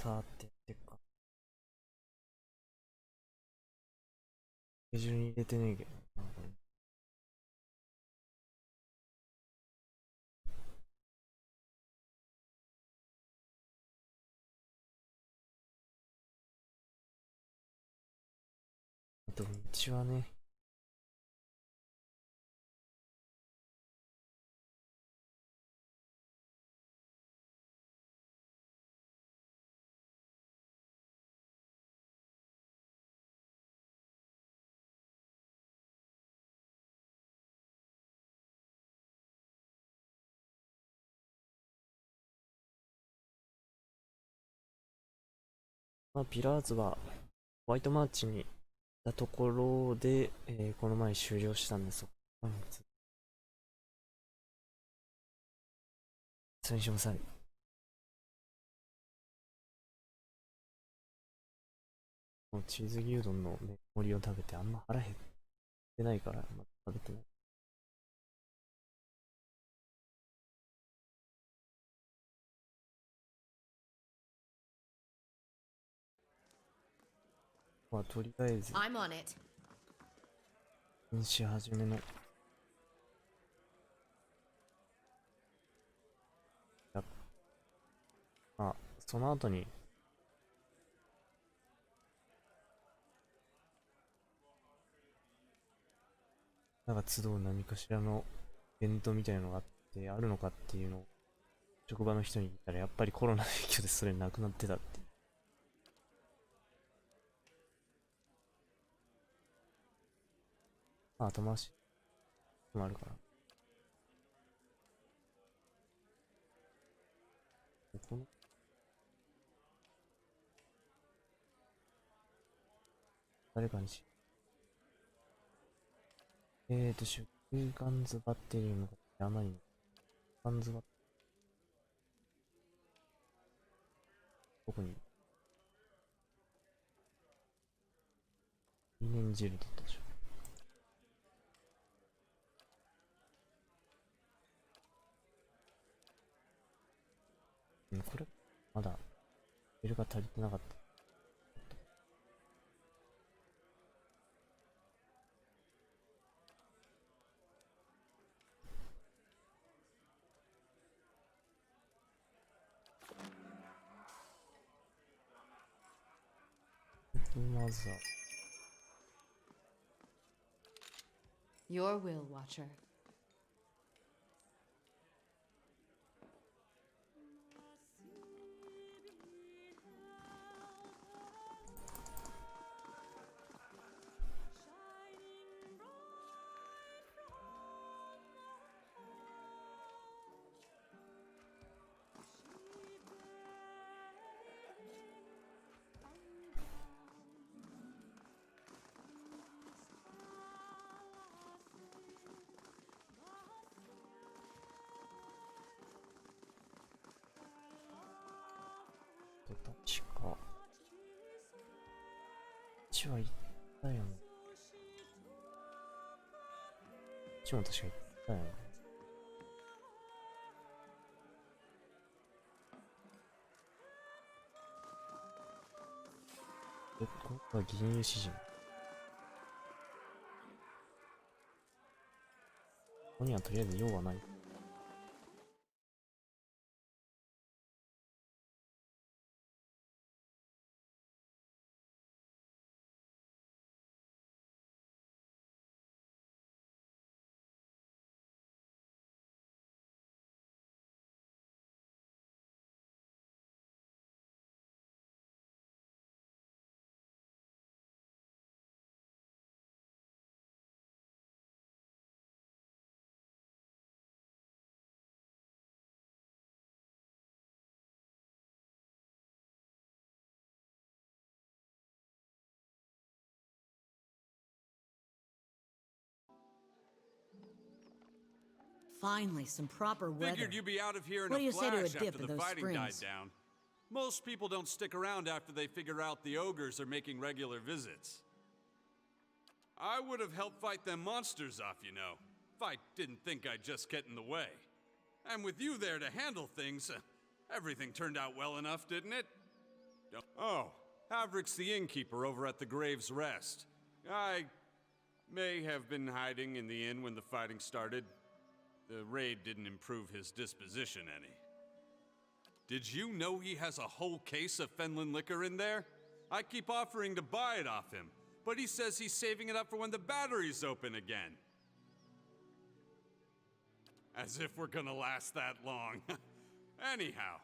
さーってやってっか。スケジュールに入れてねえけどな、これ。土日はね、まあ、ピラーズはホワイトマーチに行ったところで、この前終了したんですよ。最初の際。もうチーズ牛丼のメモリを食べてあんま腹減ってないから、まだ食べてない。まあ、とりあえず、I'm on it. 飲酒始めの、まあ、その後に、なんか集う何かしらのイベントみたいなのがあって、あるのかっていうのを、職場の人に聞いたら、やっぱりコロナの影響でそれなくなってたって。まあ、後回しもあるから。この、誰かにし、出願ズバっていうのが知らないの。ガンズバ、どこに、イーネンジェルだったでしょ。うん、これ、まだ、ベルが足りてなかった。まずは、Your will, Watcher. 確か、1は行ったよね。1も確か行ったよね。ここは銀融詩人。ここにはとりあえず用はない。Finally, some proper weather. Figured you'd be out of here in What do a you say to a flash dip after in the those fighting died springs? down. Most people don't stick around after they figure out the ogres are making regular visits. I would have helped fight them monsters off, you know, if I didn't think I'd just get in the way. And with you there to handle things, everything turned out well enough, didn't it? Oh, Havrick's the innkeeper over at the Grave's Rest. I may have been hiding in the inn when the fighting started. The raid didn't improve his disposition any. Did you know he has a whole case of Fenland liquor in there? I keep offering to buy it off him, but he says he's saving it up for when the battery's open again. As if we're gonna last that long. Anyhow,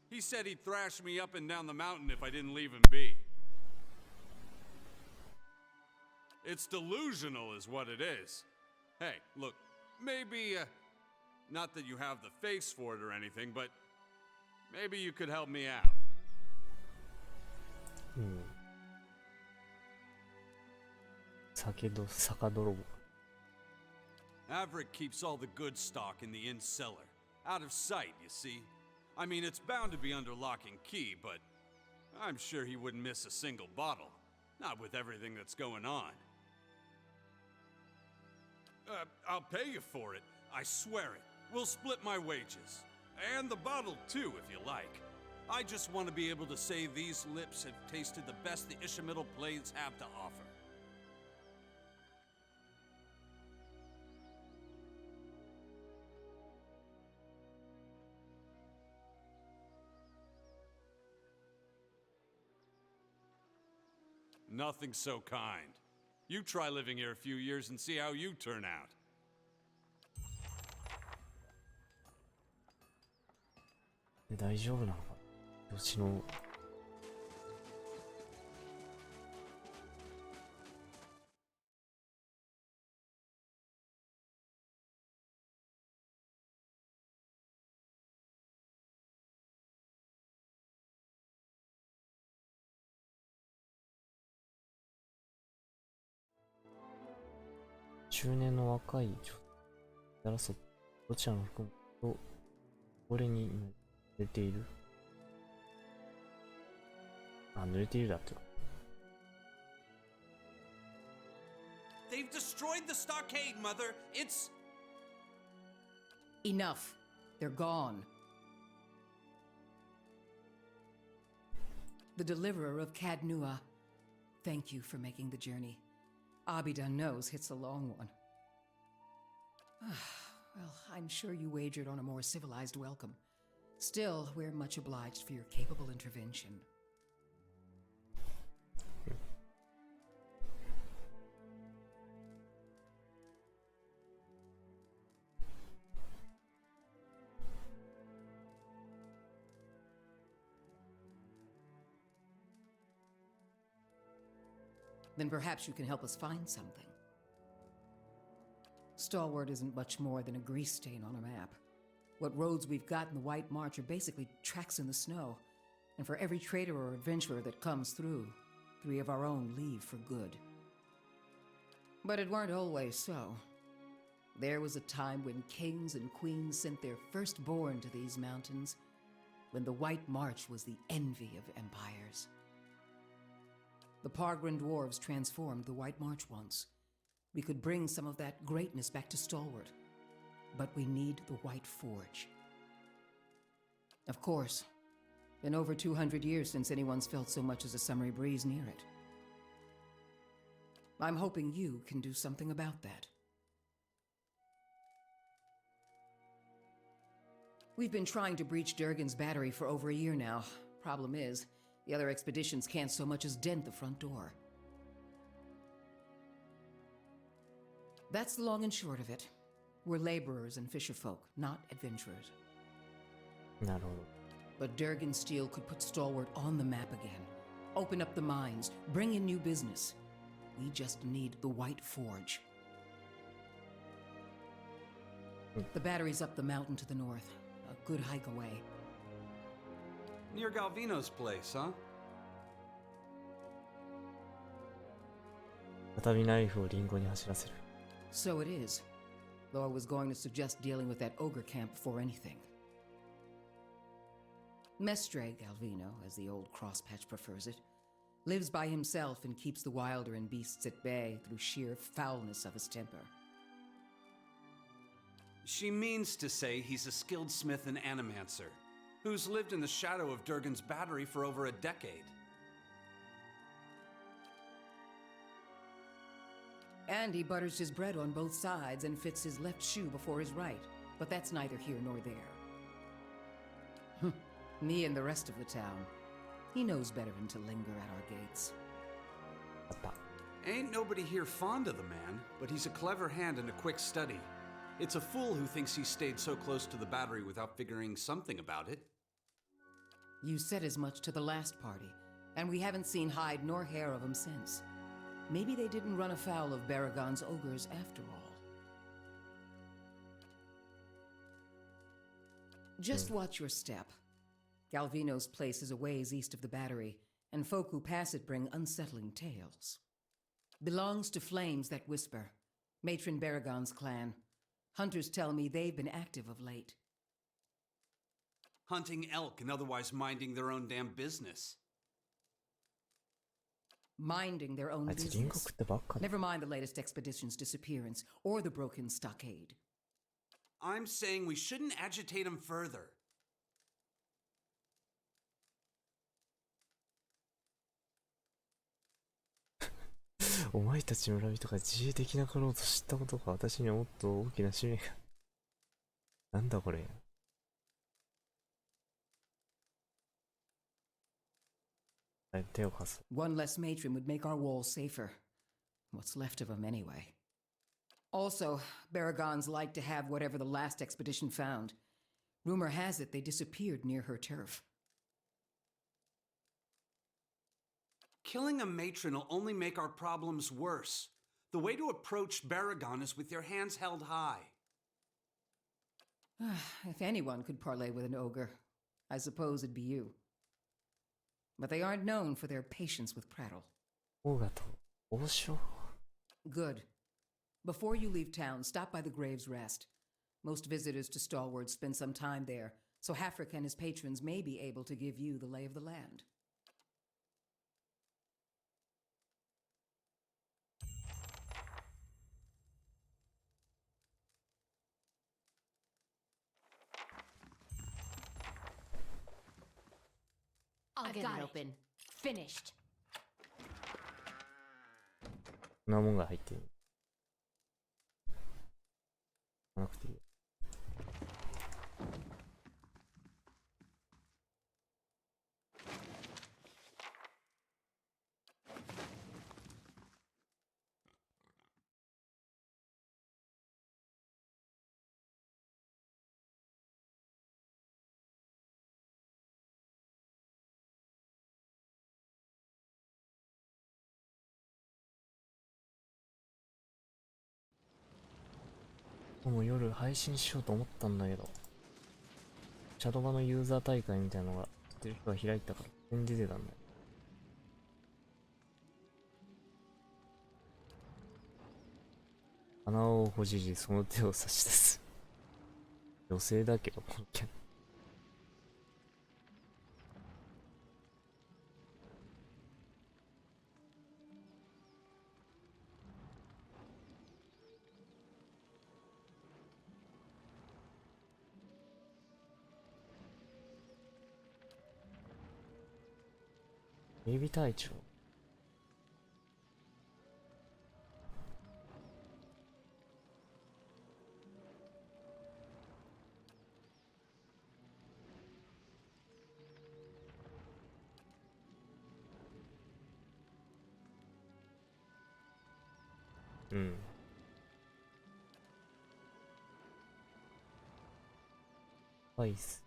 he said he'd thrash me up and down the mountain if I didn't leave him be. It's delusional is what it is. Hey, look, maybe, not that you have the face for it or anything, but maybe you could help me out. うん。酒泥棒。Averick keeps all the good stock in the inn cellar. Out of sight, you see. I mean, it's bound to be under lock and key, but I'm sure he wouldn't miss a single bottle. Not with everything that's going on. I'll pay you for it. I swear it. We'll split my wages. And the bottle, too, if you like. I just want to be able to say these lips have tasted the best the Ishamael Plains have to offer. Nothing so kind. You try living here a few years and see how you turn out. 大丈夫なのかな、うちの。中年の若い女性争ってどちらの服と俺に濡れている。あ、濡れているだってか。They've destroyed the stockade, Mother. It's... Enough. They're gone. The deliverer of Cadnua. Thank you for making the journey. Abidan knows it's a long one. Well, I'm sure you wagered on a more civilized welcome. Still, we're much obliged for your capable intervention. Then perhaps you can help us find something. Stalwart isn't much more than a grease stain on a map. What roads we've got in the White March are basically tracks in the snow. And for every trader or adventurer that comes through, 3 of our own leave for good. But it weren't always so. There was a time when kings and queens sent their firstborn to these mountains, when the White March was the envy of empires. The Pargrin dwarves transformed the White March once. We could bring some of that greatness back to Stalwart. But we need the White Forge. Of course, been over 200 years since anyone's felt so much as a summery breeze near it. I'm hoping you can do something about that. We've been trying to breach Durgan's battery for over a year now. Problem is, the other expeditions can't so much as dent the front door. That's the long and short of it. We're laborers and fisherfolk, not adventurers. なるほど。 But Durgan Steel could put Stalwart on the map again, open up the mines, bring in new business. We just need the White Forge. The battery's up the mountain to the north, a good hike away. Near Galvino's place, huh? 再びナイフをリンゴに走らせる。 So it is. Though I was going to suggest dealing with that ogre camp before anything. Mestre Galvino, as the old crosspatch prefers it, lives by himself and keeps the wilder and beasts at bay through sheer foulness of his temper. She means to say he's a skilled smith and animancer, who's lived in the shadow of Durgan's battery for over a decade. And he butters his bread on both sides and fits his left shoe before his right. But that's neither here nor there. Me and the rest of the town. He knows better than to linger at our gates. あった。 Ain't nobody here fond of the man, but he's a clever hand and a quick study. It's a fool who thinks he stayed so close to the battery without figuring something about it. You said as much to the last party, and we haven't seen hide nor hair of him since. Maybe they didn't run afoul of Baragon's ogres after all. Just watch your step. Galvino's place is a ways east of the battery, and folk who pass it bring unsettling tales. Belongs to Flames That Whisper, Matron Baragon's clan. Hunters tell me they've been active of late. Hunting elk and otherwise minding their own damn business. Minding their own あいつ隣国 business. ってばっかだ。 Never mind the latest expedition's disappearance or the broken stockade. I'm saying we shouldn't agitate him further. お前たち村人が自衛的なかろうと知ったことが私にはもっと大きな使命が。なんだこれ。手を貸す。 One less matron would make our walls safer. What's left of them anyway. Also, Baragons like to have whatever the last expedition found. Rumor has it they disappeared near her turf. Killing a matron will only make our problems worse. The way to approach Baragon is with your hands held high. If anyone could parley with an ogre, I suppose it'd be you. But they aren't known for their patience with prattle. オーガと王将。 Good. Before you leave town, stop by the Grave's Rest. Most visitors to Stalwart spend some time there, so Hafric and his patrons may be able to give you the lay of the land. I'll get it open. Finished. こんなもんが入ってる。なくていい。もう夜配信しようと思ったんだけど、シャドバのユーザー大会みたいなのが知ってる人が開いたから全然出てたんだよ。鼻をほじりその手を差し出す。女性だけどこのキャラ。警備隊長。うん。アイス。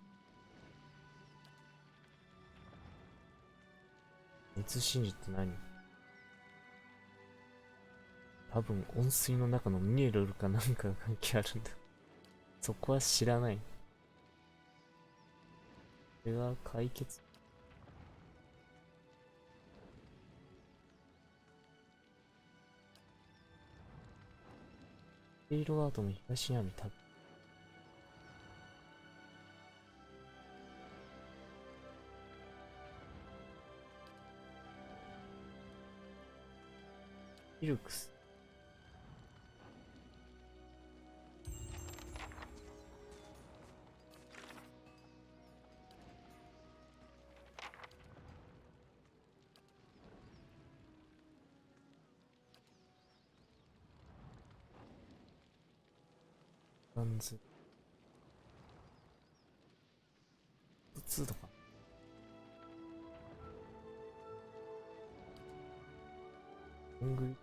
熱心理って何？多分温水の中のミネラルかなんかが関係あるんだ。そこは知らない。それは解決。セイロアートの東闇多分。シルクス。ガンズ。2とか。ロング。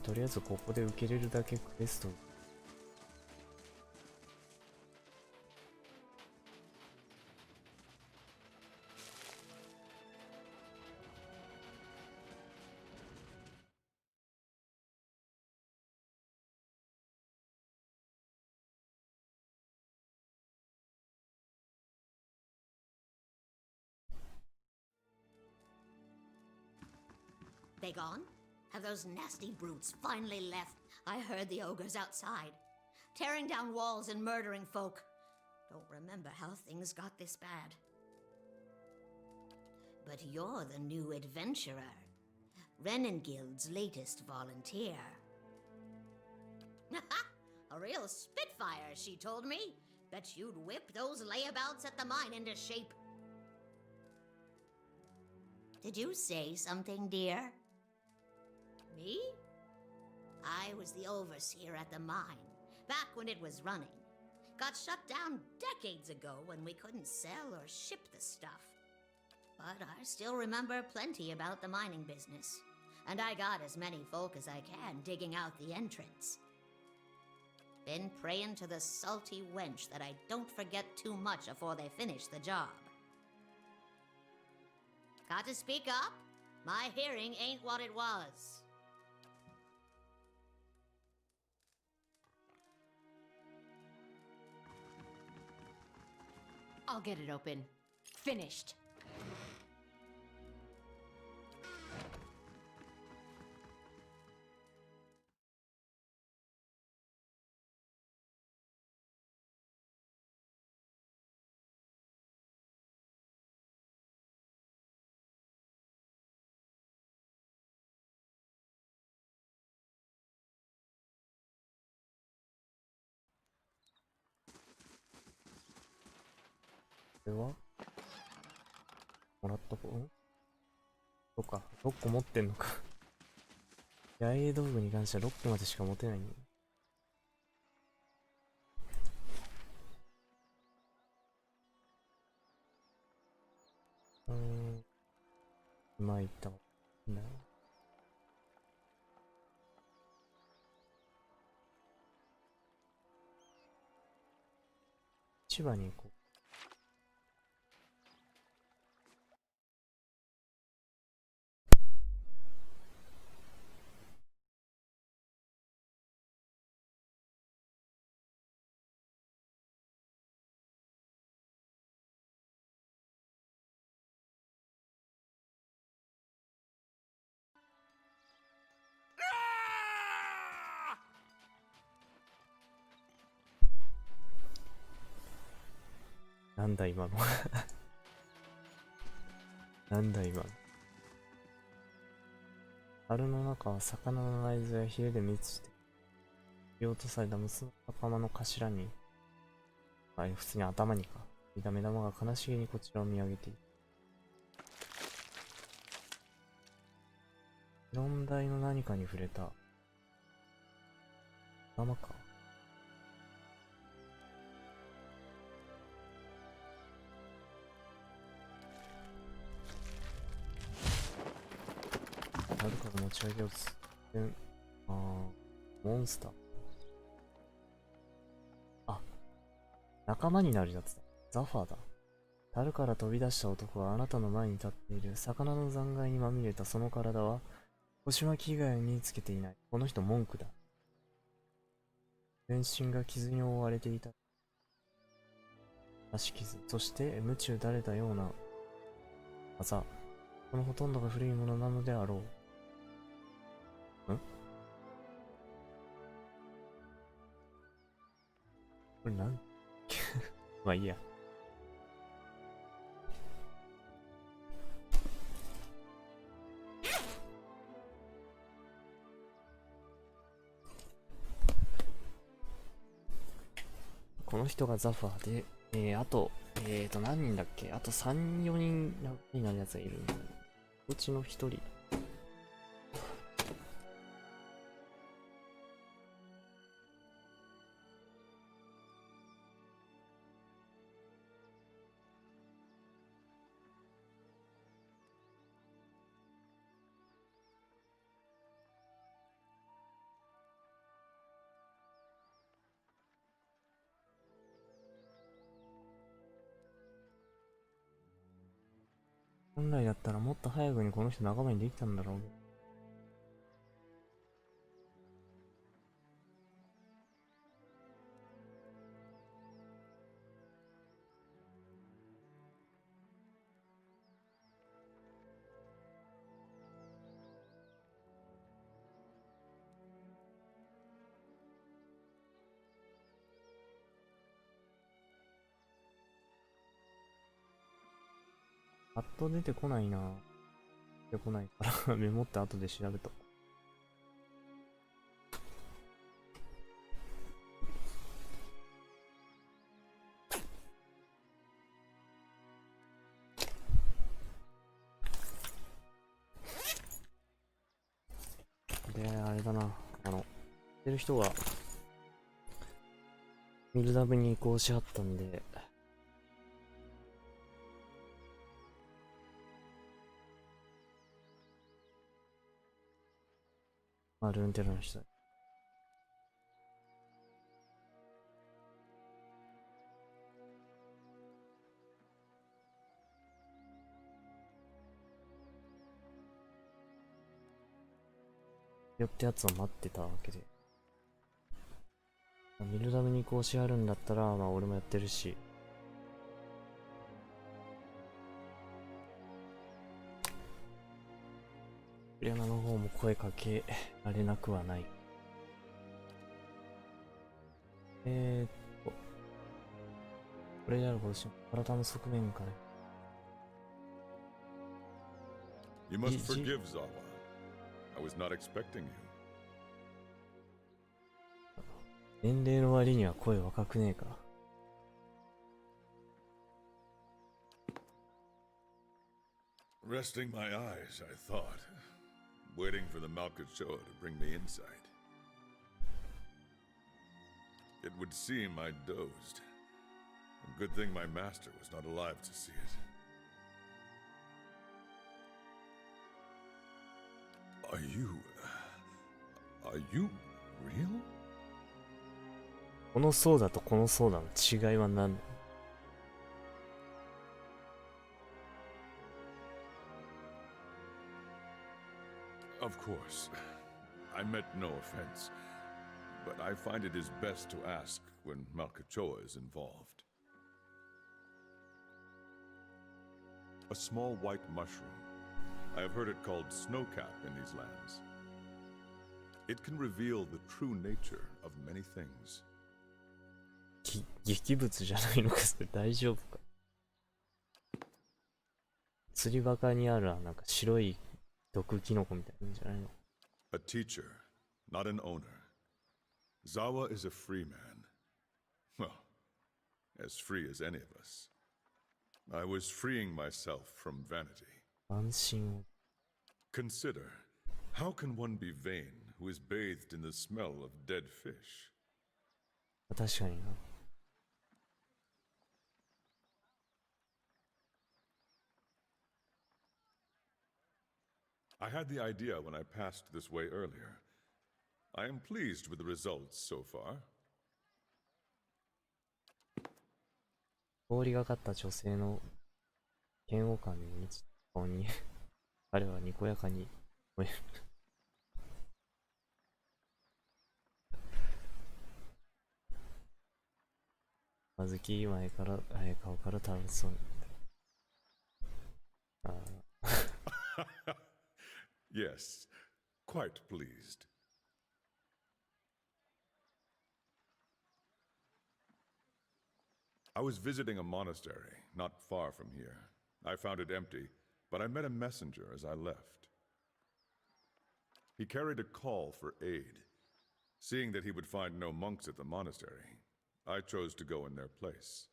とりあえずここで受けれるだけクエスト。They gone? Have those nasty brutes finally left? I heard the ogres outside, tearing down walls and murdering folk. Don't remember how things got this bad. But you're the new adventurer. Renengild's latest volunteer. A real spitfire, she told me. Bet you'd whip those layabouts at the mine into shape. Did you say something, dear? Me? I was the overseer at the mine, back when it was running. Got shut down decades ago when we couldn't sell or ship the stuff. But I still remember plenty about the mining business. And I got as many folk as I can digging out the entrance. Been praying to the salty wench that I don't forget too much before they finish the job. Got to speak up? My hearing ain't what it was. I'll get it open. Finished.これはもらった子そうか、6個持ってんのか。野営道具に関しては6個までしか持てないんだ。今言ったんだよ。千葉に行こう。なんだ今の。なんだ今の。樽の中は魚の内臓やヒレで密して切り落とされた虫の仲間の頭に、普通に頭にか見た目玉が悲しげにこちらを見上げている。四台の何かに触れた。頭か。樽から持ち上げようとする。モンスター。あ、仲間になるやつだ。ザファーだ。樽から飛び出した男はあなたの前に立っている。魚の残骸にまみれたその体は腰巻き以外を身につけていない。この人文句だ。全身が傷に覆われていた。足傷。そして鞭打たれたような技。このほとんどが古いものなのであろう。これなんまあいいや。この人がザファーで、あと、何人だっけ、あと3、4人になるやつがいる。うちの1人。本来だったらもっと早くにこの人仲間にできたんだろう。パッと出てこないな。出てこないからメモって後で調べと。で、あれだな。知ってる人がミルダブに移行しはったんで、ルーンテラの人だ。よってやつを待ってたわけで。ミルダムに移行しあるんだったら、まあ俺もやってるし。クリアナの方も声かけられなくはない。これであることし、体の側面から。You must forgive Zawa. I was not expecting you. 年齢の割には声若くねえか。Resting my eyes, I thought, waiting for the Malkachoa to bring me inside. It would seem I dozed. A good thing my master was not alive to see it. Are you real? このソーダとこのソーダの違いは何？ Of course. I meant no offense. But I find it is best to ask when Malkachoa is involved. A small white mushroom. I have heard it called snowcap in these lands. It can reveal the true nature of many things. 劇物じゃないのか、それ大丈夫か。釣りバカにあるなんか白い毒キノコみたいなんじゃないの？ A teacher, not an owner. Zawa is a free man. Well, as free as any of us. I was freeing myself from vanity. 安心を。 Consider, how can one be vain who is bathed in the smell of dead fish? 確かにな。I had the idea when I passed this way earlier. I am pleased with the results so far. 通りがかった女性の嫌悪感に満ちた顔に彼はにこやかに吠える。まずき前から顔から楽しそうに。Yes, quite pleased. I was visiting a monastery not far from here. I found it empty, but I met a messenger as I left. He carried a call for aid. Seeing that he would find no monks at the monastery, I chose to go in their place.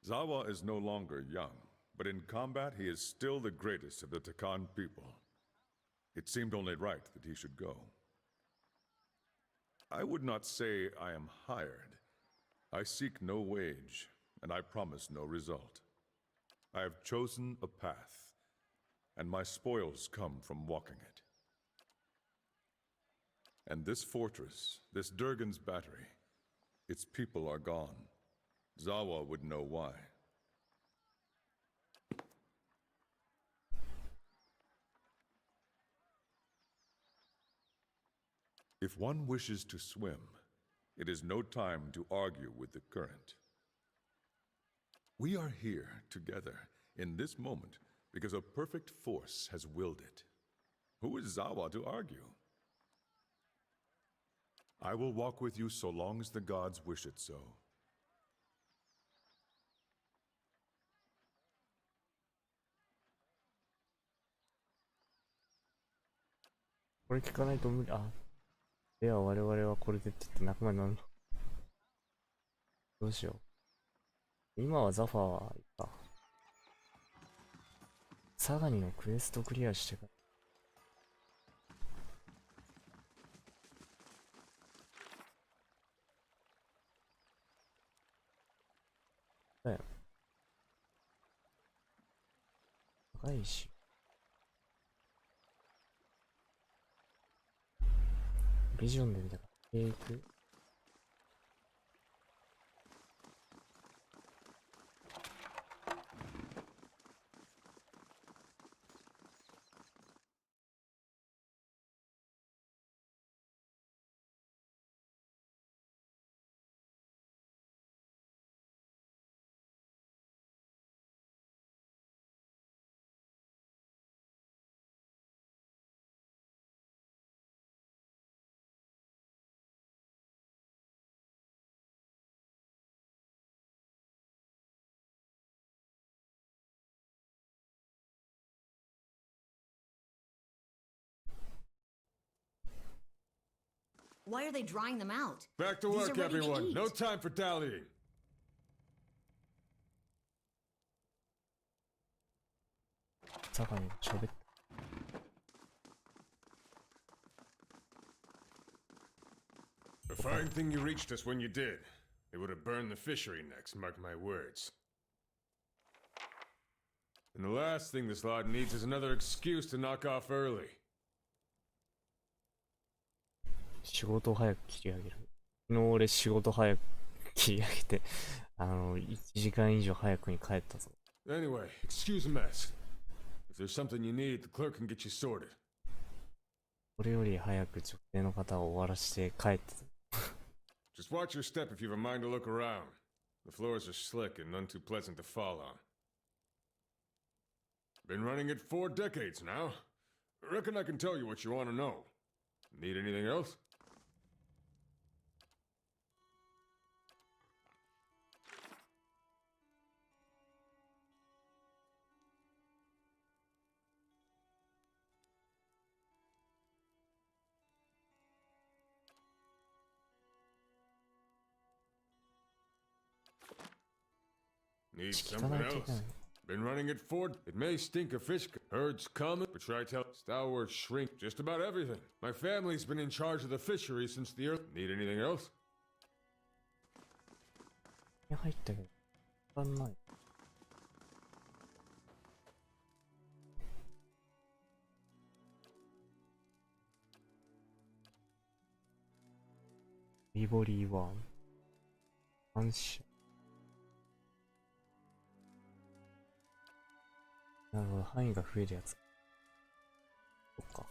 Zawa is no longer young, but in combat he is still the greatest of the Takan people. It seemed only right that he should go. I would not say I am hired. I seek no wage, and I promise no result. I have chosen a path, and my spoils come from walking it. And this fortress, this Durgan's battery, its people are gone. Zawa would know why. If one wishes to swim, it is no time to argue with the current. We are here together in this moment because a perfect force has willed it. Who is Zawa to argue? I will walk with you so long as the gods wish it so. これ聞かないと無理。あ、では我々はこれでって言って仲間になるの。どうしよう。今はザファーはいいか。サガニのクエストクリアしてから。だよ。高いし。ビジョンで見たから。行く。Why are they drying them out? Back to These work, are ready to everyone. eat. No time for dallying. サガニが喋った。A fine thing you reached us when you did. It would have burned the fishery next, mark my words. And the last thing this lot needs is another excuse to knock off early. 仕事を早く切り上げる。昨日俺仕事早く切り上げて、1時間以上早くに帰ったぞ。Anyway, excuse the mess. If there's something you need, the clerk can get you sorted. これより早く女性の方を終わらして帰ってた。Just watch your step if you have a mind to look around. The floors are slick and none too pleasant to fall on. Been running it 4 decades now. Reckon I can tell you what you want to know. Need anything else? Need 聞か something ないといけな else. い。Been running it for. It may stink of fish. Herds coming, but try tell. Stalwart shrink. Just about everything. My family's been in charge of the fishery since the earth. Need anything else? 入ったけど、わかんない。リボリーワン。反射。なるほど、範囲が増えるやつ。そっか。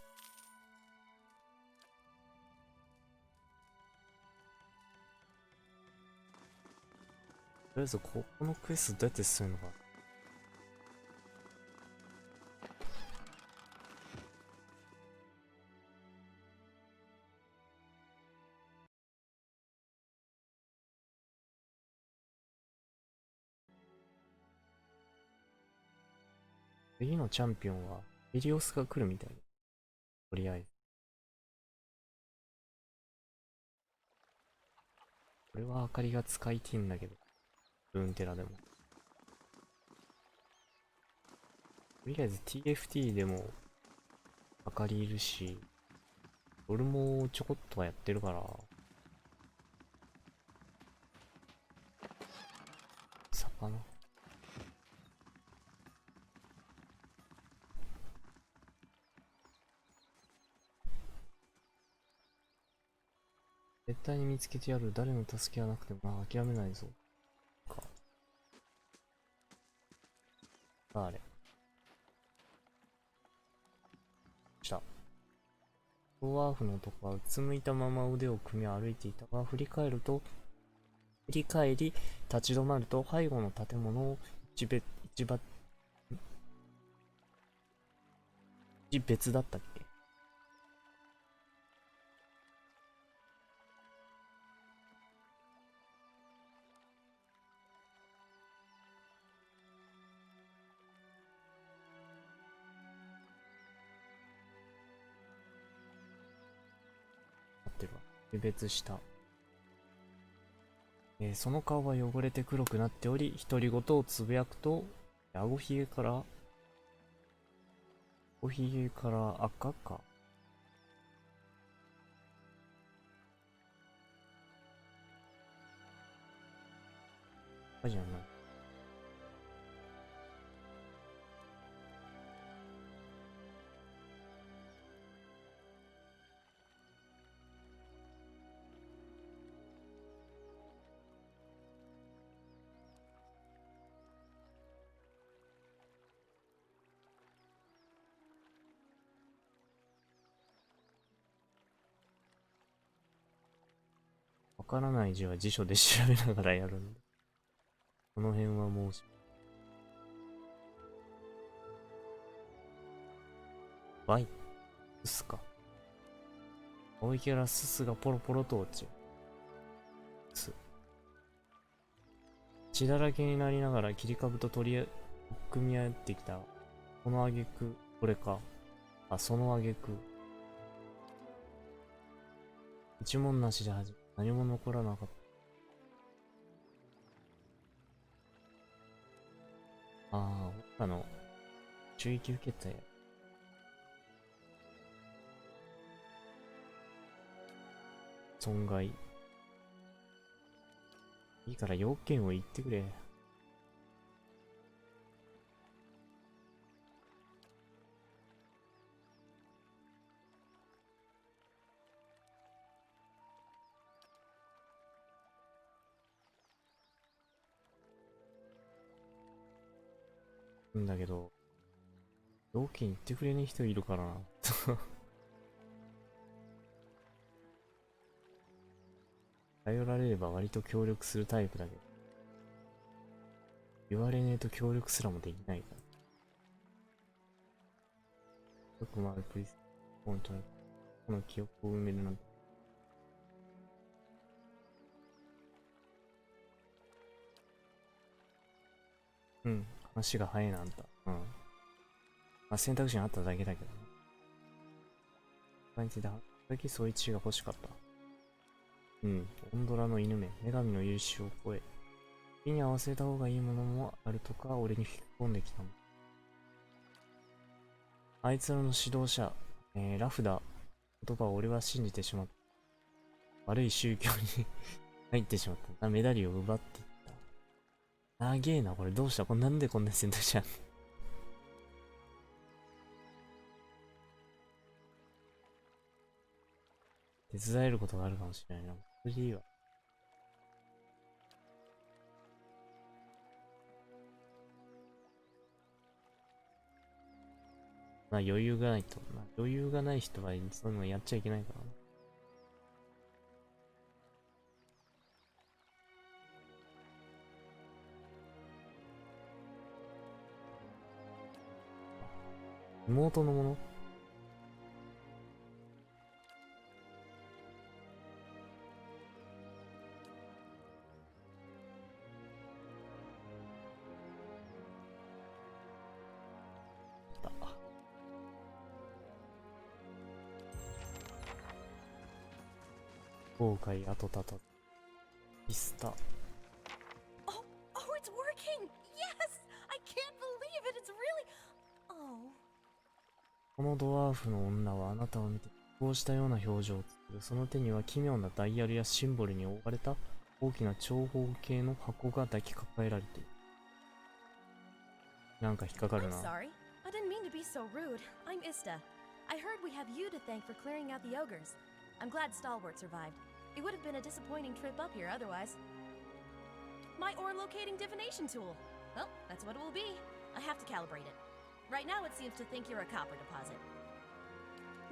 とりあえず、ここのクエストどうやって進むのか。次のチャンピオンは、エリオスが来るみたい。とりあえず。これは明かりが使いてんだけど。ルーンテラでも。とりあえず TFT でも明かりいるし、俺もちょこっとはやってるから。魚絶対に見つけてやる。誰の助けはなくても諦めないぞ。か。あれ。した。ロワーフの男はうつむいたまま腕を組み歩いていたが、振り返り、立ち止まると背後の建物を一別だったっけ。区別した。その顔は汚れて黒くなっており、独り言をつぶやくと、顎ひげから赤か。赤じゃない。わからない字は辞書で調べながらやるんで。この辺はもうワイススか。青いからススがポロポロと落ちる。血だらけになりながら切り株と組み合ってきた。この挙句、これか。あ、その挙句。一文なしで始め、何も残らなかった。ああ、他の、注意受けたや。損害。いいから要件を言ってくれ。んだけど、要件言ってくれねえ人いるからな。頼られれば割と協力するタイプだけど、言われねえと協力すらもできないから。よく回るプリスポイントのこの記憶を埋めるなんて。うん、話が早いな、あんた。うん。まあ、選択肢があっただけだけどね。それについて、時そいつが欲しかった。うん、オンドラの犬目、女神の許しを超え、意に合わせた方がいいものもあるとか、俺に吹き込んできたの。あいつらの指導者、ラフだ。言葉を俺は信じてしまった。悪い宗教に入ってしまった。メダリを奪っていった。長えな、これどうしたなんでこんな選択肢あるの。手伝えることがあるかもしれないな。それでいいわ。まあ余裕がないと。まあ、余裕がない人はそういうのやっちゃいけないからな。妹のもの後悔後たた。ピスタ。 Oh, it's working! Yes! I can't believe it! It's really... Oh. このドワーフの女はあなたを見てこうしたような表情を作る。その手には奇妙なダイヤルやシンボルに覆われた大きな長方形の箱が抱きかかえられている。なんか引っかかる I'm な。 sorry. I didn't mean to be so rude. I'm Ista. I heard we have you to thank for clearing out the ogres. I'm glad Stalwart survived. It would have been a disappointing trip up here otherwise. My ore locating divination tool. Well, that's what it will be. I have to calibrate it. Right now it seems to think you're a copper deposit.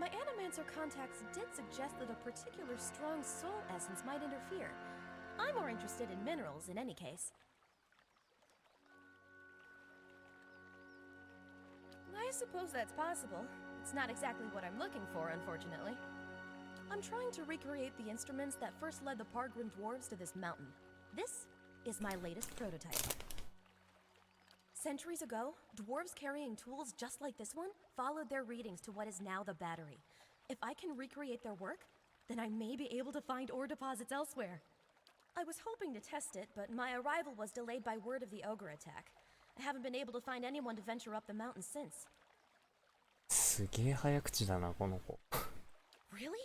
My Animancer contacts did suggest that a particular strong soul essence might interfere. I'm more interested in minerals in any case. I suppose that's possible. It's not exactly what I'm looking for, unfortunately. I'm trying to recreate the instruments that first led the Pargrim dwarves to this mountain. This is my latest prototype. Centuries ago, dwarves carrying tools just like this one followed their readings to what is now the battery. If I can recreate their work, then I may be able to find ore deposits elsewhere. I was hoping to test it, but my arrival was delayed by word of the ogre attack. I haven't been able to find anyone to venture up the mountain since. すげえ早口だなこの子。 Really?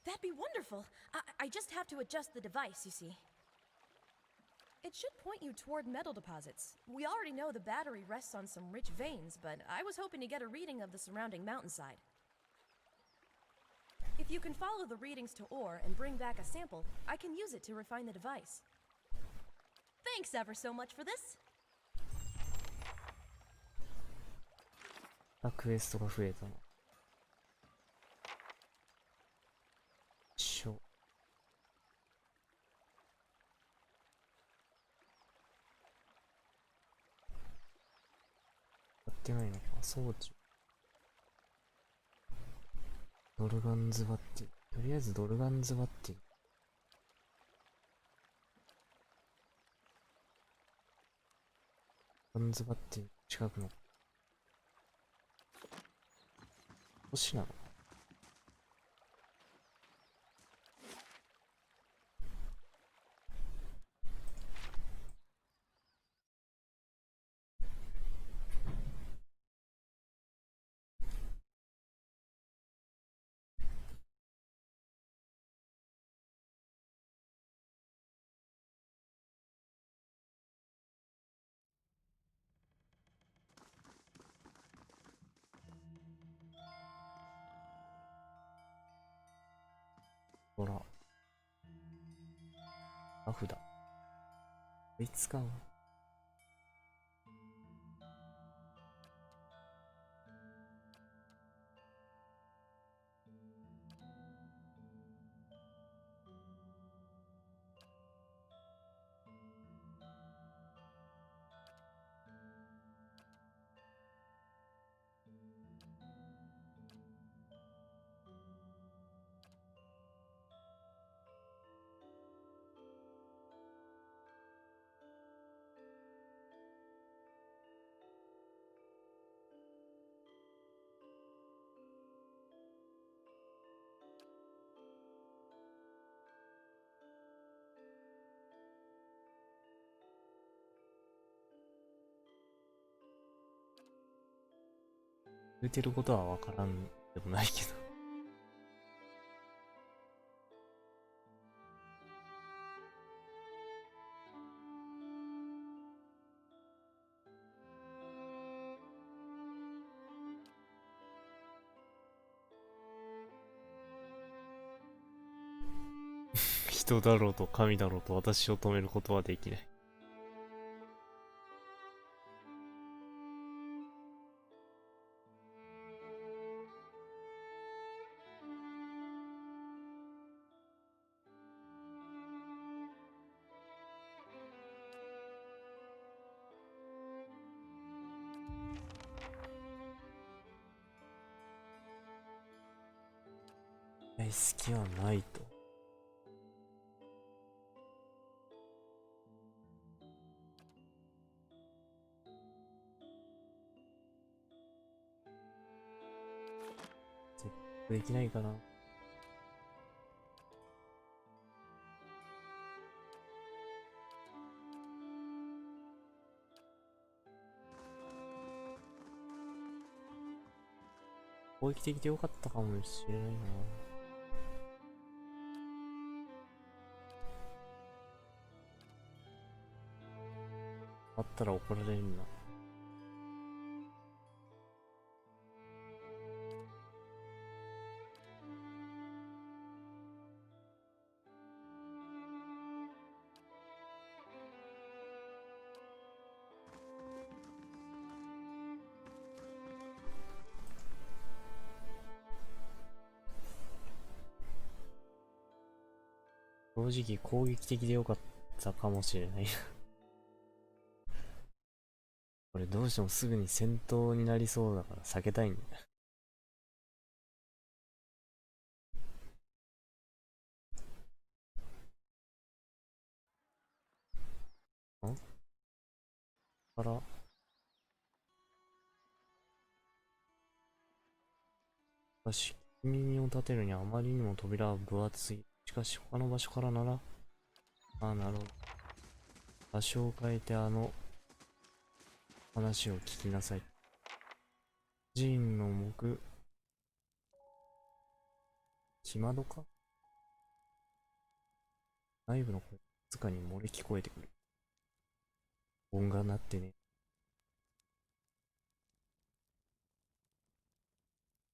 That'd be wonderful. I just have to adjust the device, you see. It should point you toward metal deposits. We already know the battery rests on some rich veins, but I was hoping to get a reading of the surrounding mountainside. If you can follow the readings to ore and bring back a sample, I can use it to refine the device. Thanks ever so much for this. クエストが増えたな。しょ。やってないのか。装置。ドルガンズバッテリー。とりあえずドルガンズバッテリー。ガンズバッテリー近くの星なの。ほら。ラフだ。こいつか。言うてることはわからんでもないけど。人だろうと神だろうと私を止めることはできない。大好きはないと。できないかな。攻撃的でよかったかもしれないな。あったら怒られるな。正直攻撃的でよかったかもしれない。これどうしてもすぐに戦闘になりそうだから避けたいんだよ。んから、しかし、耳を立てるにあまりにも扉は分厚い。しかし他の場所からなら、ああ、なるほど。場所を変えて話を聞きなさい。寺院の木窓か内部の声、静かに漏れ聞こえてくる。音が鳴ってね。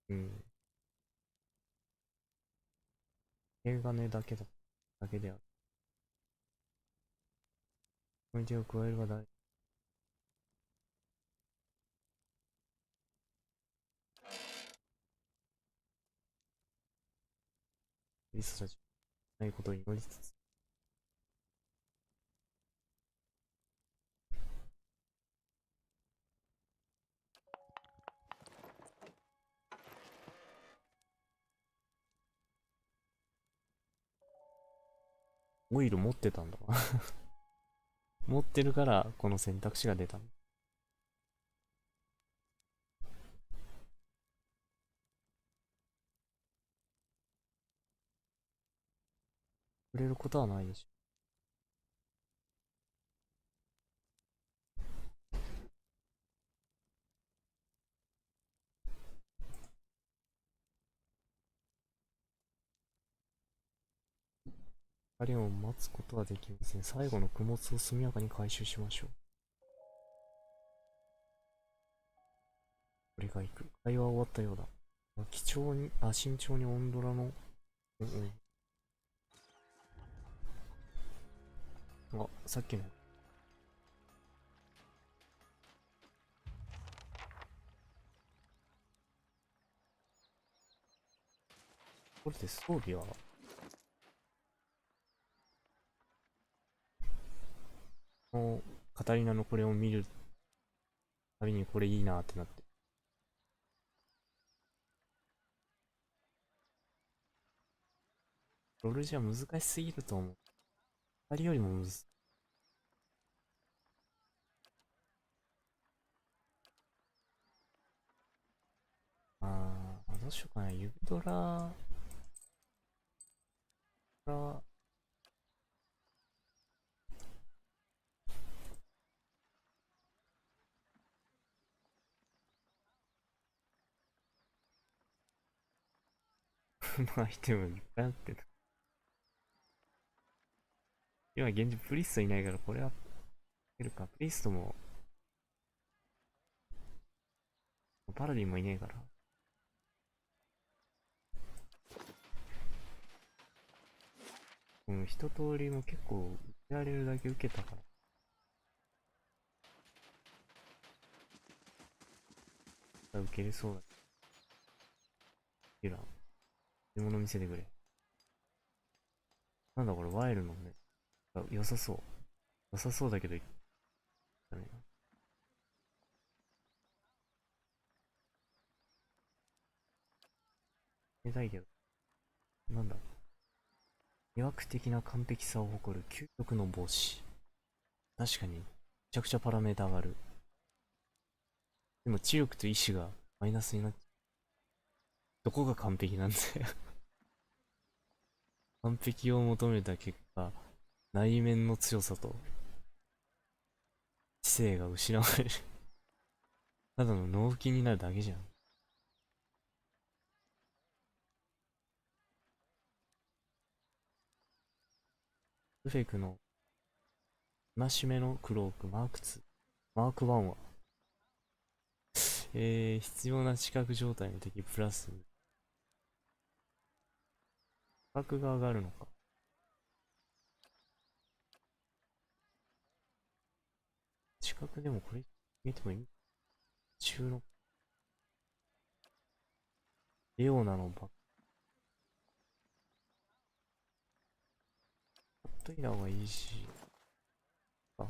うん。映画ねだけである。こに手を加えるが大リスたちないことを祈りつつ。オイル持ってたんだわ。持ってるからこの選択肢が出たの。触れることはないでしょ。光を待つことはできません。最後の供物を速やかに回収しましょう。俺が行く。会話は終わったようだ。慎重にオンドラの、あ、さっきの。これで装備はカタリナのこれを見るたびにこれいいなってなって。ロールじゃ難しすぎると思う。二人よりもむず。どうしようかな。指ドラが、アイテムいっぱいあってた。今現状プリストいないからこれは、いるか。プリストも、パラディンもいねえから。うん、一通りも結構、受けられるだけ受けたから。受けれそうだ。ヒュラン。獲物見せてくれ。なんだこれ、ワイルのね。良さそう。良さそうだけど、ダメな。見たいけど。なんだ。魅惑的な完璧さを誇る究極の帽子。確かに、めちゃくちゃパラメータ上がる。でも、知力と意志がマイナスになっちゃう。どこが完璧なんだよ。完璧を求めた結果、内面の強さと知性が失われる。ただの脳筋になるだけじゃん。ルフェクの戒めのクロークマーク2、マーク1は、必要な視覚状態の敵プラス、視覚が上がるのか。視覚でもこれ見てもいい？中のレオナのバック。買っといた方がいいし。あ。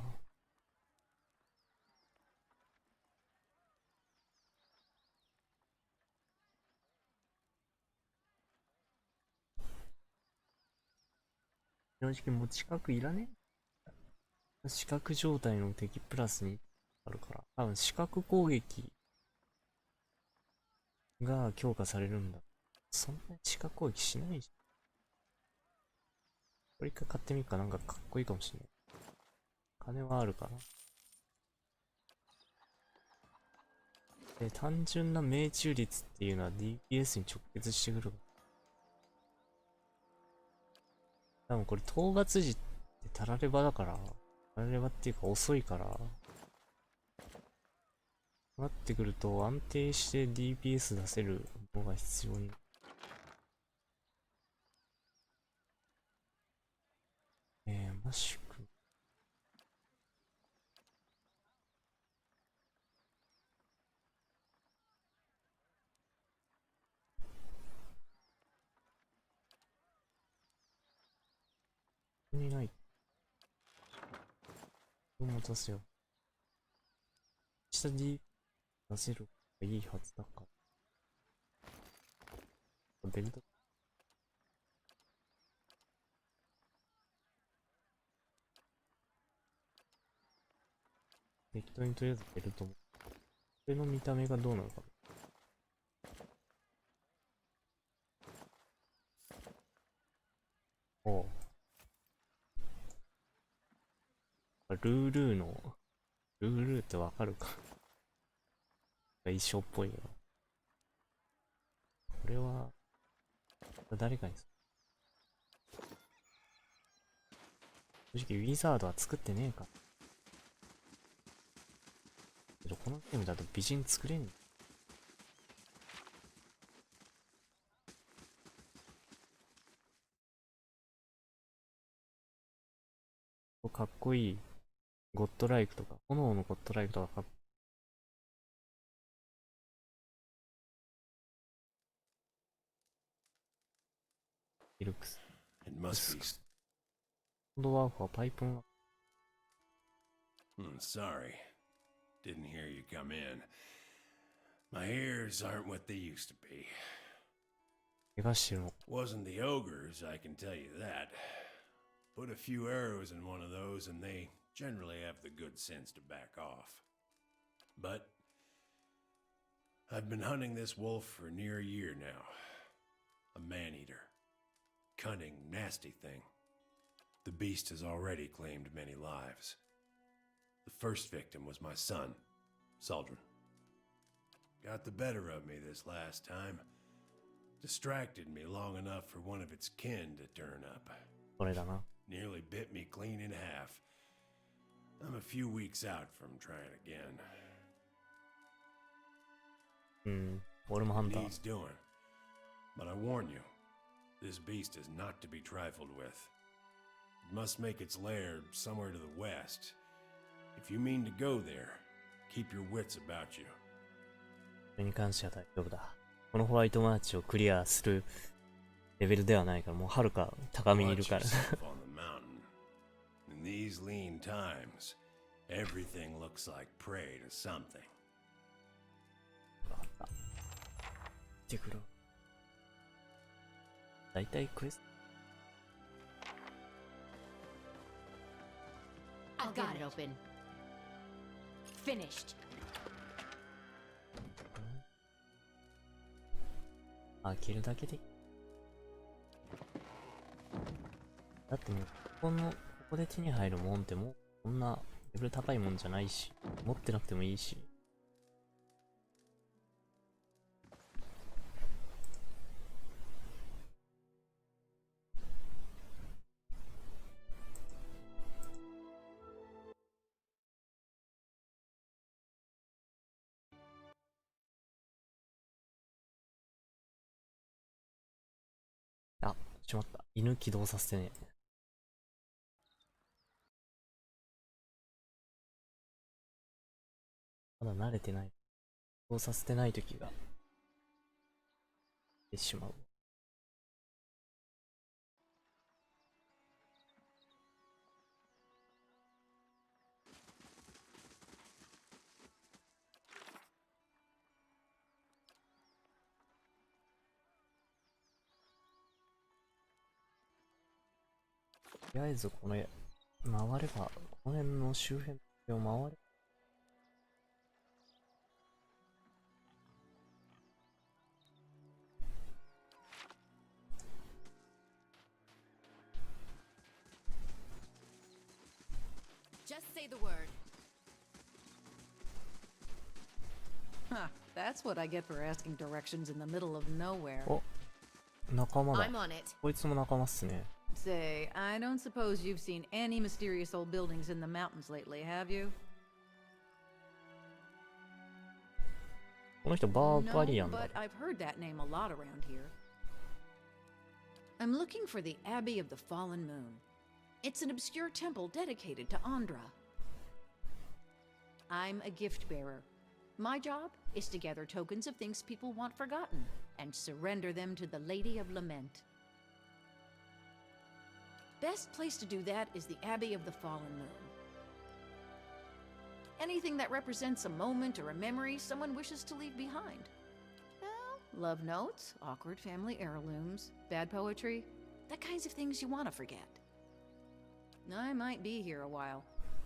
正直もう近くいらねえ。視覚状態の敵プラスにあるから。多分視覚攻撃が強化されるんだ。そんなに視覚攻撃しないし。これ一回買ってみるか。なんかかっこいいかもしれない。金はあるから。で、単純な命中率っていうのは DPS に直結してくる。多分これ討伐時ってタラレバだから、タラレバっていうか遅いから、なってくると安定して DPS 出せるのが必要に。マシュク。ここにない。持たせよう。下 D 出せる方がいいはずだから。ベルト。適当にとりあえずベルトも。これの見た目がどうなのか。おう。ルールーってわかるか。衣装っぽいよ。これは、誰かにする。正直ウィザードは作ってねえか。けどこのゲームだと美人作れんの。かっこいいゴッドライクとか、炎のゴッドライクとかかっこいいルックス。It must be. ドワーフはパイプン。Sorry. Didn't hear you come in. My ears aren't what they used to be. 怪我してるの。Wasn't the ogres, I can tell you that. Put a few arrows in one of those and they generally have the good sense to back off. But I've been hunting this wolf for near a year now. A man-eater. Cunning, nasty thing. The beast has already claimed many lives. The first victim was my son, Saldrin. Got the better of me this last time. Distracted me long enough for one of its kin to turn up. これだな。Nearly bit me clean in half. I'm a few weeks out from trying again. 俺もハンター。 He's doing. But I warn you, this beast is not to be trifled with. It must make its lair somewhere to the west. If you mean to go there, keep your wits about you. それに関しては大丈夫だ。このホワイトマーチをクリアするレベルではないから、もうはるか高みにいるから。In these lean times, everything looks like prey to something. 見てくる。だいたいクエスト。I've got it open. Finished. 開けるだけでいい。だってもうここで手に入るもんってもうこんなレベル高いもんじゃないし、持ってなくてもいいし。しまった。犬起動させてね。まだ慣れてない。起動させてない時が出てしまう。とりあえずこれ回れば、この辺の周辺を回れば。Just say the word. Huh, that's what I get for asking directions in the middle of nowhere. お、仲間だ。 I'm on it. こいつも仲間っすね。 Say, I don't suppose you've seen any mysterious old buildings in the mountains lately, have you? この人バーバリアン No, だ。 but I've heard that name a lot around here. I'm looking for the Abbey of the Fallen Moon. It's an obscure temple dedicated to Andra. I'm a gift bearer. My job is to gather tokens of things people want forgotten and surrender them to the Lady of Lament. Best place to do that is the Abbey of the Fallen Moon. Anything that represents a moment or a memory someone wishes to leave behind. Well, love notes, awkward family heirlooms, bad poetry, the kinds of things you want to forget. I might be here a while.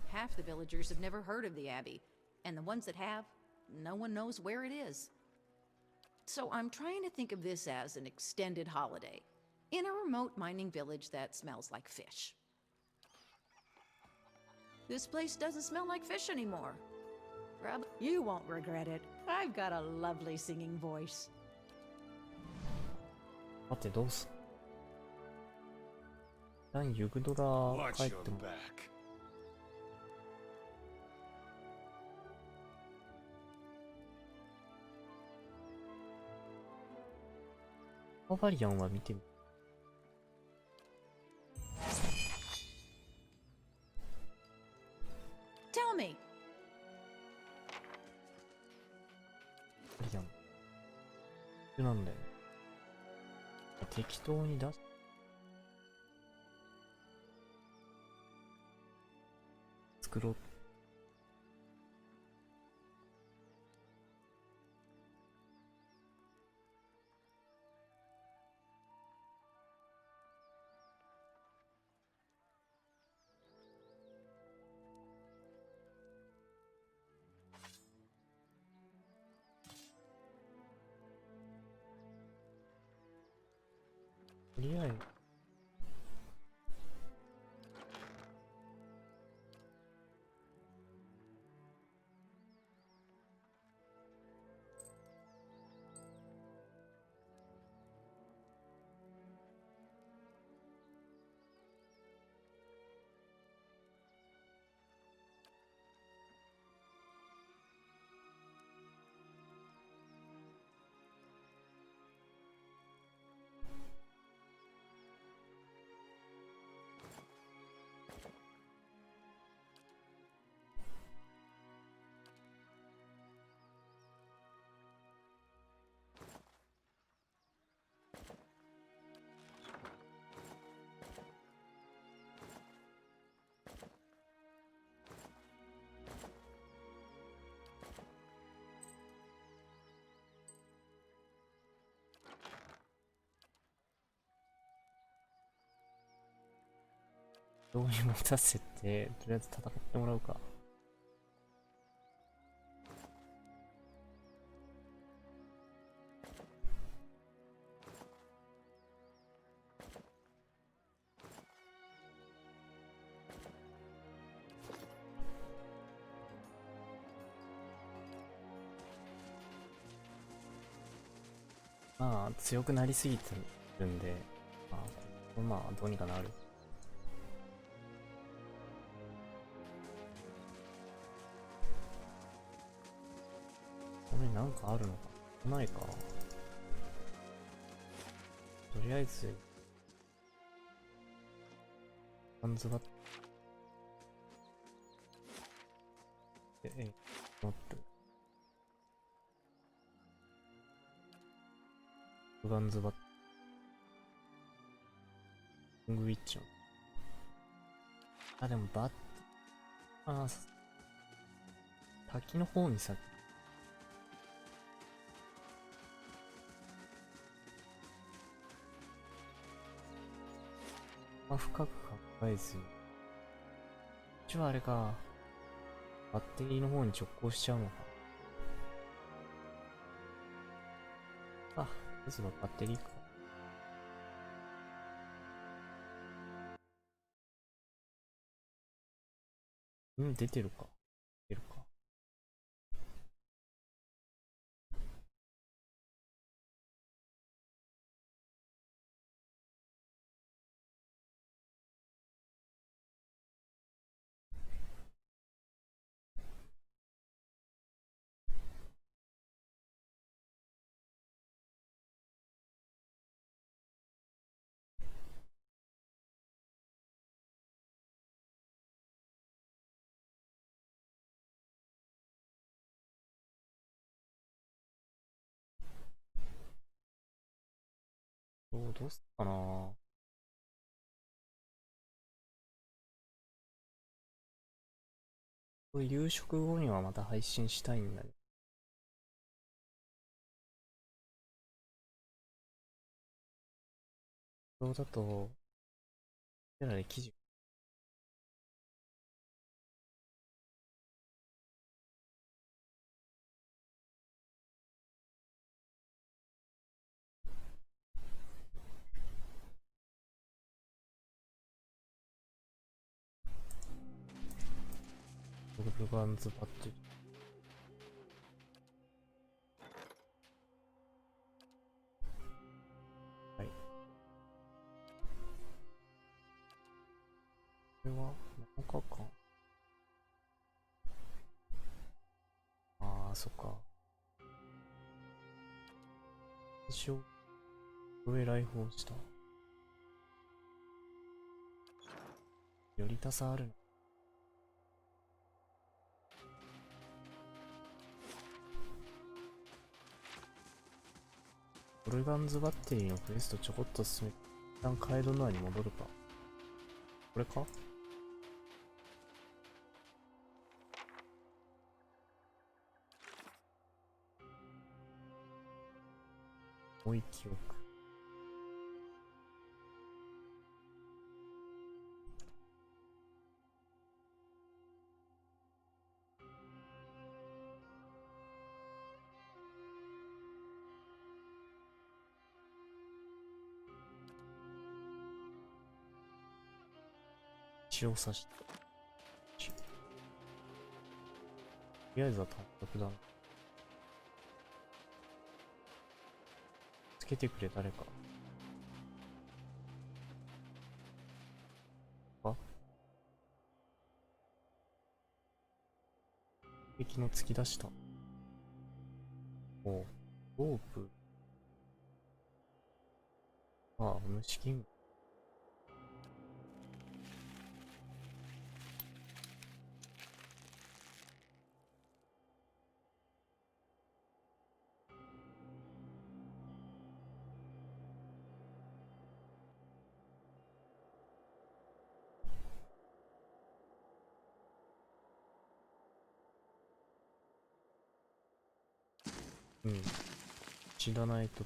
Half the villagers have never heard of the Abbey, and the ones that have, no one knows where it is. So I'm trying to think of this as an extended holiday in a remote mining village that smells like fish. This place doesn't smell like fish anymore. Rob, you won't regret it. I've got a lovely singing voice. 待ってどうす一旦ユグドラ Watch 帰っ your ても back. バーバリアンは見てみ。 Tell me. バーバリアン一緒なんだよね。適当に出し作ろう。とりあえずどうに持たせて、とりあえず戦ってもらうか。まあ強くなりすぎてるんで、まあどうにかなる。これなんかあるのかないか。とりあえずガンズバッもっとガンズバッロングウィッチャー。あ、でも滝の方に咲く。深く考えずに。一応あれか。バッテリーの方に直行しちゃうのか。まずはバッテリーか。出てるか。出るか。どうすっかな。夕食後にはまた配信したいんだよ。そうだと、テラで記事。ブガンズバッテリー。はい。これは7日間。そっか。一応、上ライフをした。より多さあるの。オルガンズバッテリーのクエストちょこっと進めて、一旦カエドノアに戻るか。これか？もう一記憶。血を刺して。とりあえずは単独だな。つけてくれ誰か。敵の突き出した。おう、ロープ。虫キング。知らないと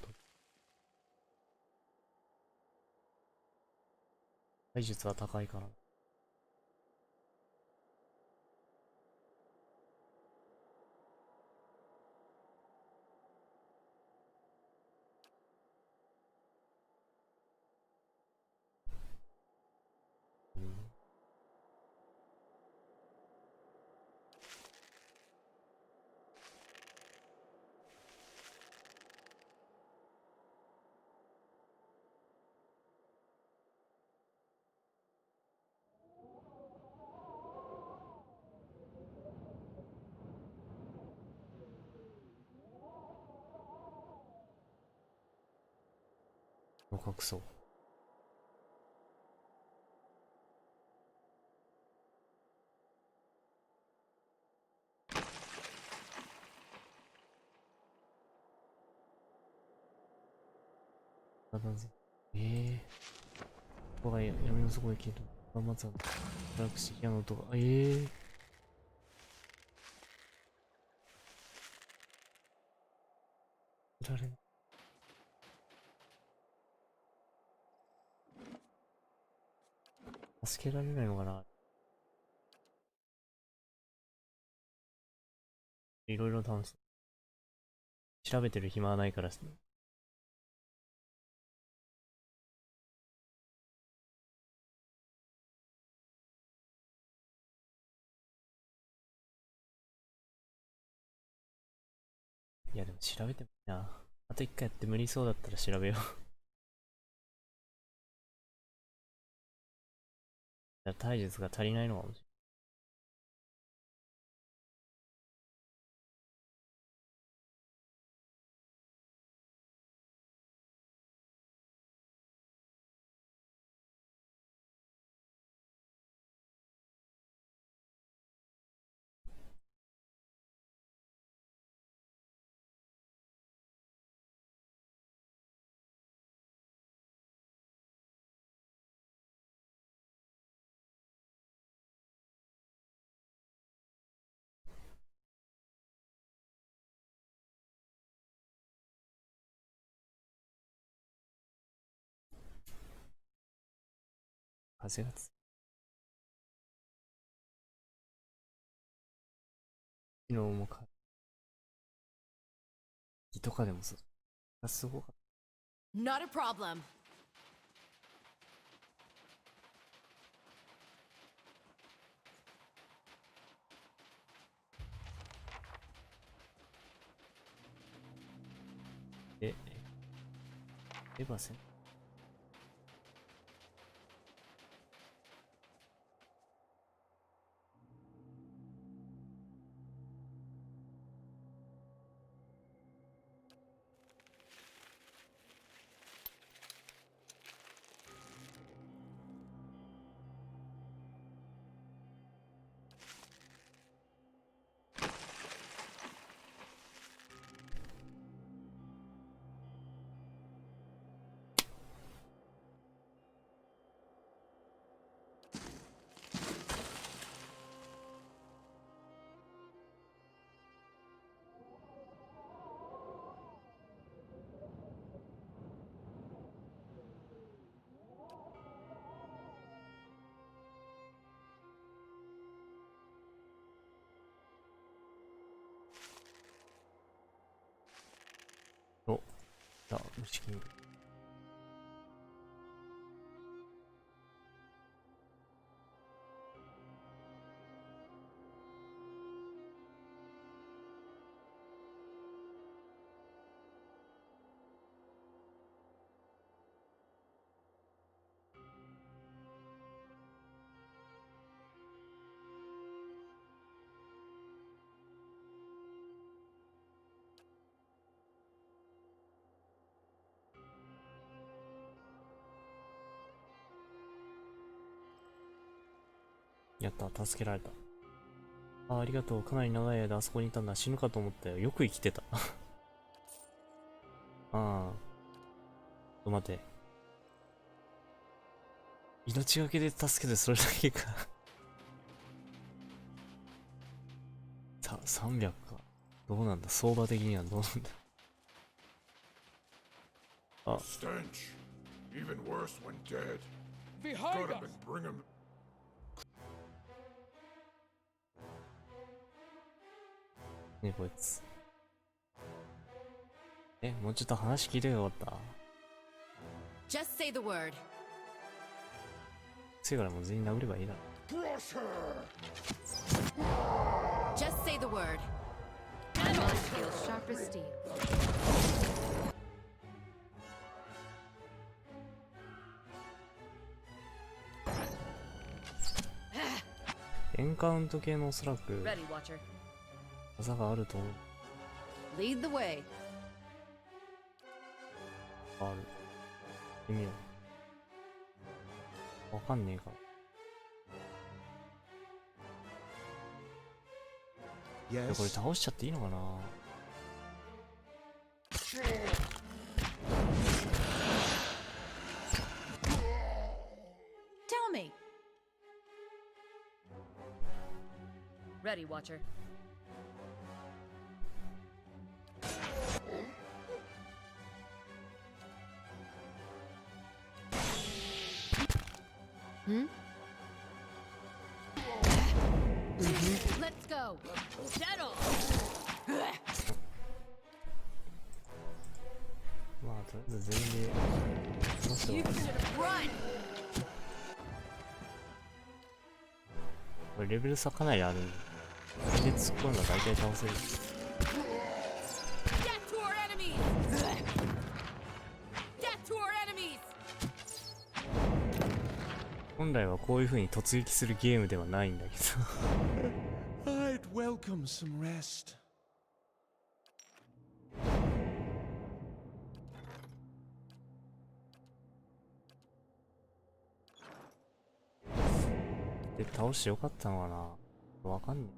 体術は高いから。隠そう。ここが闇の底へ消える。まずは、暗くして部屋の音が。られない。助けられないのかな。いろいろ試す。調べてる暇はないからですね。いやでも調べてもいいな。あと一回やって無理そうだったら調べよう。じゃあ体術が足りないのかもしれない。風がつ。昨日も木とかでもすごかった。Not a problem. エヴァせん。お、虫キング。やった、助けられた。ありがとう。かなり長い間あそこにいたんだ。死ぬかと思ったよ。よく生きてた。待て。命がけで助けてそれだけか。300か。どうなんだ、相場的にはどうなんだ。Stench. Even worse when dead. Behind us. Bring him. ねこいつ。もうちょっと話聞いてよかった。Just say the word. せやからもう全員殴ればいいだろ。Just say the word. My mind feels sharp as steel. エンカウント系のおそらく Ready, Watcher. 技があると思う。 Lead the way. ある。見てみよう。わかんねえか。いやこれ倒しちゃっていいのかな。ready, Watcher. Let's go. Settle. まあとりあえず全員でこの人 You は should have run. これレベル差かなりあるんで、これで突っ込んだら大体倒せる。 Death to our enemies. Death to our enemies. 本来はこういう風に突撃するゲームではないんだけどI'd welcome some rest. で倒してよかったのかな、わかんね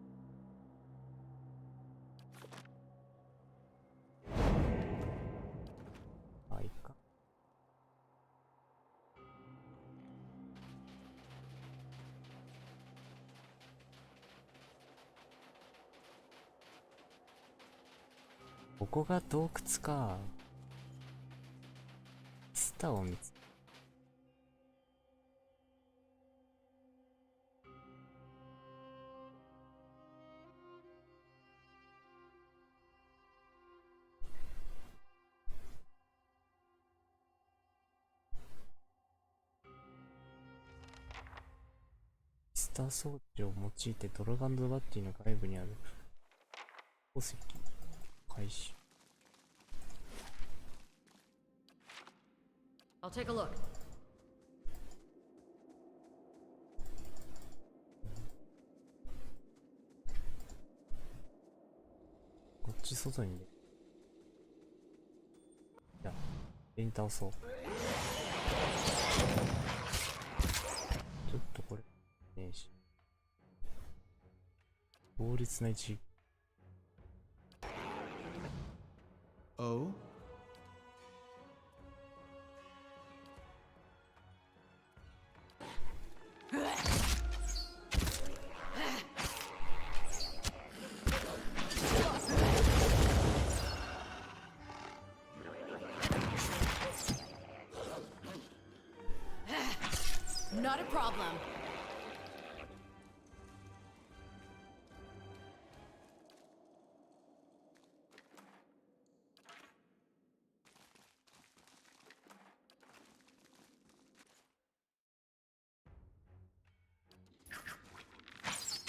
え。あ、いいか。ここが洞窟か。スターを見つけ。スター装置を用いてドラガンドバッティの外部にある宝石回収。 I'll take a look. こっち外にね。じゃあ全員倒そう。ちょっとこれねえし、強烈な一撃。 Oh? Not a problem.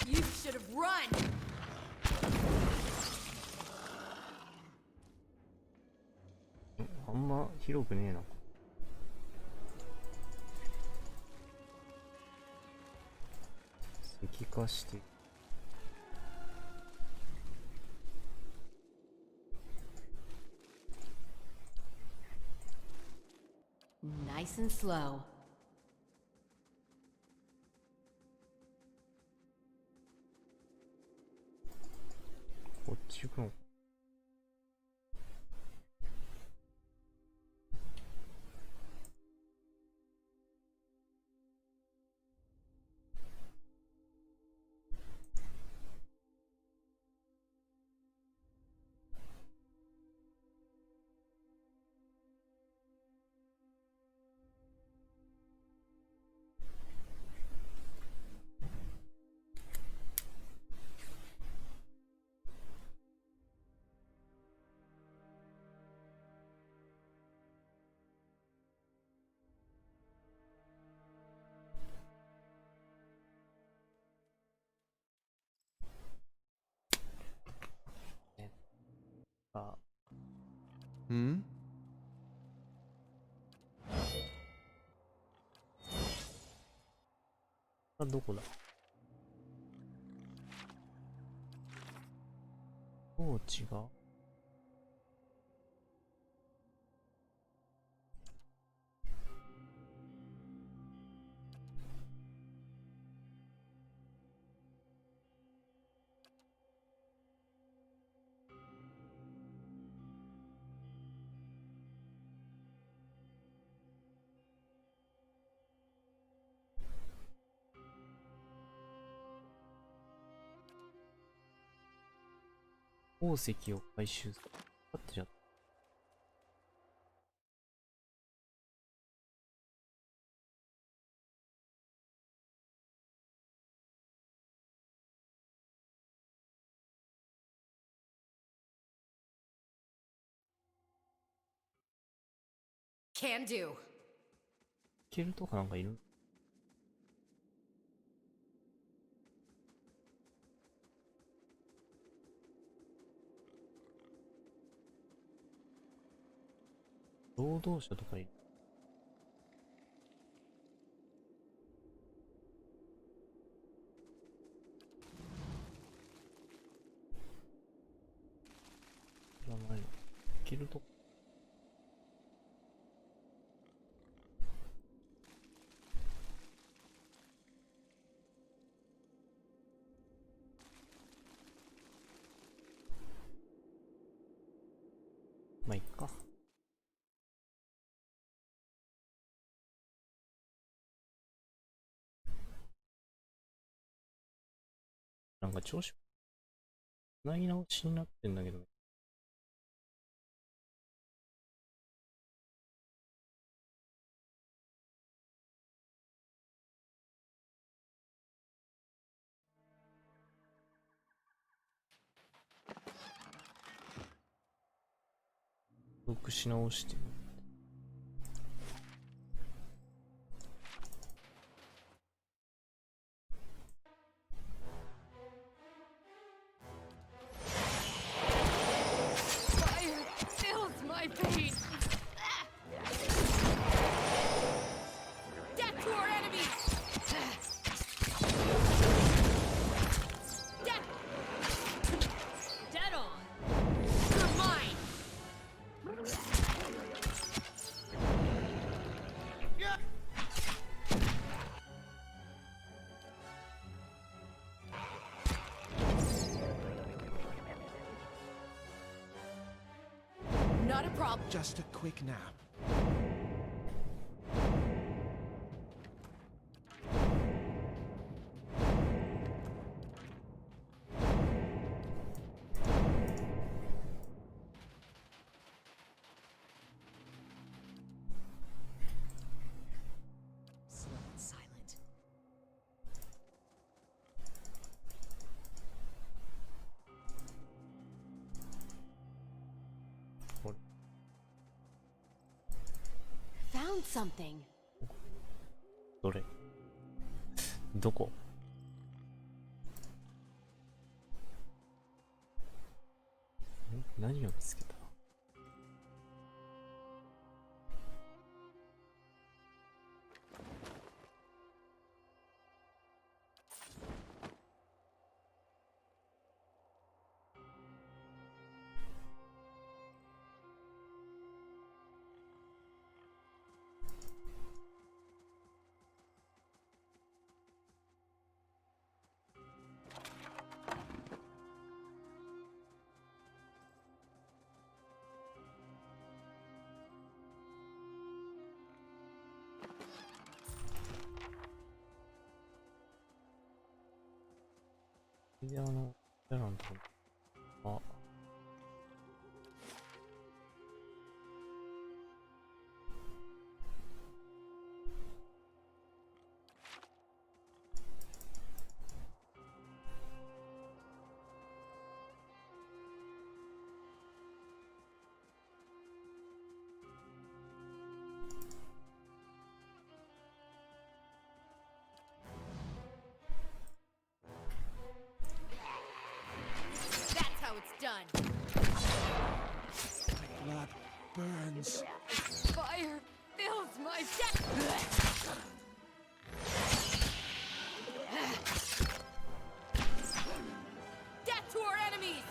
You should have run. あんま広くねえな。石化して。 Nice and slow. こっち行くのか。あ、 Hmm? あ、どこだ。装置が。宝石を回収する。だってじゃCan do. いけるとかなんかいる？労働者とかいる？名前のいけるとこ。まあいっか。なんか調子つなぎ直しになってんだけどね。登録し直して。Fire fills my veins. Death to our enemies. Death. Dead on. You're mine. Not a problem. Just a quick nap. Slow and silent. これ Found something. どれ？どこ？何を見つけた？で、キャラのとこ。あ。That's how it's done. Blood burns. Fire fills my death. Death to our enemies.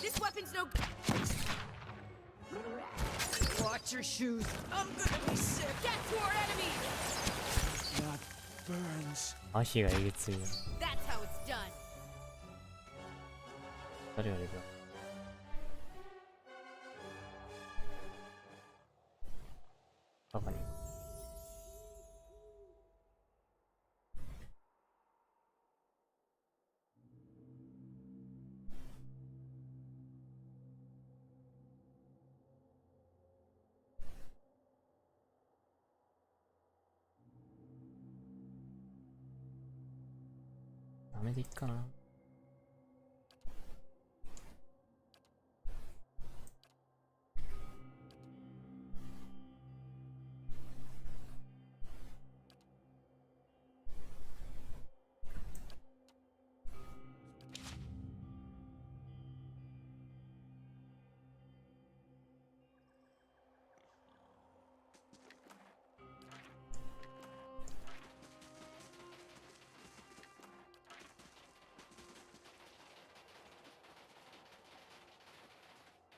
This weapon's no. Watch your shoes. I'm gonna be sick. Death to our enemies. Blood burns. 麻痺がえげついな。 That's how it's done. 誰がレベル？バカに。ダメでいっかな。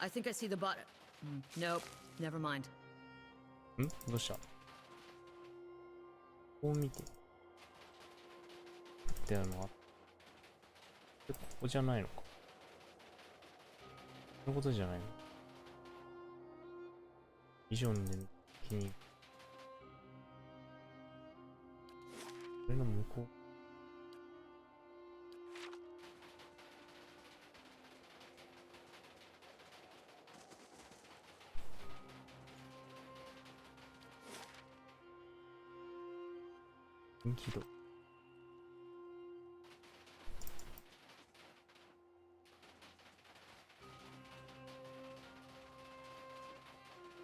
I think I see the bottom. Nope, never mind. んどうした？こう見て。ってやるのはここじゃないのか。そういうことじゃないの。ビジョンで気に。これの向こう。気度。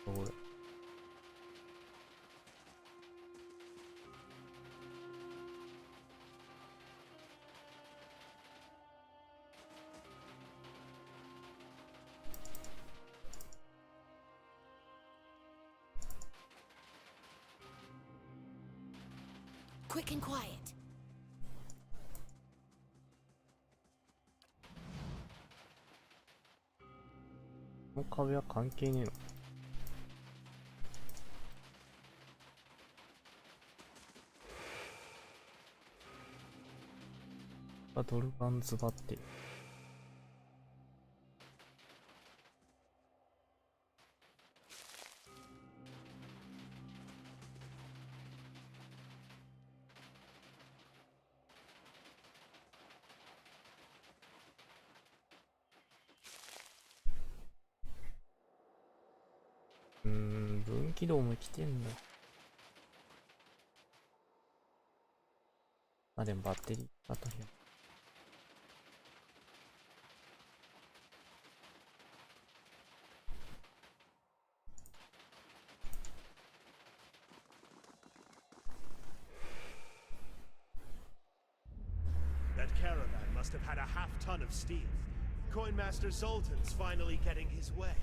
これ。Quick and quiet. この壁は関係ねえの？ドルガンズバってる。分岐道も来てんだ。あ、でもバッテリー。That caravan must have had a half-ton of steel. Coinmaster Zoltan's finally getting his way.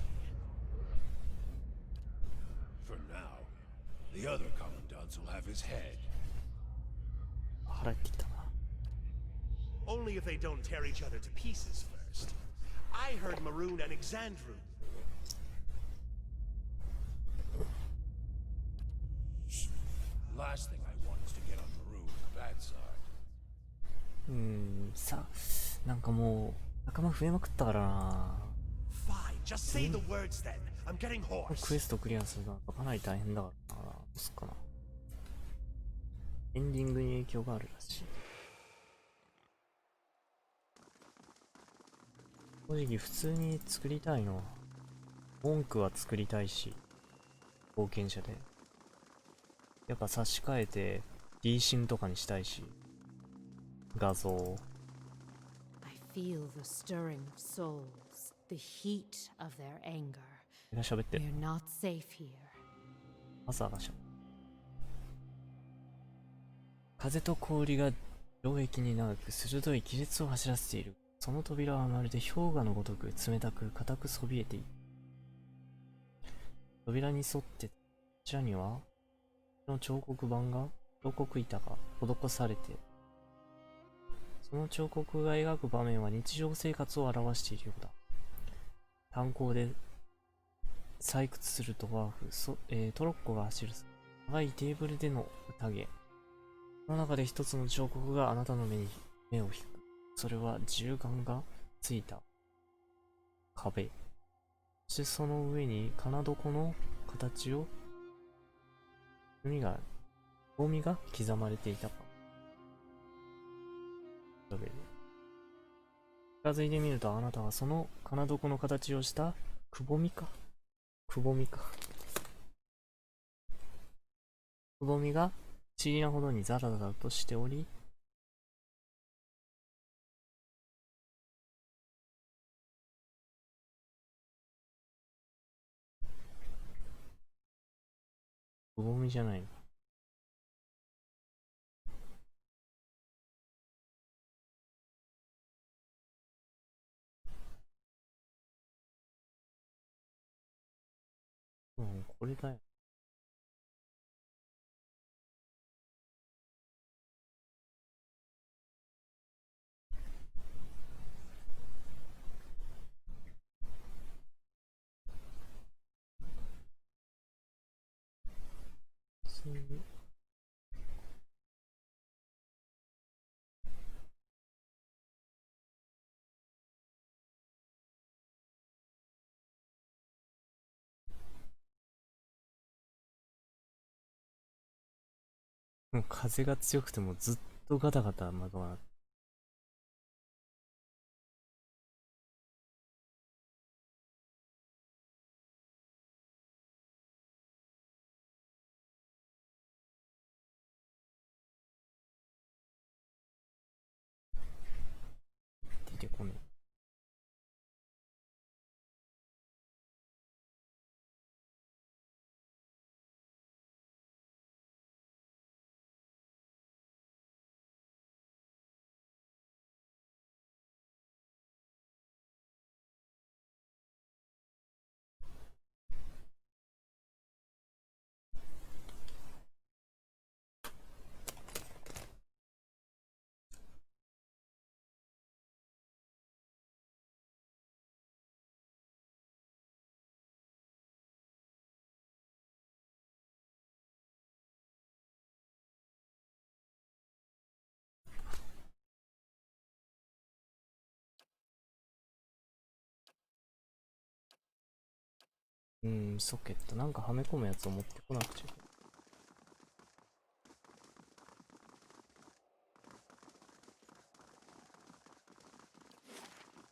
For now, the other commandants will have his head. 腹減ってきたな。 Only if they don't tear each other to pieces first. I heard Maroon and Exandru. Last thing I want is to get on Maroon's bad side. さ、なんかもう仲間増えまくったからな。 Fine, just say the words then. I'm getting hoarse. クエストクリアするのはかなり大変だからな。どうすっかな。エンディングに影響があるらしい。正直普通に作りたいの。文句は作りたいし、冒険者で。やっぱ差し替えて D シンとかにしたいし、画像を。I feel the stirring of souls, the heat of their anger. が喋ってる。 We're not safe here. 朝がしゃべる。風と氷が溶液に長く鋭い亀裂を走らせている。その扉はまるで氷河のごとく冷たく硬くそびえている。扉に沿ってこちらにはの彫刻板が彫刻板が施されている。その彫刻が描く場面は日常生活を表しているようだ。炭鉱で採掘するドワーフ、トロッコが走る長いテーブルでの宴。その中で一つの彫刻があなたの目を引く。それは銃眼がついた壁。そしてその上に金床の形をゴミが刻まれていたか。近づいてみるとあなたはその金床の形をしたくぼみが不思議なほどにザラザラとしており、くぼみじゃないの。うん、これだよ。もう風が強くてもずっとガタガタ窓が鳴って。出てこねえ。ソケット。なんかはめ込むやつを持ってこなくちゃいけない。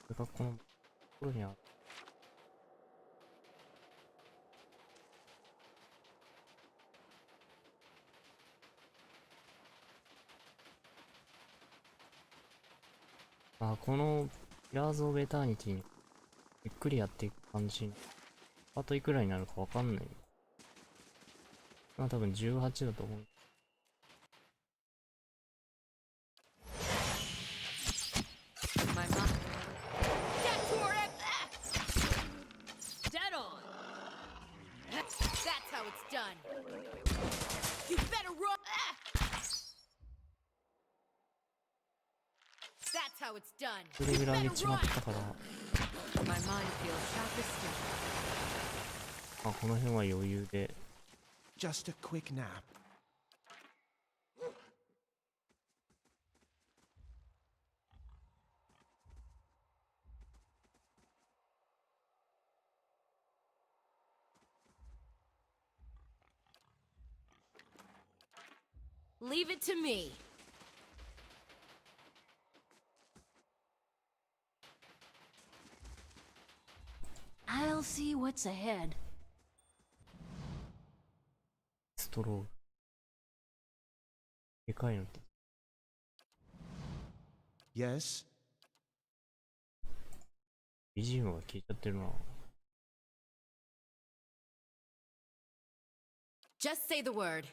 これがこのところにある。あ、このピラーズ・オブ・エターニティにゆっくりやっていく感じ。あといくらになるかわかんない。まあ多分18だと思う。My mom. Get toward it! Dead on! That's how it's done. You better run! That's how it's done. それぐらい上げちまったから。My mind feels sharp as steel. まあこの辺は余裕で。Just a quick nap. Leave it to me. I'll see what's ahead. ストロー。でかいのって。Yes? BGM が消えちゃってるな。Just say the word.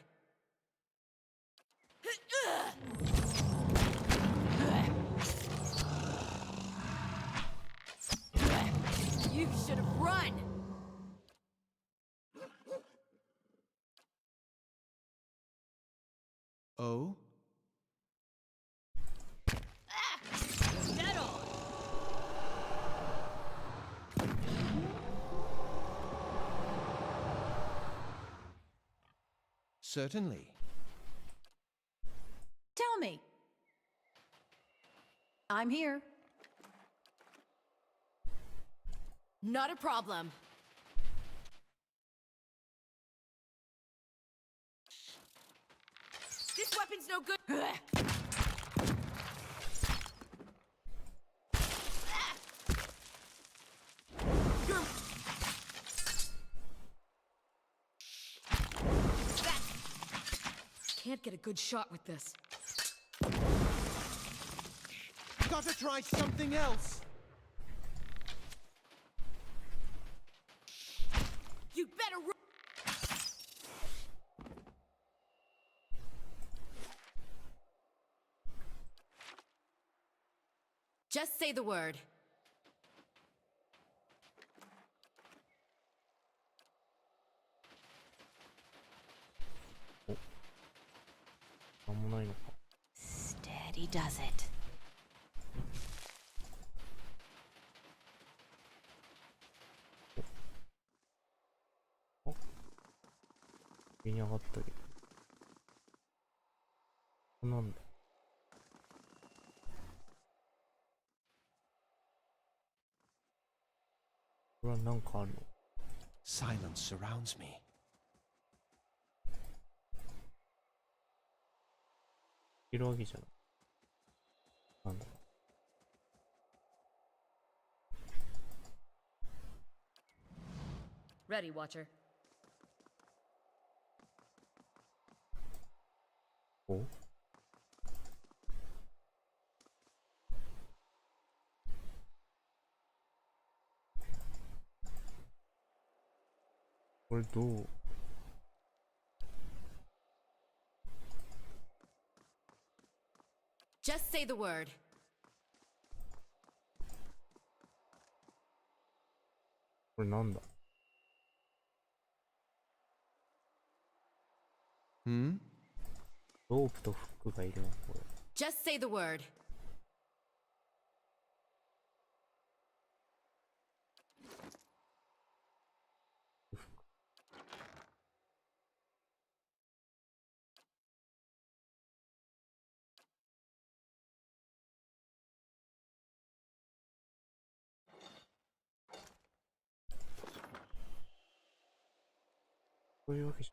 You should have run. Oh? Dead on. Certainly. Tell me. I'm here. Not a problem. This weapon's no good. Can't get a good shot with this. Gotta try something else! You better run. Just say the word. なんもないのか。 Steady does it. 上に上がったけど。なんだ。これはなんかあるの？ Silence surrounds me. いるわけじゃない。なんだ。Ready, Watcher. お？これどう？ Just say the word. これなんだ？ Hmm? ロープとフックがいるな、これ。 Just say the word. そういうわけじゃ。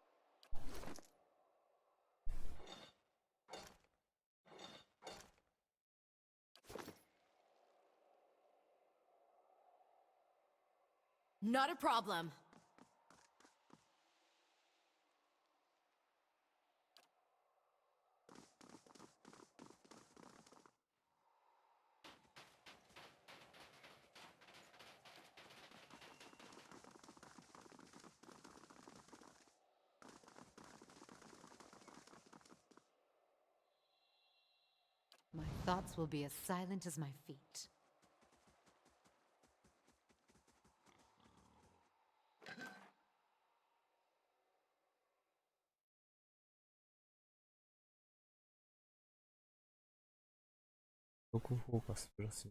Not a problem. My thoughts will be as silent as my feet. Look focus plus.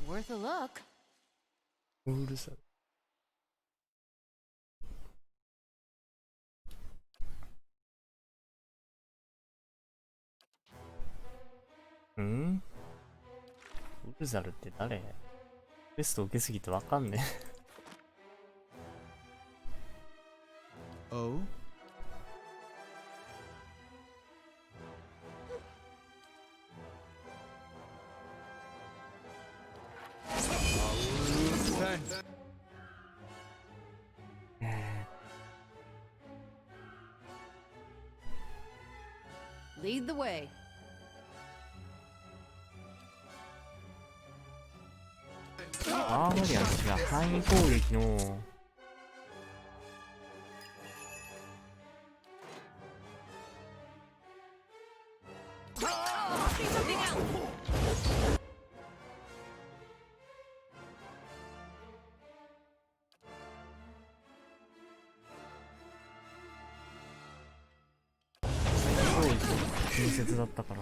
Worth a look. うるさい。ん？ウルザルって誰？テスト受けすぎてわかんねえ。Oh? Lead the way. アーマリアン違う。範囲攻撃の。攻撃手伝ったから。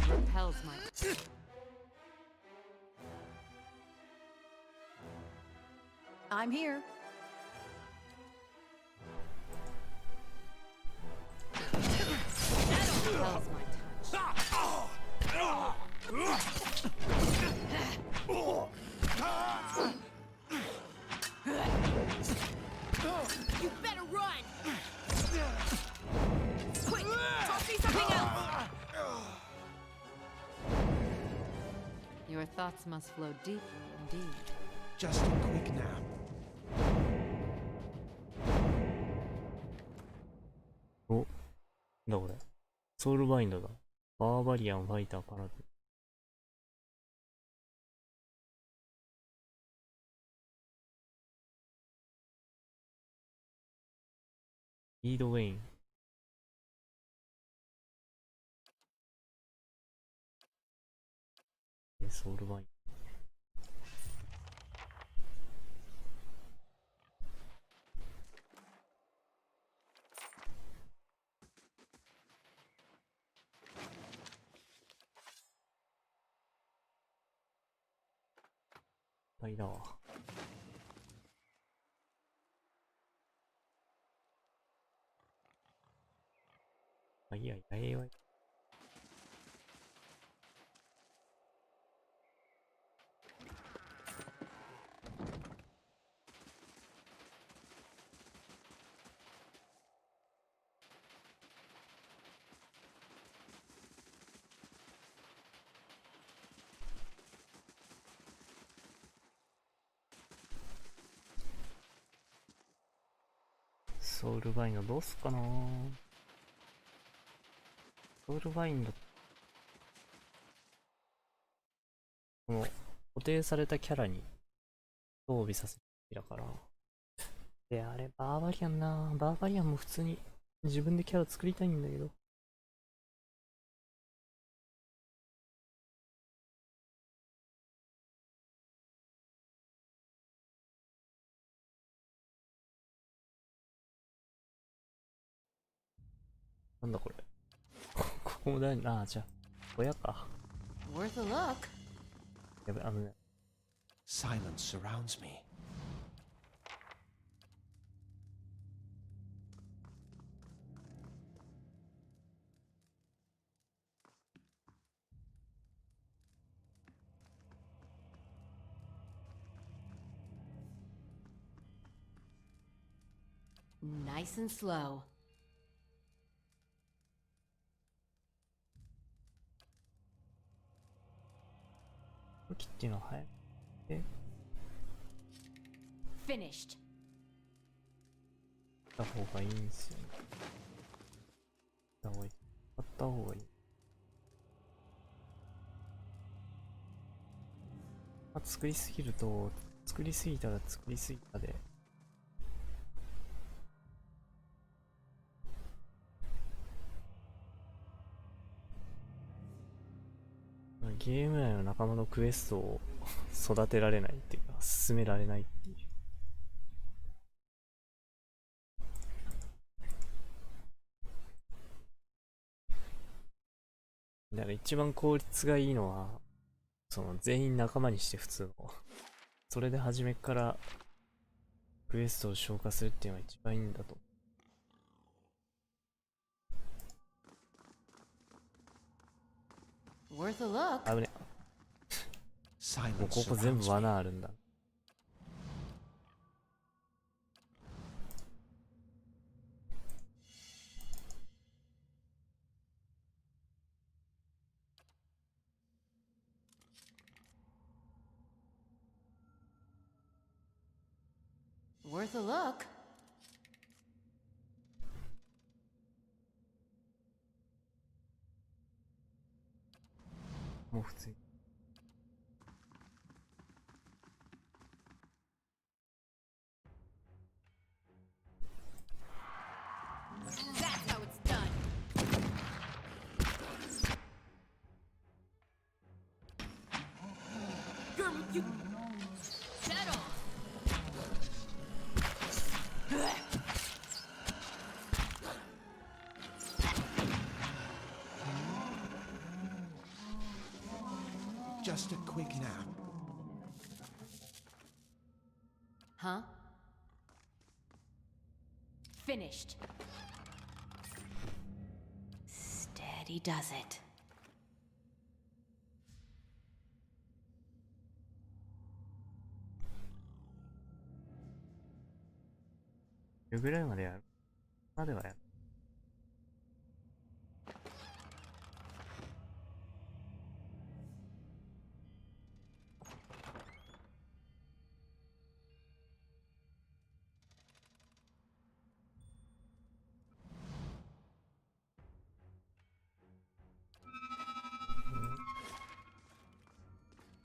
Repels my. I'm here. Repels my touch. You better run! Quick! Toss me something else! Your thoughts must flow deeply indeed. Just a quick nap. お、なんだこれ。ソウルバインドだ。バーバリアンファイターからで。リードウェイン。ソウルバインド。いっぱいだわ。まあいいや、やえわい。ソウルバインドどうすっかな。ソウルバインド、この固定されたキャラに装備させてだから。で、あれ、バーバリアンな。バーバリアンも普通に自分でキャラ作りたいんだけど。なんだこれ。ここもだよな。じゃあ、親か。Worth a look. やべ、危ない。Silence surrounds me. Nice and slow. 武器っていうのは早い。Finished. 買った方がいいんですよね。買った方がいい。まあ、作りすぎると、作りすぎたら作りすぎたで。ゲーム内の仲間のクエストを育てられないっていうか、進められないっていう。だから一番効率がいいのは、その全員仲間にして普通の。それで初めからクエストを消化するっていうのが一番いいんだと。Worth a look. 危ね。もうここ全部罠あるんだ。Worth a look. もう普通に。Just a quick nap. Huh? Finished. Steady does it. どれぐらいまでやる？まではやる。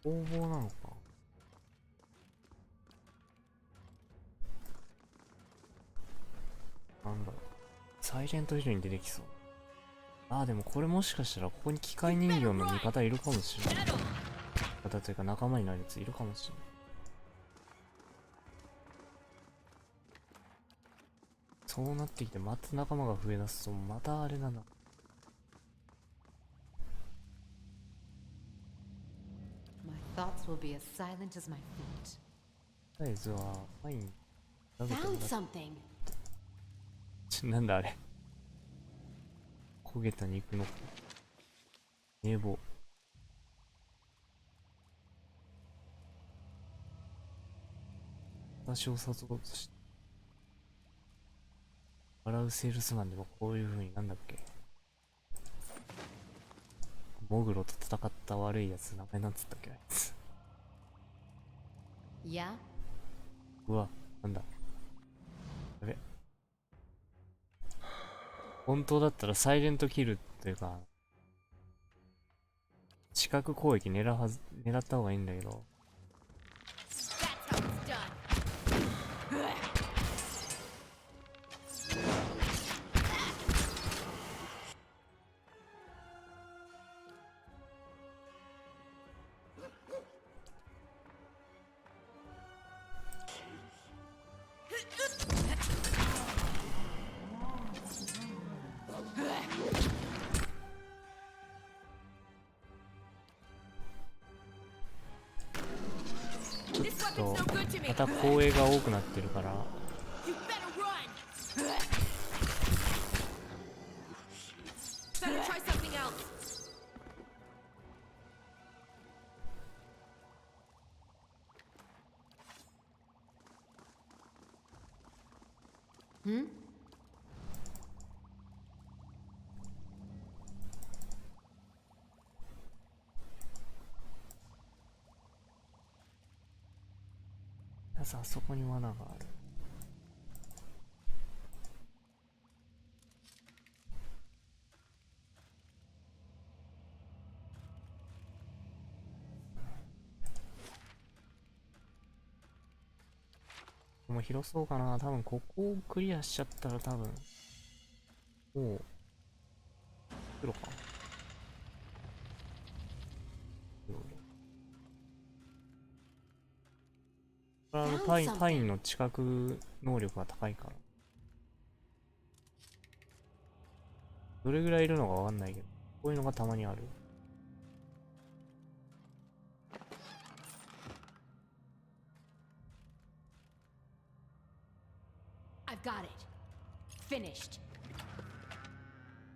工房なのか。なんだろう。サイレントヒルに出てきそう。ああ、でもこれもしかしたらここに機械人形の味方いるかもしれない。味方というか仲間になるやついるかもしれない。そうなってきてまた仲間が増え出すとまたあれなんだ。Thoughts will be as silent as my feet. とりあえずはファイン Found something. なんだあれ。焦げた肉の名簿。私を誘おうとして笑うセールスマンでもこういう風になんだっけ、モグロと戦った悪いやつ、名前なんつったっけあいつ。Yeah? うわ、なんだやべ。本当だったらサイレントキルというか視覚攻撃狙った方がいいんだけど。また光栄が多くなってるから、あそこに罠がある。もう広そうかな。多分ここをクリアしちゃったら多分もう黒か。パインの知覚能力が高いから。どれぐらいいるのかわかんないけど、こういうのがたまにある。I've got it. Finished.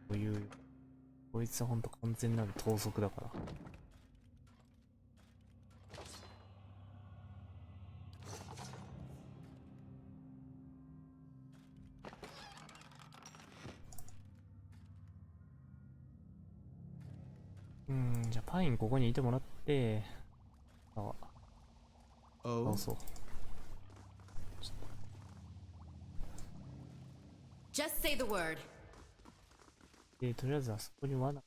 こういう、こいつはほんと完全なる盗賊だから。じゃあパインここにいてもらって、倒そう。Just say the word. とりあえずあそこに罠。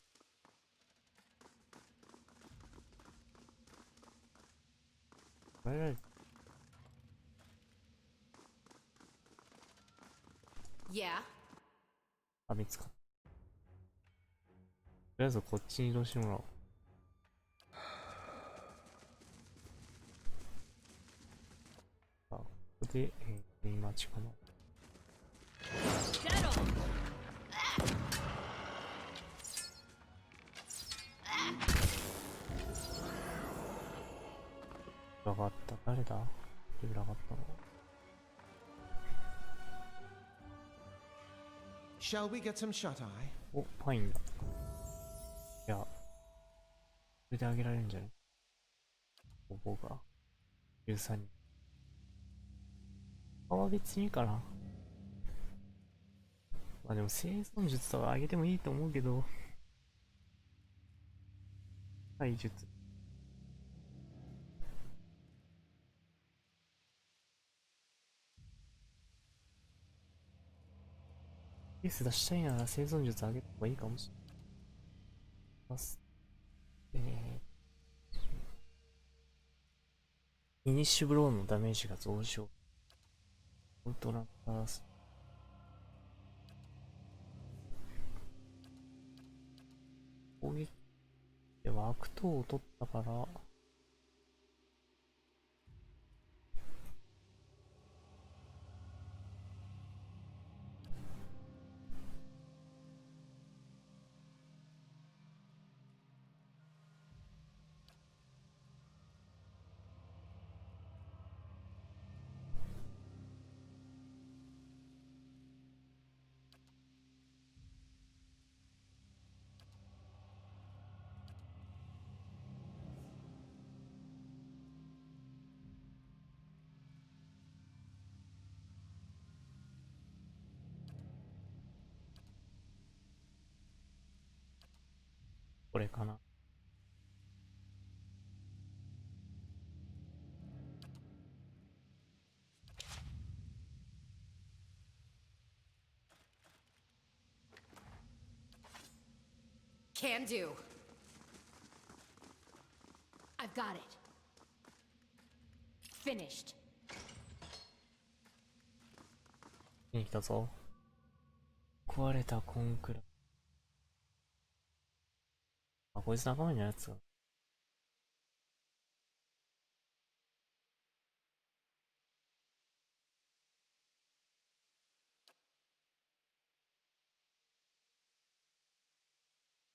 Yeah. あ、見つかった。とりあえずこっちに移動してもらおう。で、今近ま裏があった。誰だ裏があったの。 Shall we get some shut eye? お、パインだ。いや、これであげられるんじゃない？ここが13人。他は別にいいかな。まあでも生存術とかあげてもいいと思うけど。体術。ケース出したいなら生存術あげた方がいいかもしれない。イニッシュブローのダメージが増強。ウルトラパース。攻撃では悪党を取ったから、これかな。Can do. I've got it. Finished. 来たぞ。壊れたコンクラ。あ、こいつ仲間になるやつが。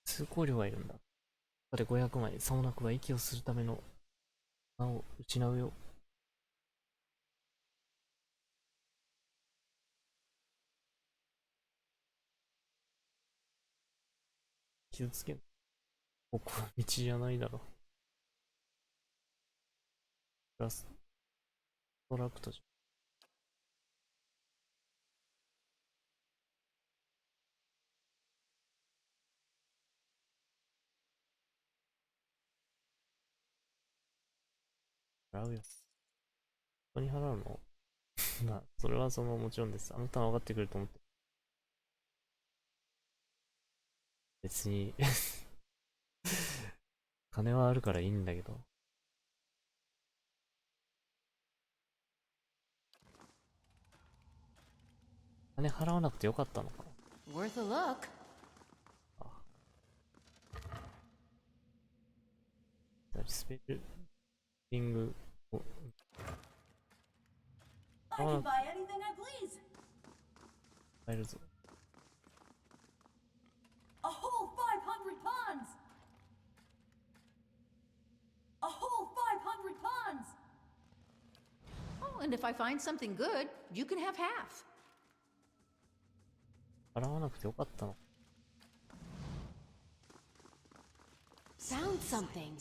通行料がいるんだ。これ500枚。さもなくは息をするための名を失うよ。傷つけん。ここは道じゃないだろ。プラストラクトじゃん。払うよ。人に払うのまあ、それはもちろんです。あなたは分かってくると思って。別に金はあるからいいんだけど。金払わなくてよかったのか。Worth a look. スペルリングを。I can buy anything I please. 買えるぞ。A whole 500 pawns. A whole 500 pawns. Oh, and if I find something good, you can have half. 払わなくてよかったの。Found something.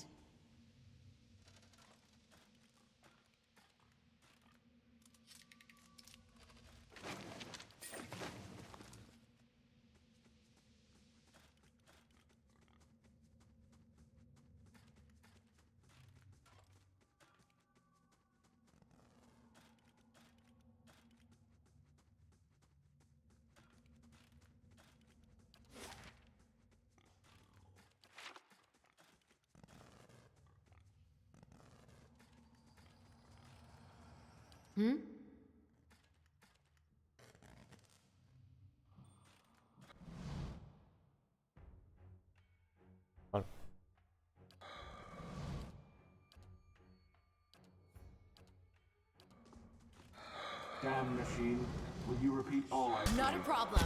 Hmm? ある。Scan machine. Will you repeat all I say? Not a problem.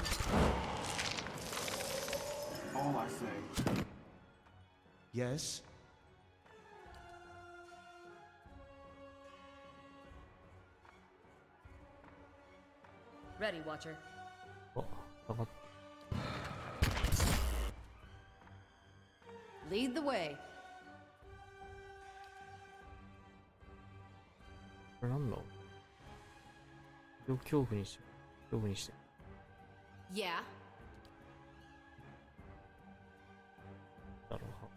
All I say. Yes? Ready, Watcher. お、上がっ Lead the way. これなんだ恐怖にして。恐怖にして。 Yeah. だろうは。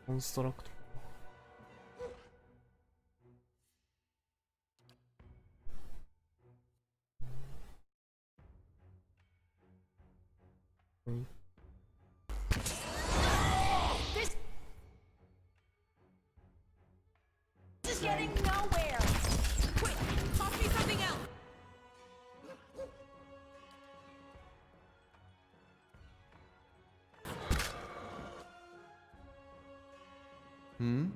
コンストラクト。うんThis is getting nowhere. Quick, toss me something else. Hmm?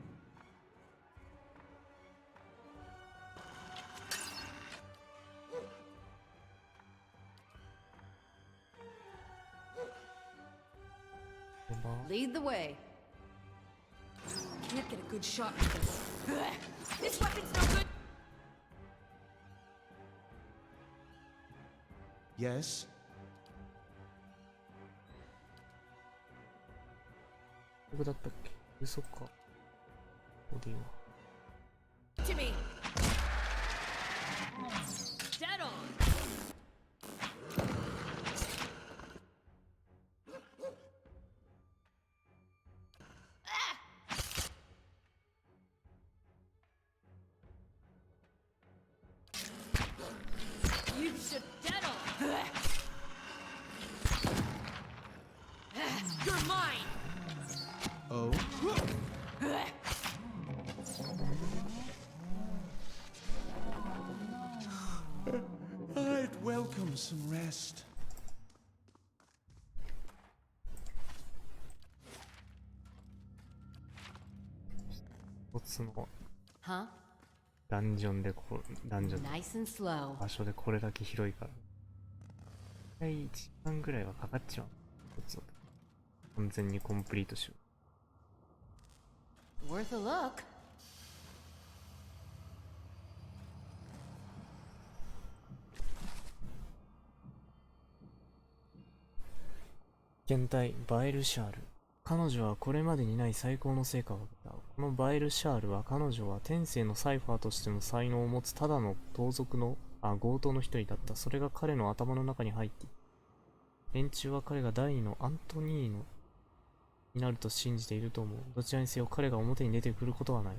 Lead the way. Can't get a good shot with this. This weapon's no good. Yes? どこだったっけ嘘か。ボディは。 To me. Dead on. You should dead on. You're mine. Oh? I'd welcome some rest. 一つの Huh? ダンジョンでダンジョン Nice and slow. 場所でこれだけ広いから。大体1時間ぐらいはかかっちまう。一つを完全にコンプリートしよ Worth a look. 検体バエルシャール。彼女はこれまでにない最高の成果を上げた。このバエルシャールは彼女は天性のサイファーとしての才能を持つただの盗賊の強盗の一人だった。それが彼の頭の中に入っている。連中は彼が第二のアントニーノになると信じていると思う。どちらにせよ彼が表に出てくることはない。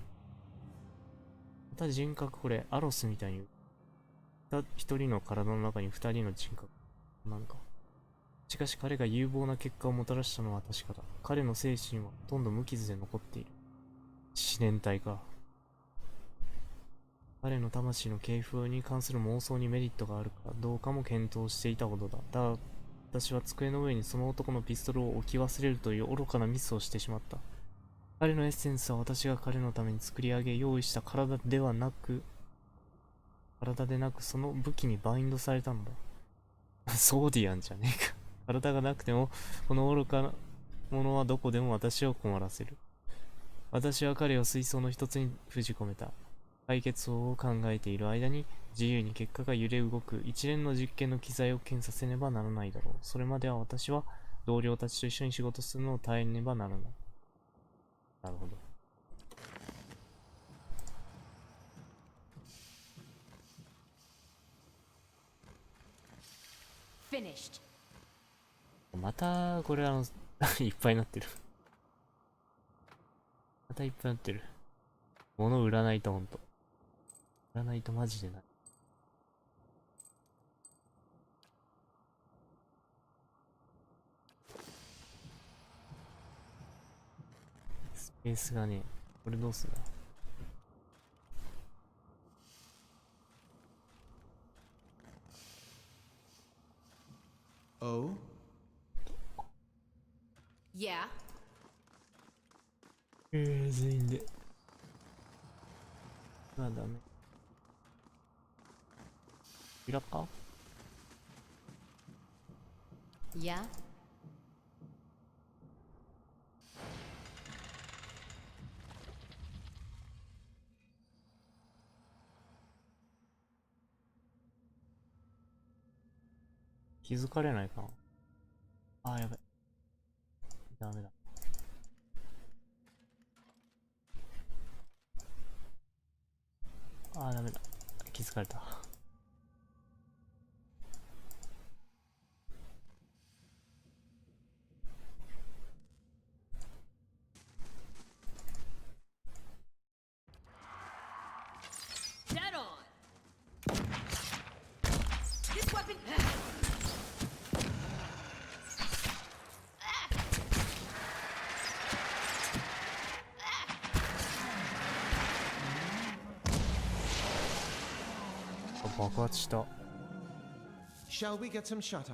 また人格これアロスみたいに一人の体の中に二人の人格なんか。しかし彼が有望な結果をもたらしたのは確かだ。彼の精神はほとんど無傷で残っている。思念体か。彼の魂の系譜に関する妄想にメリットがあるかどうかも検討していたほどだ。だが私は机の上にその男のピストルを置き忘れるという愚かなミスをしてしまった。彼のエッセンスは私が彼のために作り上げ用意した体でなくその武器にバインドされたのだ。ソーディアンじゃねえか。体がなくてもこの愚かなものはどこでも私を困らせる。私は彼を水槽の一つに封じ込めた。解決法を考えている間に自由に結果が揺れ動く一連の実験の機材を検査せねばならないだろう。それまでは私は同僚たちと一緒に仕事するのを耐えねばならない。なるほど。Finished. またこれいっぱいになってる。またいっぱいになってる。物売らないとほんと。売らないとマジでない。スペースがね、これどうするんだ。Oh? Yeah. 全員で。なんだね。扉か？ Yeah? 気づかれないかな。あー、やばい。ダメだ。あー、ダメだ。気づかれた。Dead on! This weapon. 爆発した。Shall we get some shut eye?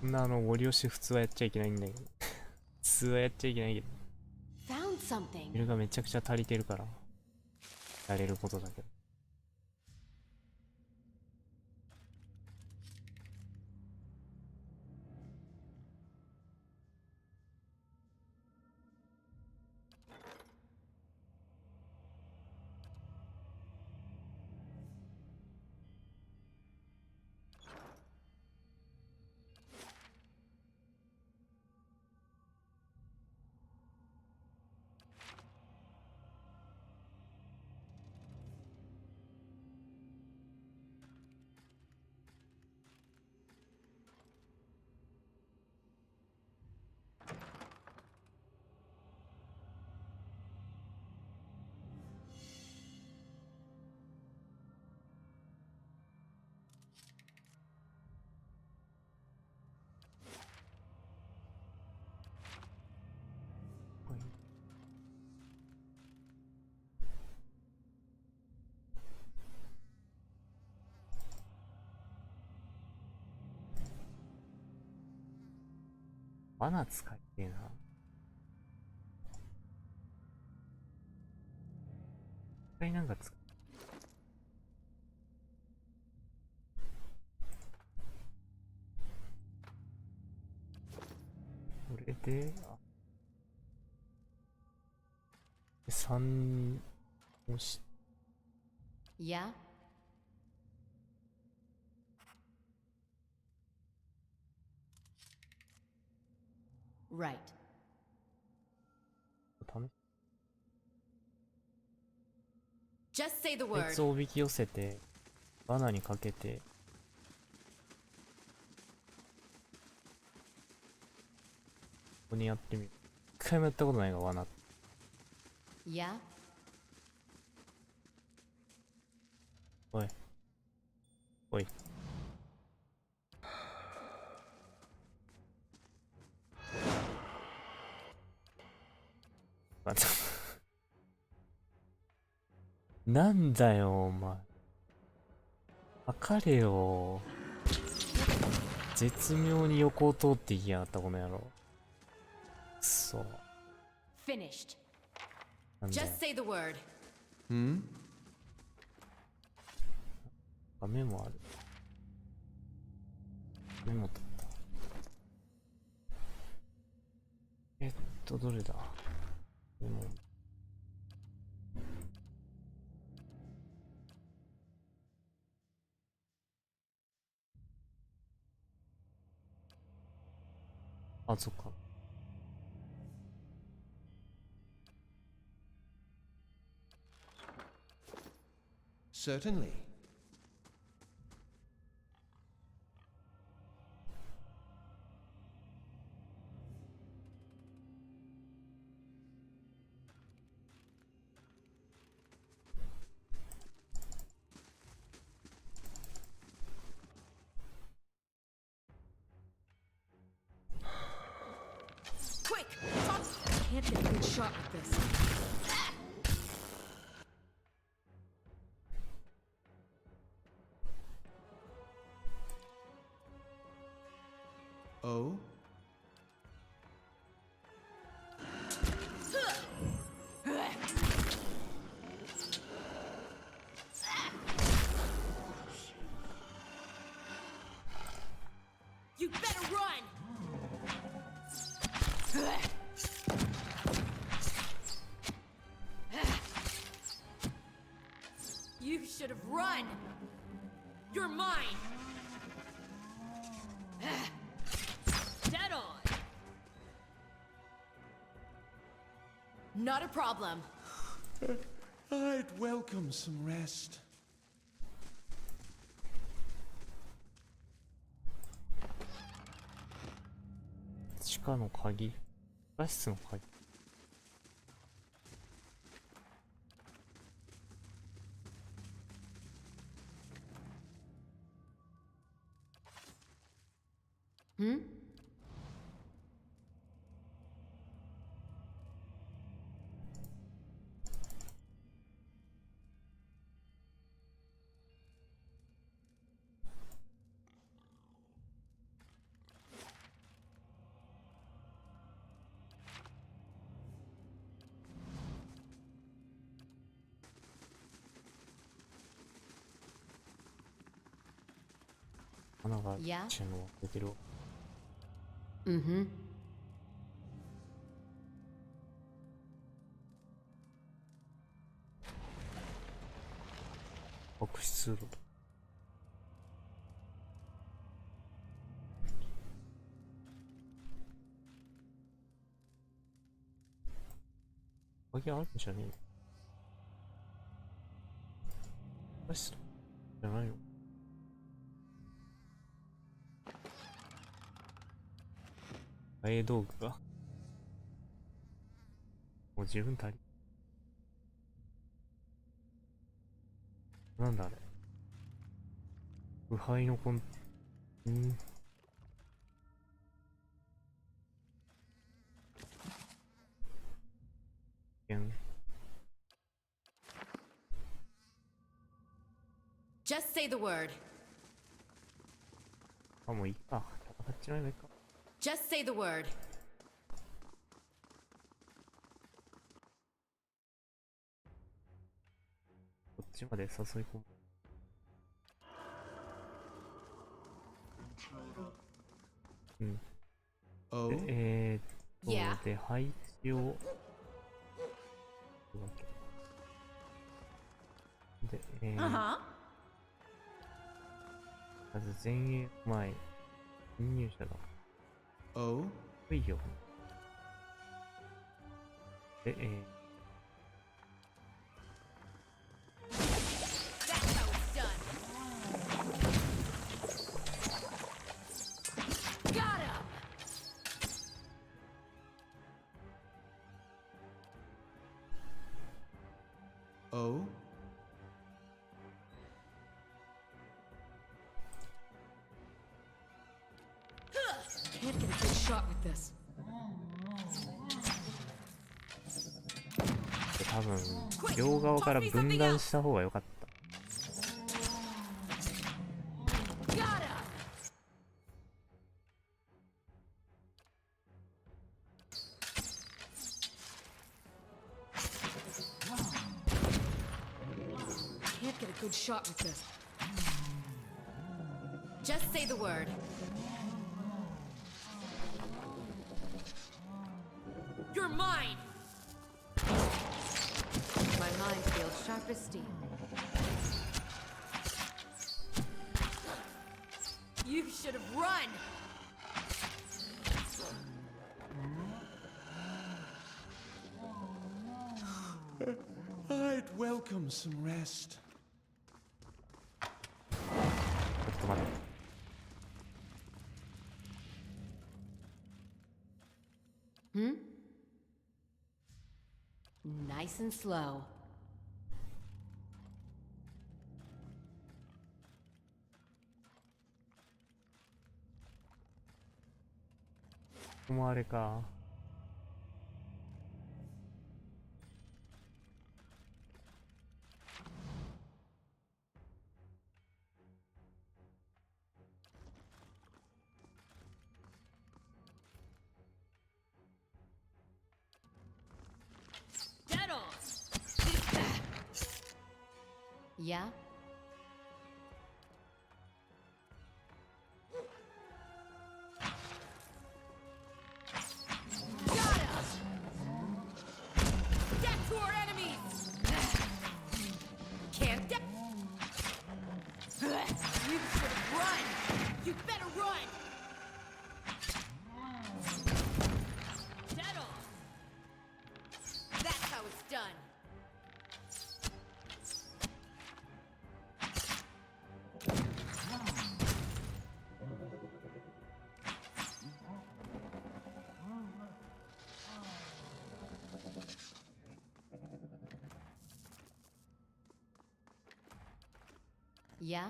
こんなご利用し普通はやっちゃいけないんだけど。普通はやっちゃいけないけど。Found something. ビルがめちゃくちゃ足りてるから。やれることだけど。罠使いてえな。一回なんか使う。これで、3押し、Yeah? Right. 試 Just say the こい word. つをおびき寄せて、罠にかけて、ここにやってみる。一回もやったことないが、罠。Yeah? おい。おい。待ってなんだよ、お前。測れよ。絶妙に横を通っていきやがった、この野郎。くそ。Finished. なんだよ。 Just say the word. メモある。メモ取った。どれだメモ。あ、そっか。Certainly. Quick! Top! Can't get a good shot with this. Oh? You should have run! You're mine! Dead on! Not a problem. I'd welcome some rest. 地下の鍵、地下室の鍵。Hmm?穴がいやチェーンを開けてるわ。Mm-hmm. 隠し通路。鍵あるんじゃねえよ。隠し通路じゃないよ。替え道具がもう十分足り。なんだあれ。腐敗のコンJust say the word. あ、もういいか。戦っちまえばいいか。Just say the word. こっちまで誘い込む。うん。Oh? で、Yeah. で、配置を。で、Uh-huh. まず前衛前、侵入者だ。Oh? いいよ。で、That's how it's done. Got him. Oh? Can't get a good shot with this. 多分両側から分断した方が良かった。Got him. Can't get a good shot with this. Just say the word. You're mine. My mind feels sharp as steel. You should have run. I'd welcome some rest. ちょっと待って。Hmm? Nice and slow. ここもあれか。Dead on. Yeah? Got him. Death to our enemies. Can't You better run! Dead on! That's how it's done. Yeah?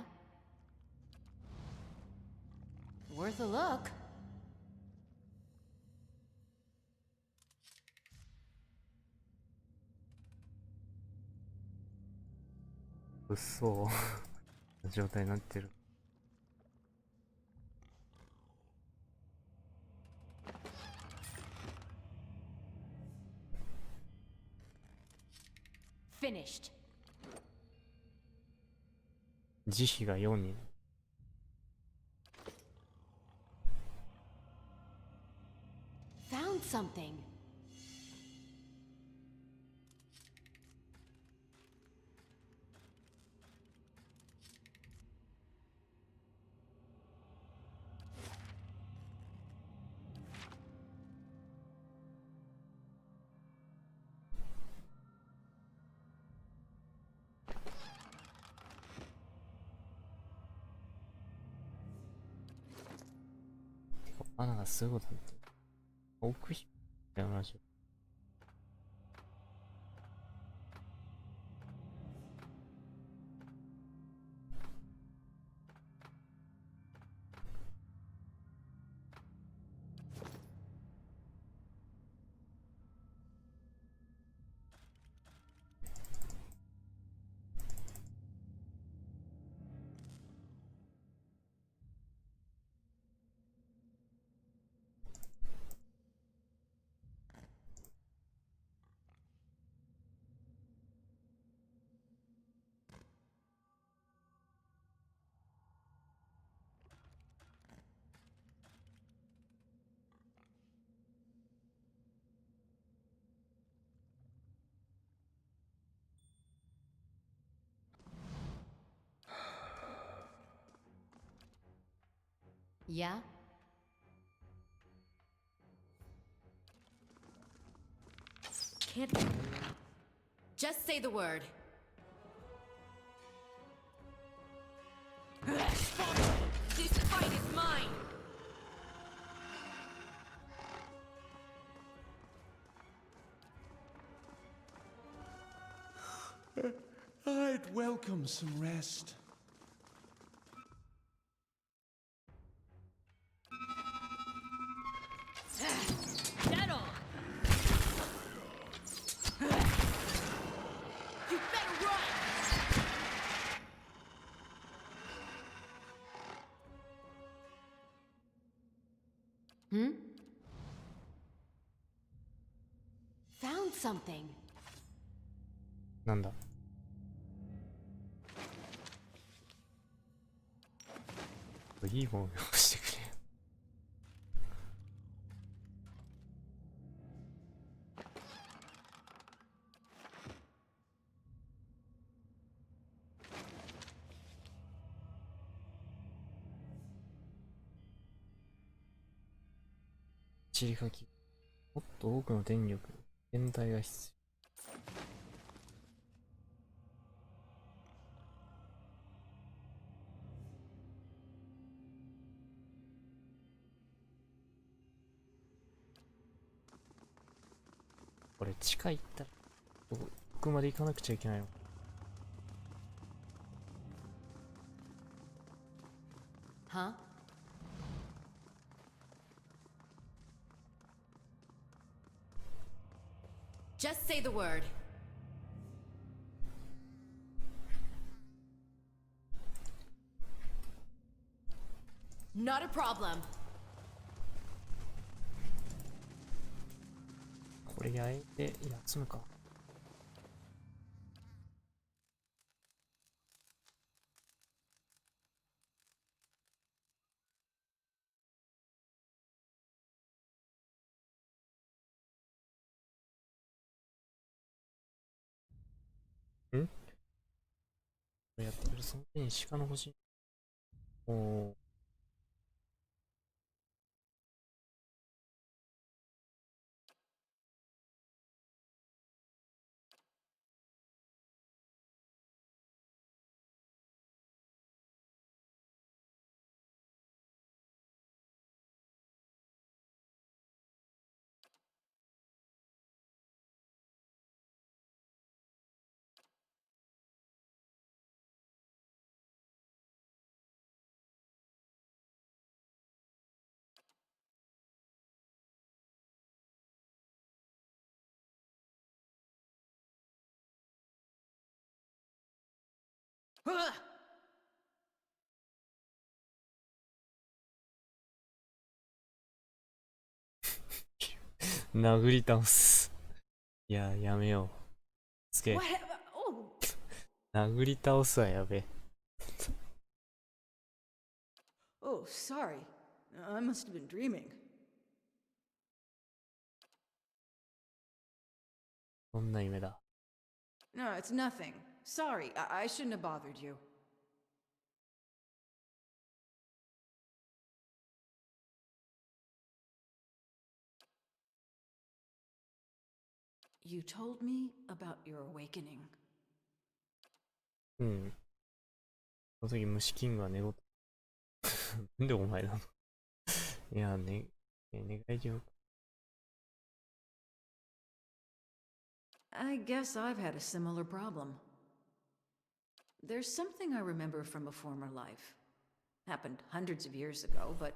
Worth a look.うっそな状態になってる。Finished. 慈悲が4人。Found something. Tipo, 穴がすごいことになってる。奥引きやらしい。Yeah? Can't. Just say the word. This fight is mine! I'd welcome some rest. Dead on! You better run! Hmm? Found something. なんだ。いいもんを用してくれ。散りかき。もっと多くの電力、電体が必要。これ地下行ったら奥まで行かなくちゃいけないの。Huh? Just say the word. Not a problem. これ焼いて休むか。ん？これやってくる。その手に鹿の星。おー。殴り倒す。いや、やめよう。つけ。What? Oh, 殴り倒すはやべえ。oh, sorry. I must have been dreaming. どんな夢だ。No, it's nothing. Sorry, I shouldn't have bothered you. You told me about your awakening. うん。その時虫キングは寝言。なんでお前なの。いや、願い状。I guess I've had a similar problem. There's something I remember from a former life. Happened hundreds of years ago, but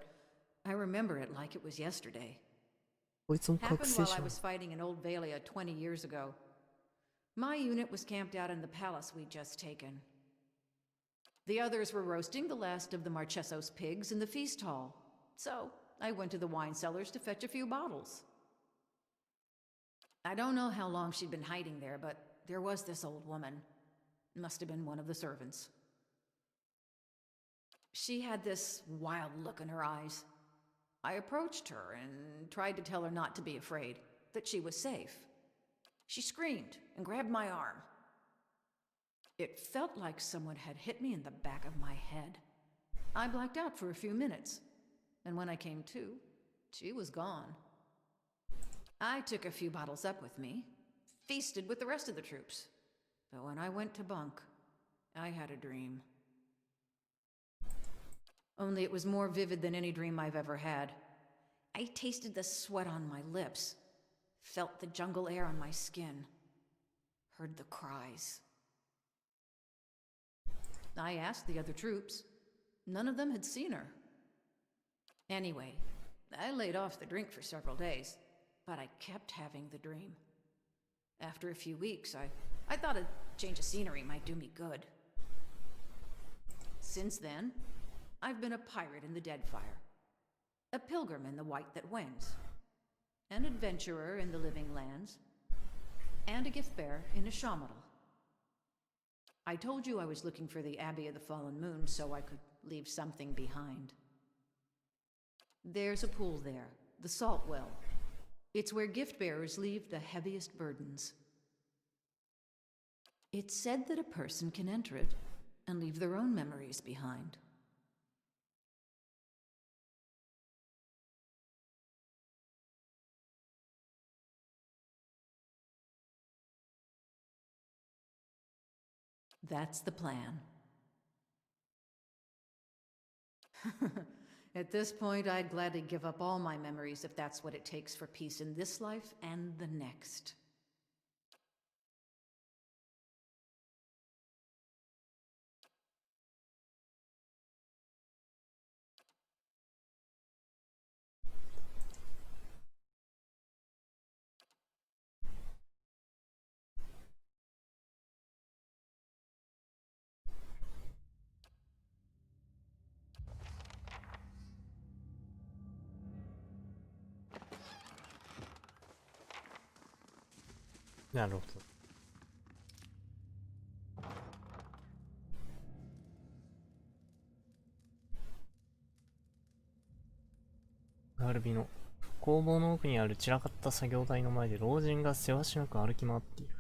I remember it like it was yesterday. こいつも覚 Happened 醒 while 者 I。was fighting in Old Valia 20 years ago. My unit was camped out in the palace we'd just taken. The others were roasting the last of the Marchesos pigs in the feast hall. So I went to the wine cellars to fetch a few bottles. I don't know how long she'd been hiding there, but there was this old woman. Must have been one of the servants. She had this wild look in her eyes. I approached her and tried to tell her not to be afraid, that she was safe. She screamed and grabbed my arm. It felt like someone had hit me in the back of my head. I blacked out for a few minutes, and when I came to, she was gone. I took a few bottles up with me, feasted with the rest of the troops. But when I went to bunk, I had a dream. Only it was more vivid than any dream I've ever had. I tasted the sweat on my lips, felt the jungle air on my skin, heard the cries. I asked the other troops. None of them had seen her. Anyway, I laid off the drink for several days, but I kept having the dream. After a few weeks, I thought a change of scenery might do me good. Since then, I've been a pirate in the Deadfire, a pilgrim in the White That Wends, an adventurer in the Living Lands, and a gift bearer in Ashamadal. I told you I was looking for the Abbey of the Fallen Moon so I could leave something behind. There's a pool there, the Salt Well. It's where gift bearers leave the heaviest burdens. It's said that a person can enter it and leave their own memories behind. That's the plan. At this point, I'd gladly give up all my memories if that's what it takes for peace in this life and the next.なるほど。ガルビの工房の奥にある散らかった作業台の前で老人がせわしなく歩き回っている。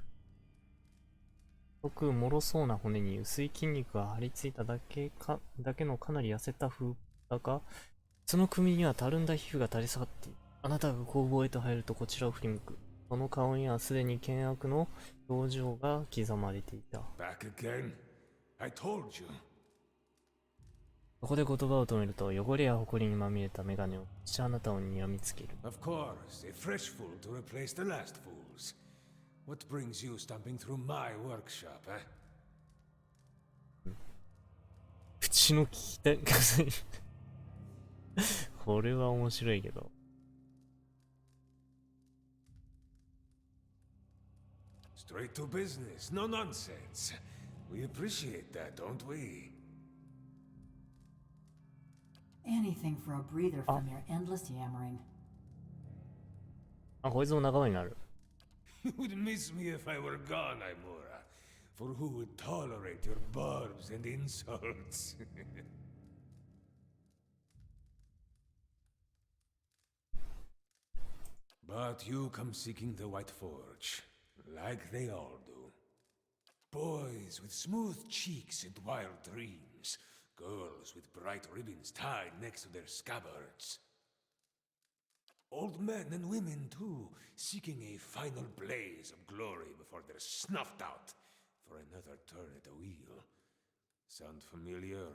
細く脆そうな骨に薄い筋肉が張り付いただけのかなり痩せた風だが、その首にはたるんだ皮膚が垂れ下がっている。あなたが工房へと入るとこちらを振り向く。その顔にはすでに険悪の表情が刻まれていた。Back again? I told you. そこで言葉を止めると、汚れや埃にまみれた眼鏡をしてあなたを睨みつける。Of course, a fresh fool to replace the last fools. What brings you stomping through my workshop, eh? 口の利きたい。これは面白いけど。Straight to business, no nonsense. We appreciate that, don't we? Anything for a breather from your endless yammering. あ、こいつも仲間になる。You would miss me if I were gone, Aimura. For who would tolerate your barbs and insults? But you come seeking the White Forge, like they all do. Boys with smooth cheeks and wild dreams. Girls with bright ribbons tied next to their scabbards. Old men and women, too, seeking a final blaze of glory before they're snuffed out for another turn at the wheel. Sound familiar?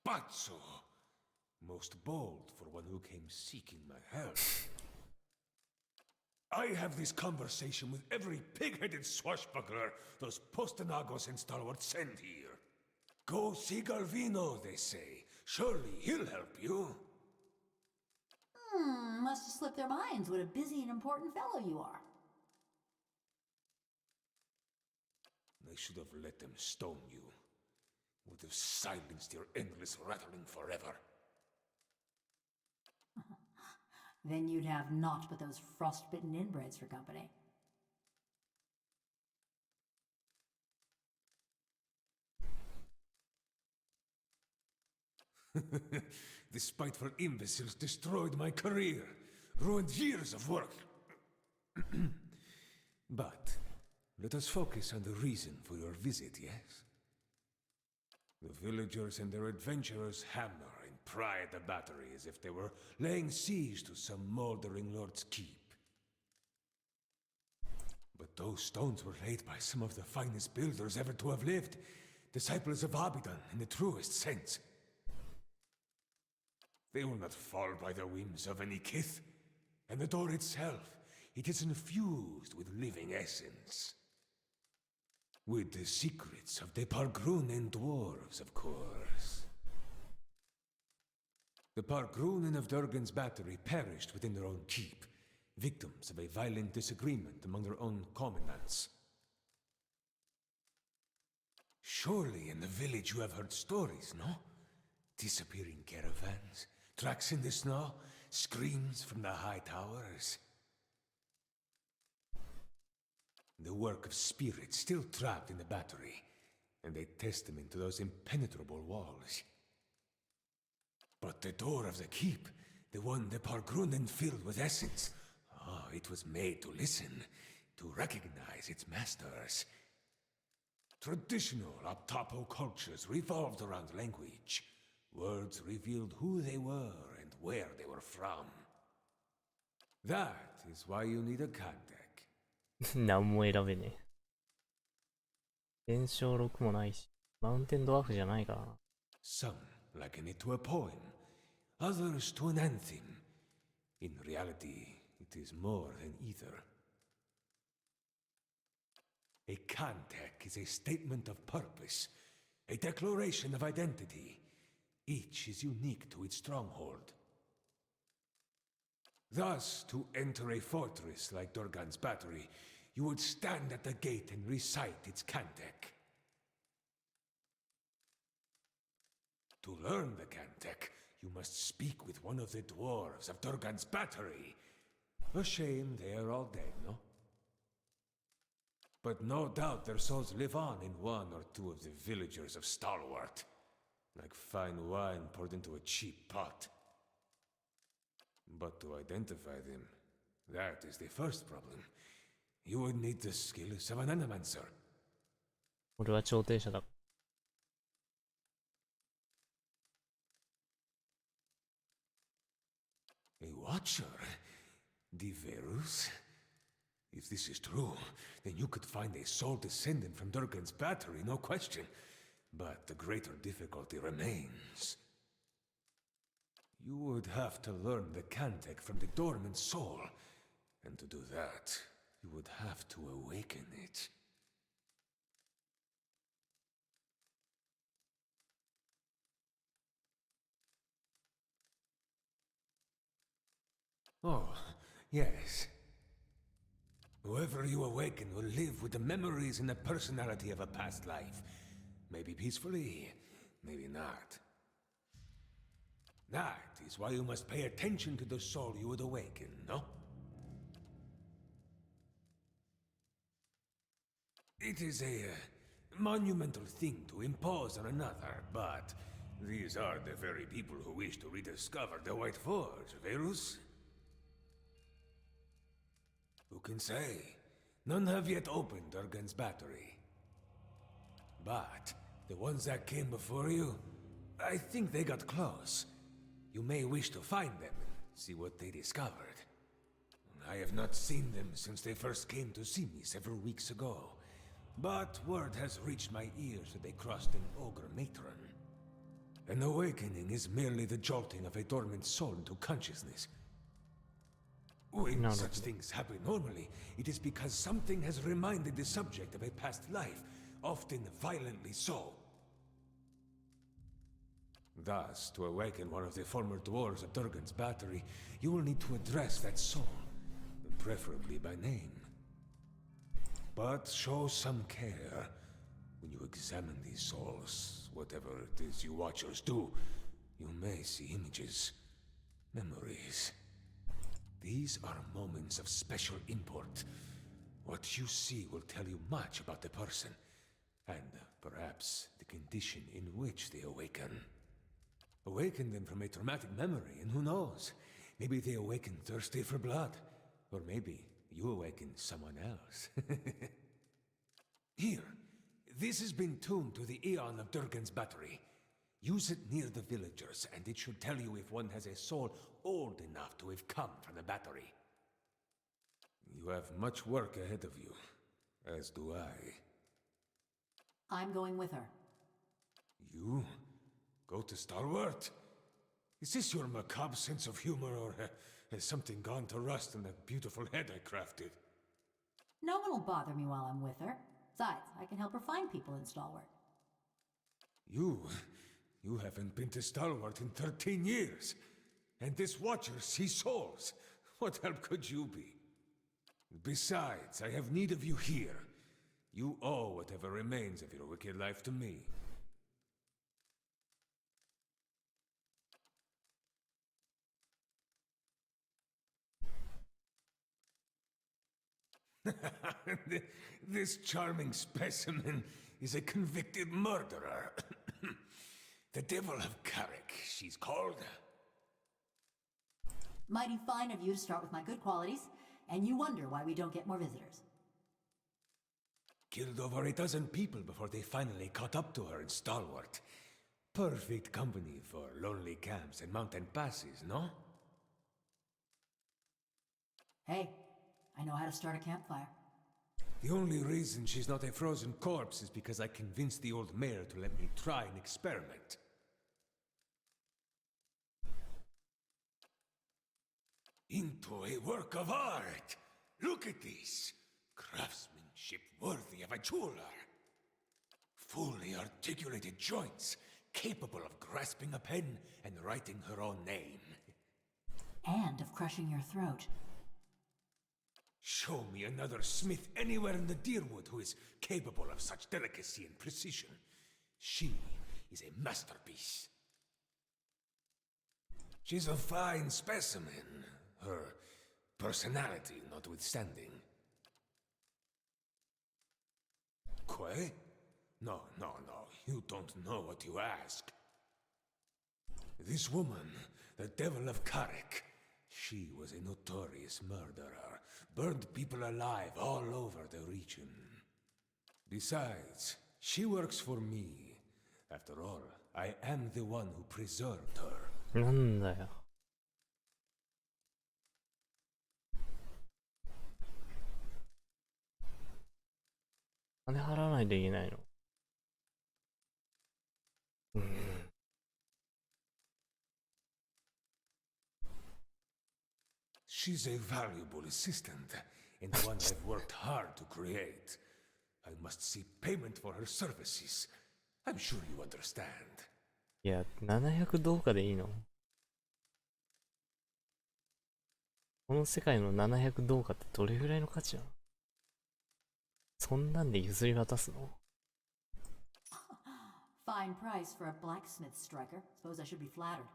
Pazzo! Most bold for one who came seeking my help. I have this conversation with every pig-headed swashbuckler those Postenagos and stalwarts send here. Go see Galvino, they say. Surely he'll help you. Must have slipped their minds what a busy and important fellow you are. I should have let them stone you. Would have silenced your endless rattling forever. Then you'd have naught but those frostbitten inbreds for company. The spiteful imbeciles destroyed my career, ruined years of work. But let us focus on the reason for your visit, yes? The villagers and their adventurers hammer and pry at the battery as if they were laying siege to some moldering lord's keep. But those stones were laid by some of the finest builders ever to have lived, disciples of Abidan in the truest sense. They will not fall by the whims of any kith, and the door itself, it is infused with living essence. With the secrets of the Pargrunen dwarves, of course. The Pargrunen of Durgan's battery perished within their own keep, victims of a violent disagreement among their own commandants. Surely in the village you have heard stories, no? Disappearing caravans, tracks in the snow, screams from the high towers. The work of spirits still trapped in the battery, and a testament to those impenetrable walls. But the door of the keep, the one the Pargrunen filled with essence, it was made to listen, to recognize its masters. Traditional Aptapo cultures revolved around language. Words revealed who they were and where they were from. That is why you need a contact. 何も選べねえ。伝承録もないし、マウンテンドワーフじゃないからな。Some liken it to a poem, others to an anthem. In reality, it is more than either. A cantek is a statement of purpose, a declaration of identity. Each is unique to its stronghold. Thus, to enter a fortress like Durgan's battery, you would stand at the gate and recite its cantek. To learn the cantek, you must speak with one of the dwarves of Durgan's battery. A shame they are all dead, no? But no doubt their souls live on in one or two of the villagers of Stalwart, like fine wine poured into a cheap pot. But to identify them, that is the first problem. You would need the skills of an animancer. 俺は調停者だ。A watcher? Diverus? If this is true, then you could find a sole descendant from Durgan's battery, no question. But the greater difficulty remains. You would have to learn the cantek from the dormant soul. And to do that, you would have to awaken it. Oh, yes. Whoever you awaken will live with the memories and the personality of a past life. Maybe peacefully, maybe not. That is why you must pay attention to the soul you would awaken, no? It is a monumental thing to impose on another, but these are the very people who wish to rediscover the White Forge, Verus? Who can say? None have yet opened Durgan's battery. But the ones that came before you, I think they got close. You may wish to find them, see what they discovered. I have not seen them since they first came to see me several weeks ago. But word has reached my ears that they crossed an ogre matron. An awakening is merely the jolting of a dormant soul into consciousness. When such things happen normally, it is because something has reminded the subject of a past life, often violently so. Thus, to awaken one of the former dwarves of Durgan's battery, you will need to address that soul, preferably by name. But show some care. When you examine these souls, whatever it is you watchers do, you may see images, memories. These are moments of special import. What you see will tell you much about the person, and perhaps the condition in which they awaken. Awaken them from a traumatic memory, and who knows? Maybe they awaken thirsty for blood. Or maybe you awaken someone else. Here, this has been tuned to the Eon of Durgan's battery. Use it near the villagers, and it should tell you if one has a soul old enough to have come from the battery. You have much work ahead of you, as do I. I'm going with her. You? Go to Stalwart? Is this your macabre sense of humor, or has something gone to rust in that beautiful head I crafted? No one will bother me while I'm with her. Besides, I can help her find people in Stalwart. You haven't been to Stalwart in 13 years. And this watcher sees souls. What help could you be? Besides, I have need of you here. You owe whatever remains of your wicked life to me. This charming specimen is a convicted murderer. The Devil of Carrick, she's called. Mighty fine of you to start with my good qualities, and you wonder why we don't get more visitors. Killed over a dozen people before they finally caught up to her in Stalwart. Perfect company for lonely camps and mountain passes, no? Hey, I know how to start a campfire. The only reason she's not a frozen corpse is because I convinced the old mayor to let me try an experiment. Into a work of art! Look at this! Craftsmanship worthy of a jeweler! Fully articulated joints, capable of grasping a pen and writing her own name. And of crushing your throat. Show me another smith anywhere in the Deerwood who is capable of such delicacy and precision. She is a masterpiece. She's a fine specimen, her personality notwithstanding. Quay? No, you don't know what you ask. This woman, the Devil of Carrick, she was a notorious murderer, burned people alive all over the region. Besides, she works for me. After all, I am the one who preserved her. なんだよ。金払わないといけないの。She's a valuable assistant, and one I've worked hard to create. I must see payment for her services. I'm sure you understand. いや、700どうかでいいの？この世界の700銅貨ってどれぐらいの価値なの？そんなんで譲り渡すの？ Fine price for a blacksmith striker. Suppose I should be flattered.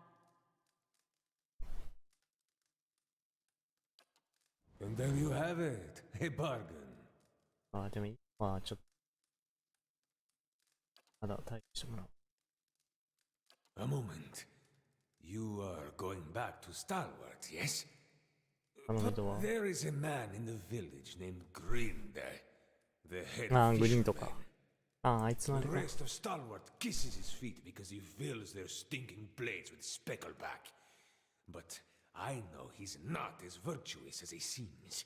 And there you have it, a bargain. ああ、でもいい。まあ、ちょっと。まだ対応してもらおう。A moment. You are going back to Stalwart, yes? But there is a man in the village named Grind, the head of fishermen. The rest of Stalwart kisses his feet because he fills their stinking blades with speckleback. But I know he's not as virtuous as he seems.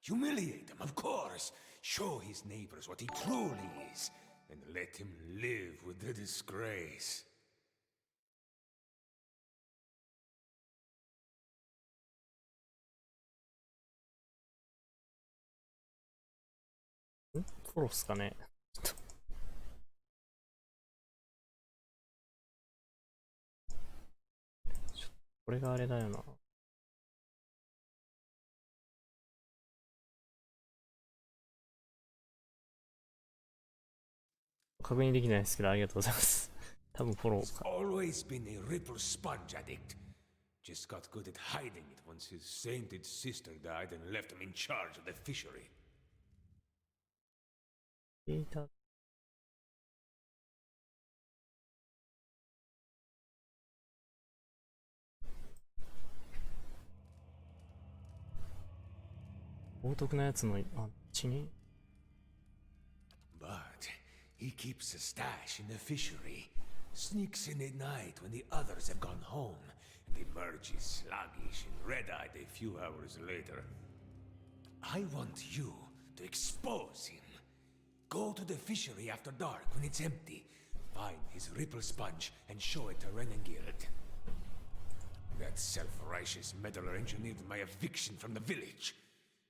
Humiliate him, of course. Show his neighbors what he truly is, and let him live with the disgrace. Hmm? フォローっすかね。これがあれだよな。確認できないですけど、ありがとうございます。多分フォローか。Always been a ripple sponge addict. Just got good at hiding it once his sainted sister died and left him in charge of the fishery. 冒涜なやつの血に But he keeps a stash in the fishery, sneaks in at night when the others have gone home, and emerges sluggish and red-eyed a few hours later. I want you to expose him. Go to the fishery after dark when it's empty. Find his ripple sponge and show it to Renengild. That self-righteous meddler engineered my eviction from the village.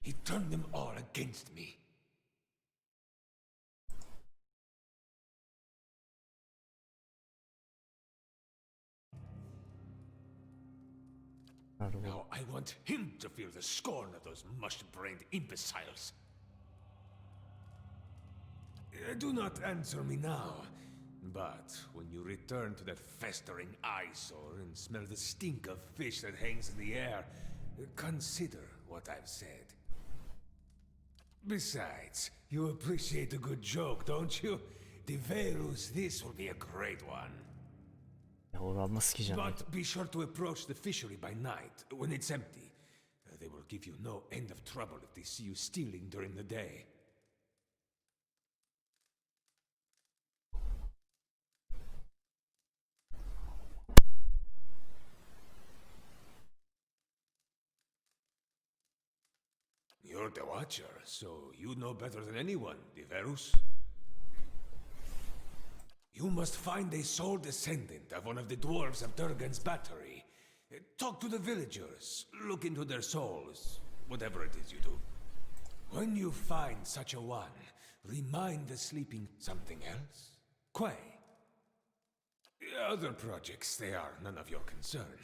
He turned them all against me. Now I want him to feel the scorn of those mush-brained imbeciles. Do not answer me now, but when you return to that festering eyesore and smell the stink of fish that hangs in the air, consider what I've said. Besides, you appreciate a good joke, don't you? Deverus, this will be a great one. But be sure to approach the fishery by night, when it's empty. They will give you no end of trouble if they see you stealing during the day. You're the Watcher, so you know better than anyone, Deverus. You must find a sole descendant of one of the dwarves of Durgan's battery. Talk to the villagers, look into their souls, whatever it is you do. When you find such a one, remind the sleeping something else? Quay. Other projects, they are none of your concern.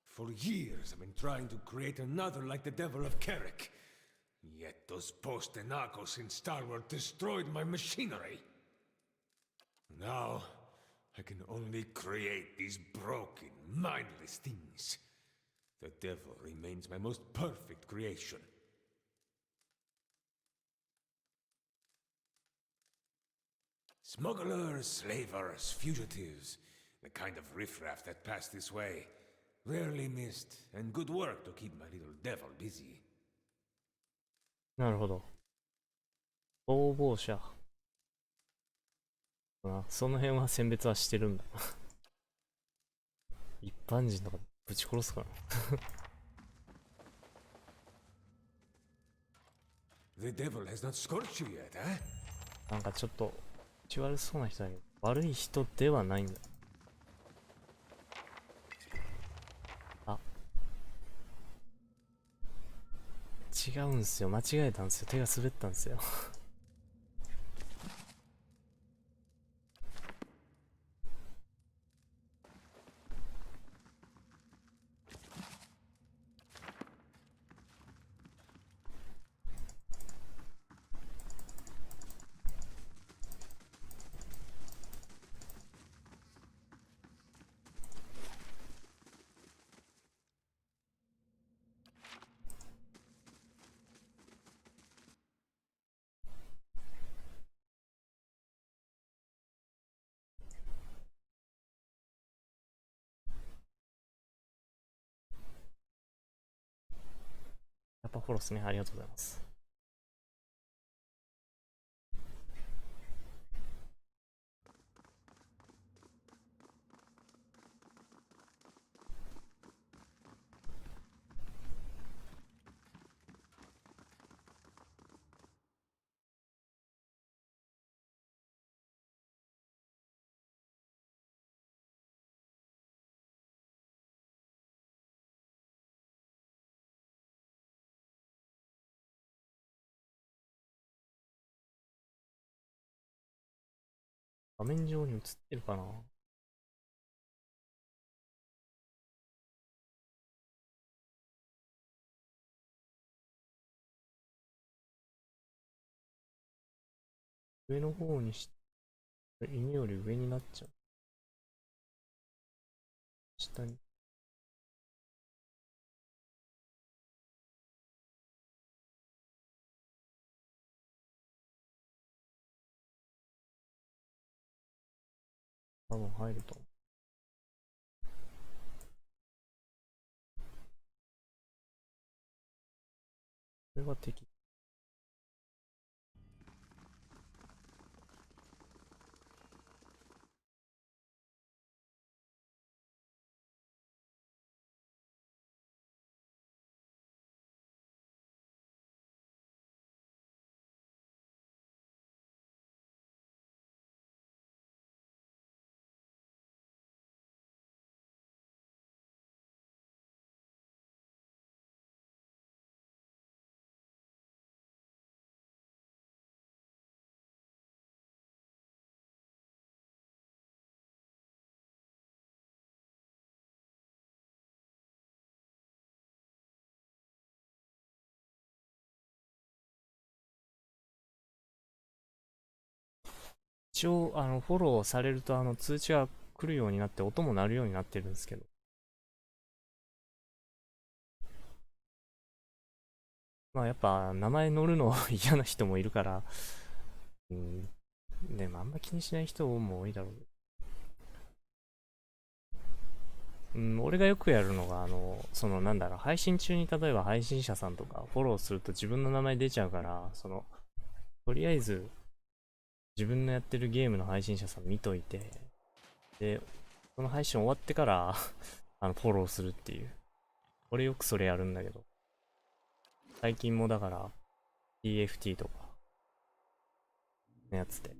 For years I've been trying to create another like the Devil of Carrick. Yet those post-Enacos in Stalwart destroyed my machinery. Now, I can only create these broken, mindless things. The Devil remains my most perfect creation. Smugglers, slavers, fugitives, the kind of riffraff that pass this way. Rarely missed, and good work to keep my little devil busy. なるほど。逃亡者。その辺は選別はしてるんだ。一般人とかぶち殺すから。The devil has not scorched you yet, eh? なんかちょっと口悪そうな人だけど、悪い人ではないんだ。違うんすよ。間違えたんすよ。手が滑ったんすよ。やっぱフォローっすね。ありがとうございます。画面上に映ってるかな。上の方にし、犬より上になっちゃう。下に。多分入ると思う。これが敵。一応、フォローされると、通知が来るようになって、音も鳴るようになってるんですけど。まあ、やっぱ、名前乗るの嫌な人もいるから、うん。でも、あんま気にしない人も多いだろう。うん、俺がよくやるのが、なんだろう、配信中に例えば配信者さんとかフォローすると自分の名前出ちゃうから、とりあえず、自分のやってるゲームの配信者さん見といて、で、その配信終わってからフォローするっていう。俺よくそれやるんだけど。最近もだから、TFT とか、のやつで。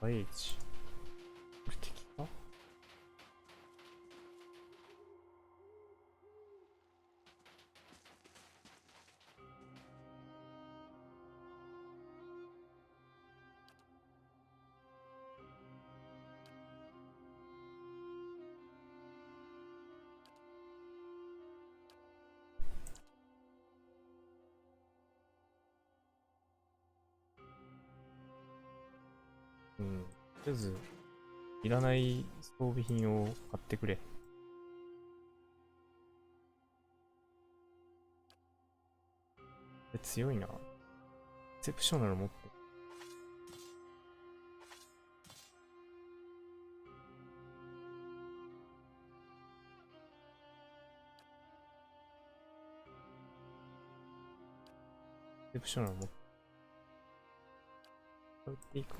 H。これ敵か？うん。とりあえず、いらない装備品を買ってくれ。強いな。エクセプショナル持ってる。エクセプショナル持ってる。これっていいか。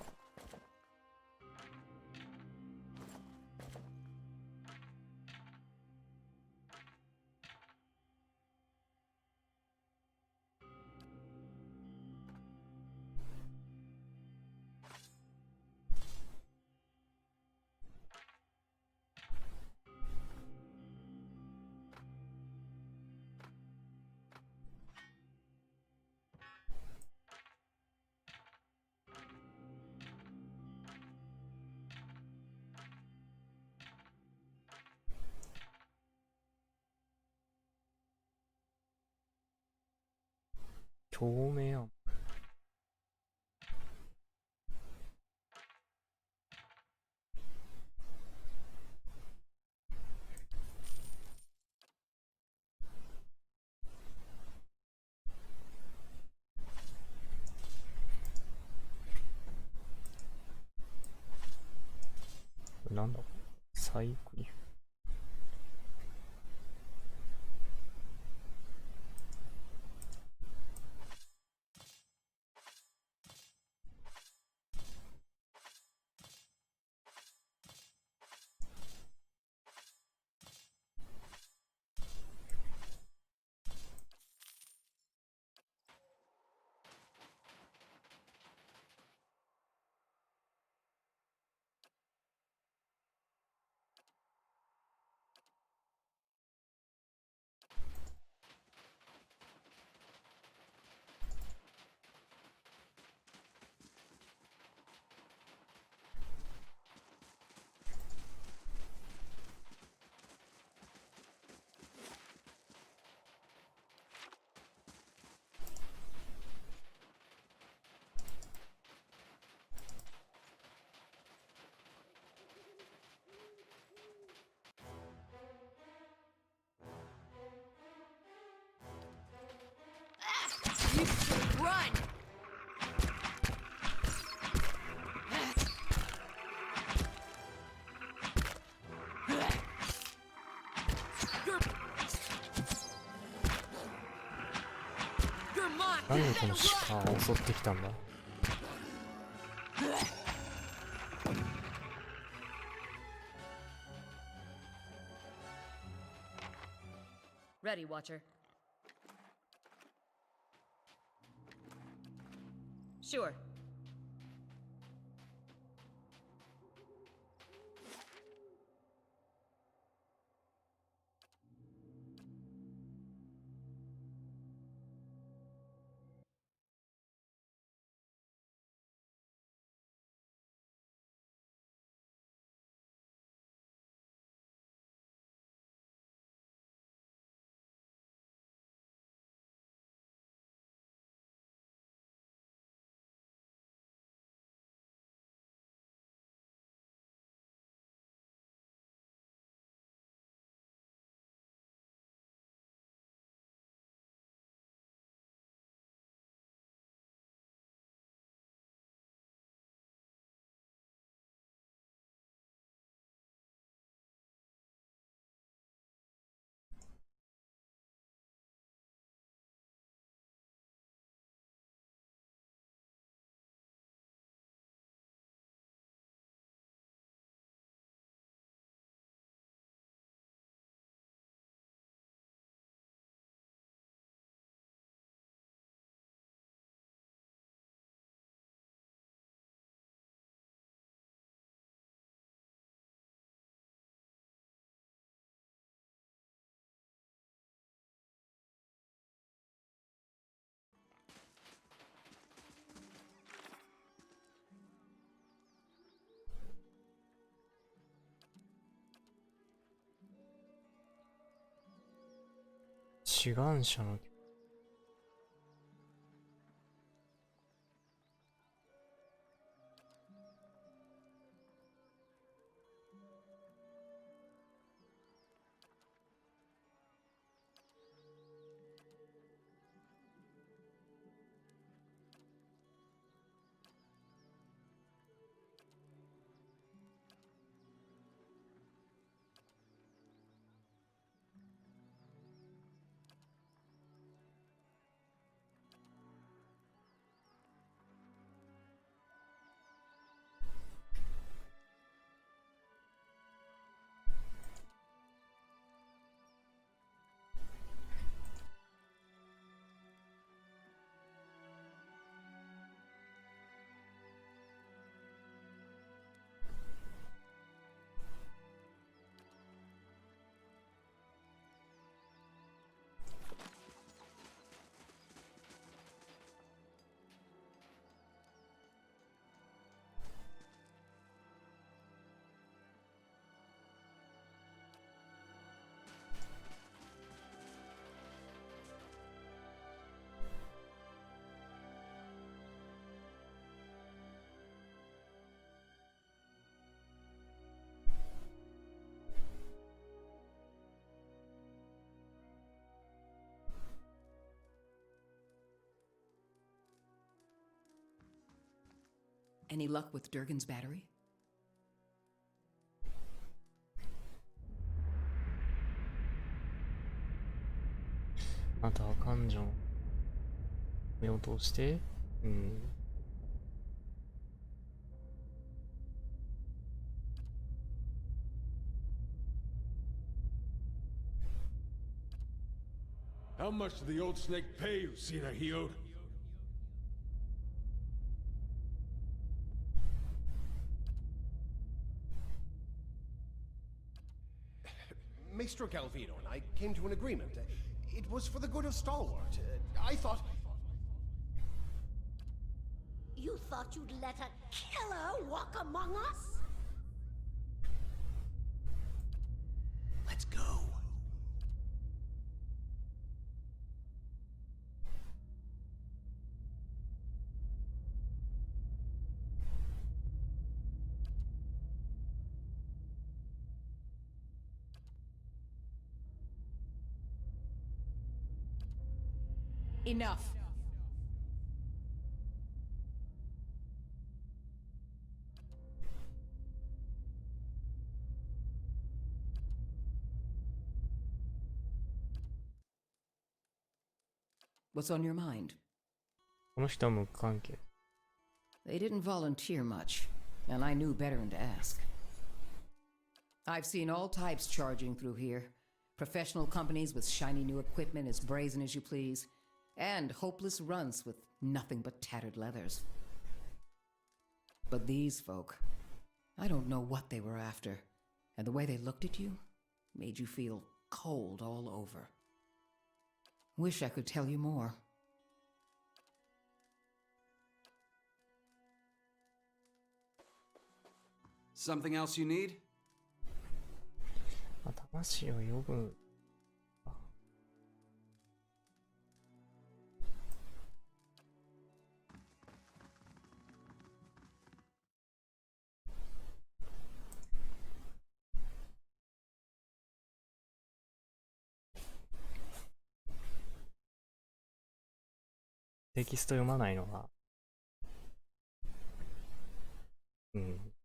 共鳴案。なんだこれ、サイクリフ。Run! You're mine! 何でこの鹿を襲ってきたんだ。Ready, Watcher. Sure.「志願者の」Any luck with Durgan's battery? あなたは彼女の目を通して、How much did the old snake pay you, Sina Hiod? Maestro Galvino and I came to an agreement. It was for the good of Stalwart. I thought... You thought you'd let a killer walk among us? Let's go. Enough. What's on your mind? この人は無関係。They didn't volunteer much, and I knew better than to ask. I've seen all types charging through here. Professional companies with shiny new equipment as brazen as you please, and hopeless runts with nothing but tattered leathers. But these folk, I don't know what they were after, and the way they looked at you made you feel cold all over. Wish I could tell you more. Something else you need? 魂を呼ぶ。テキスト読まないのが、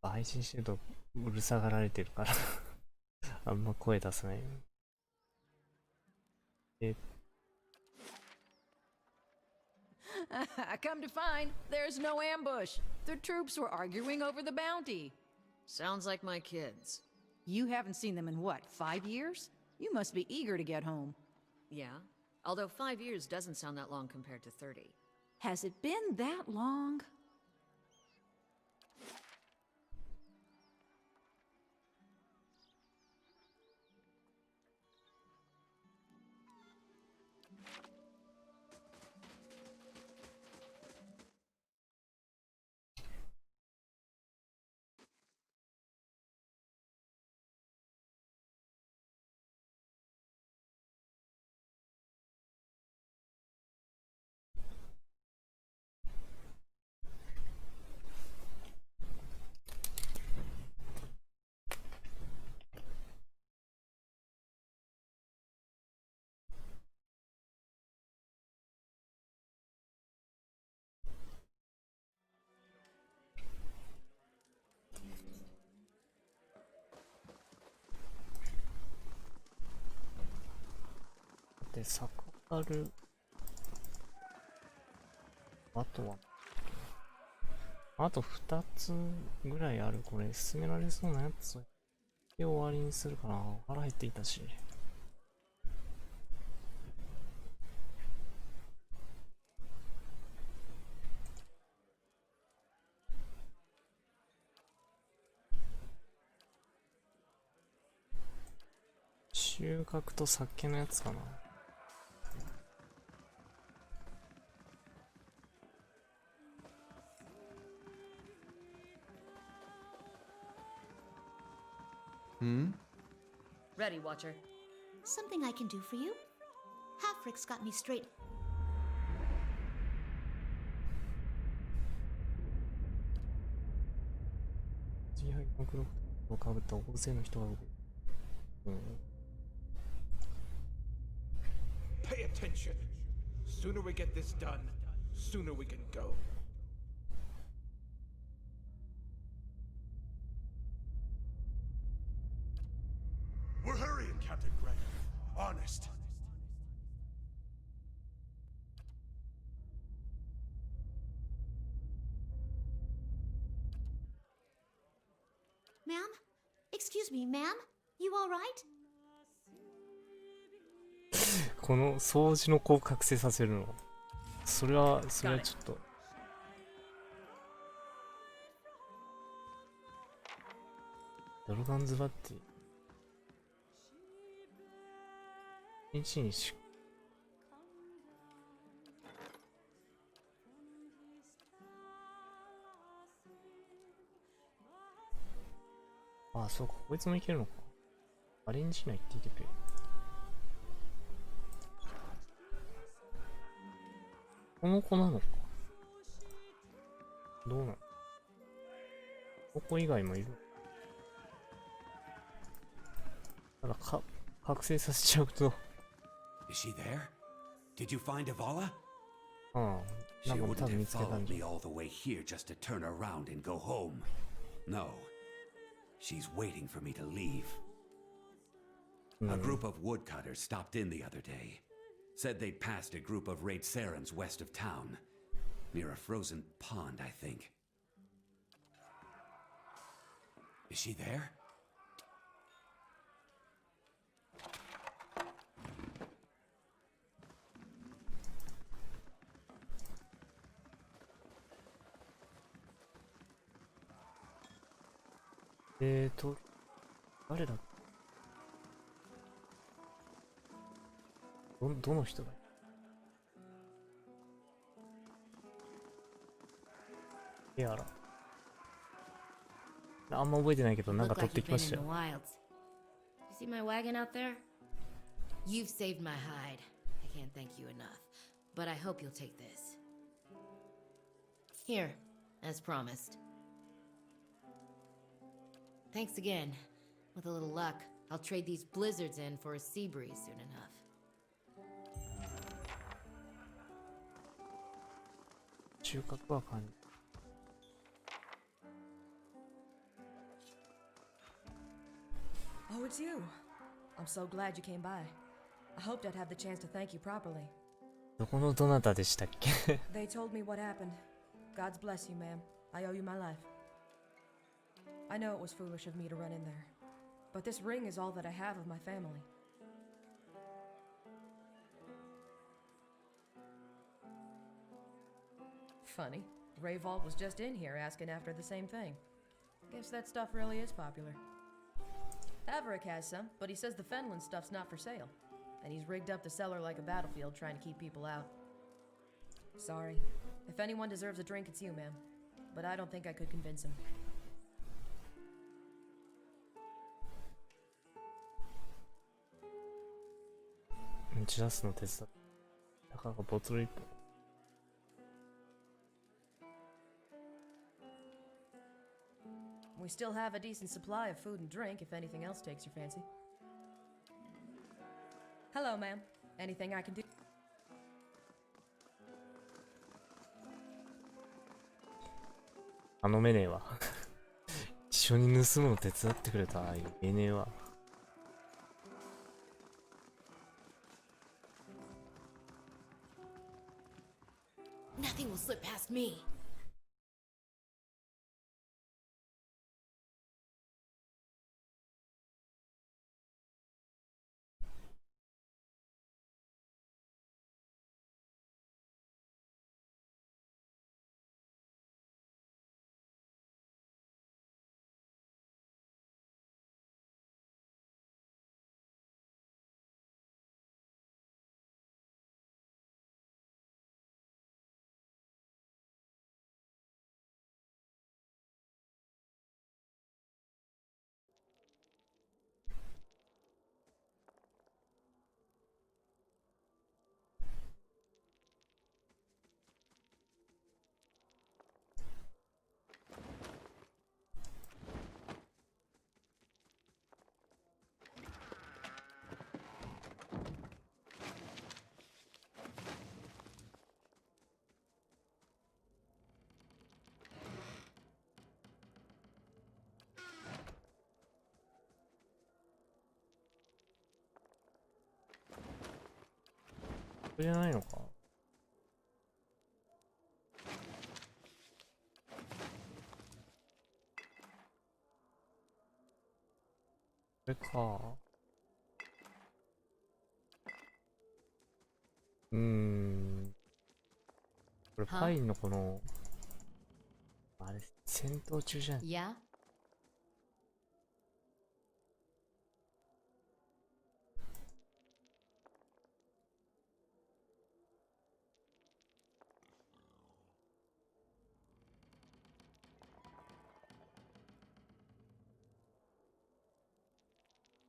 配信してるとうるさがられてるからあんま声出さないように。Come to find, there's no ambush. The troops were arguing over the bounty. Sounds like my kids. You haven't seen them in what, 5 years? You must be eager to get home. Yeah, although 5 years doesn't sound that long compared to 30. Has it been that long?で、サカル、あとは、あと2つぐらいある。これ進められそうなやつで終わりにするかな。腹減っていたし。収穫と酒のやつかな。Ready, Watcher. Something I can do for you? Halfrick's got me straight. 自敗の黒をかぶった大勢の人が動く。Pay attention. Sooner we get this done, sooner we can go. Captain Gregor. Honest. Ma'am? Excuse me, ma'am? You alright? この掃除の子を覚醒させるの。それはちょっと。ドルガンズバッティ。一日し。ああ、そうか。こいつもいけるのか。アレンジ内って言ってくれ。この子なのか。どうなの？ここ以外もいる。ただ覚醒させちゃうと。Is she there? Did you find Avala? うん。なんか多分見つけたん She wouldn't have followed じゃ me all the way here just to turn around and go home. No. She's waiting for me to leave. A group of woodcutters stopped in the other day. Said they'd passed a group of raid Sarans west of town. Near a frozen pond, I think. Is she there? ?誰だ？どの人だ？やら。あんま覚えてないけど、なんか取ってきましたよ。You see my wagon out there? You've saved my hide. I can't thank you enough. But I hope you'll take this. Here, as promised. Thanks again. With a little luck, I'll trade these blizzards in for a sea breeze soon enough. 収穫は完了。Oh, it's you. I'm so glad you came by. I hoped I'd have the chance to thank you properly. どこのどなたでしたっけ？ They told me what happened. God's bless you, ma'am. I owe you my life. I know it was foolish of me to run in there, but this ring is all that I have of my family. Funny. Rayvold was just in here asking after the same thing. Guess that stuff really is popular. Averick has some, but he says the Fenland stuff's not for sale. And he's rigged up the cellar like a battlefield trying to keep people out. Sorry. If anyone deserves a drink, it's you, ma'am. But I don't think I could convince him. 打ち出すの手伝って。たかがボトル1本。We still have a decent supply of food and drink if anything else takes your fancy. Hello, ma'am. Anything I can do? 頼めねえわ。一緒に盗むの手伝ってくれたら言えねえわ。Nothing will slip past me. これじゃないのか。これか。これパインのこの、あれ、戦闘中じゃん。Yeah?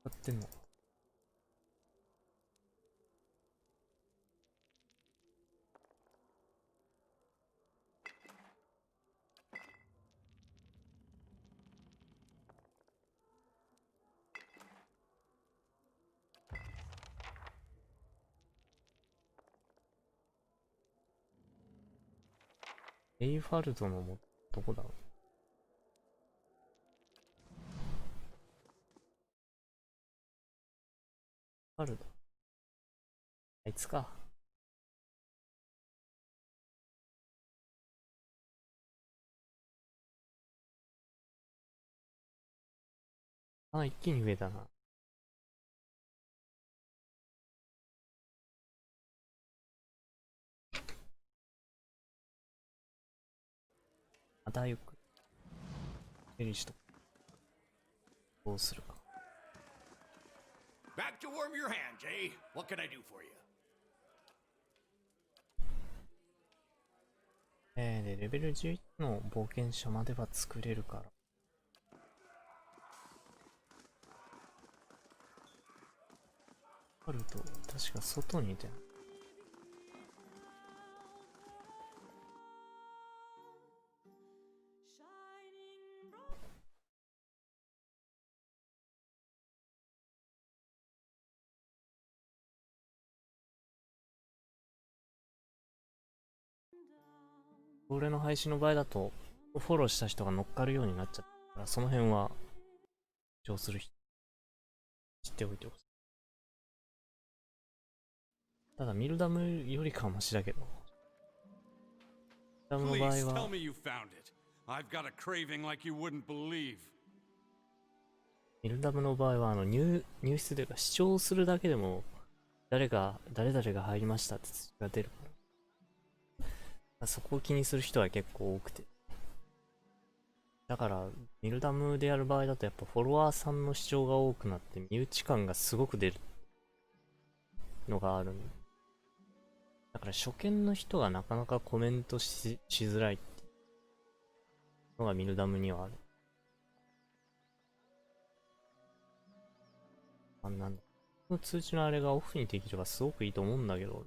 やってんの。エイファルドのどこだろう。ファルド。あいつか。あ、一気に増えたな。またゆっくり。整理しとく。どうするか。Back to warm your hands, eh? What can I do for you? で、レベル11の冒険者までは作れるから。あると、確か外にいたよ。俺の配信の場合だと、フォローした人が乗っかるようになっちゃったから、その辺は、主張する人、知っておいてほしい。ただ、ミルダムよりかはマシだけど。ミルダムの場合 Please は、 tell me you found it. I've got a craving like you wouldn't believe. ミルダムの場合は、入室というか、視聴するだけでも、誰々が入りましたって通知が出るから。そこを気にする人は結構多くて。だから、ミルダムでやる場合だとやっぱフォロワーさんの視聴が多くなって身内感がすごく出るのがある。だから初見の人がなかなかコメントしづらいっていうのがミルダムにはある。なんだ。この通知のあれがオフにできればすごくいいと思うんだけど。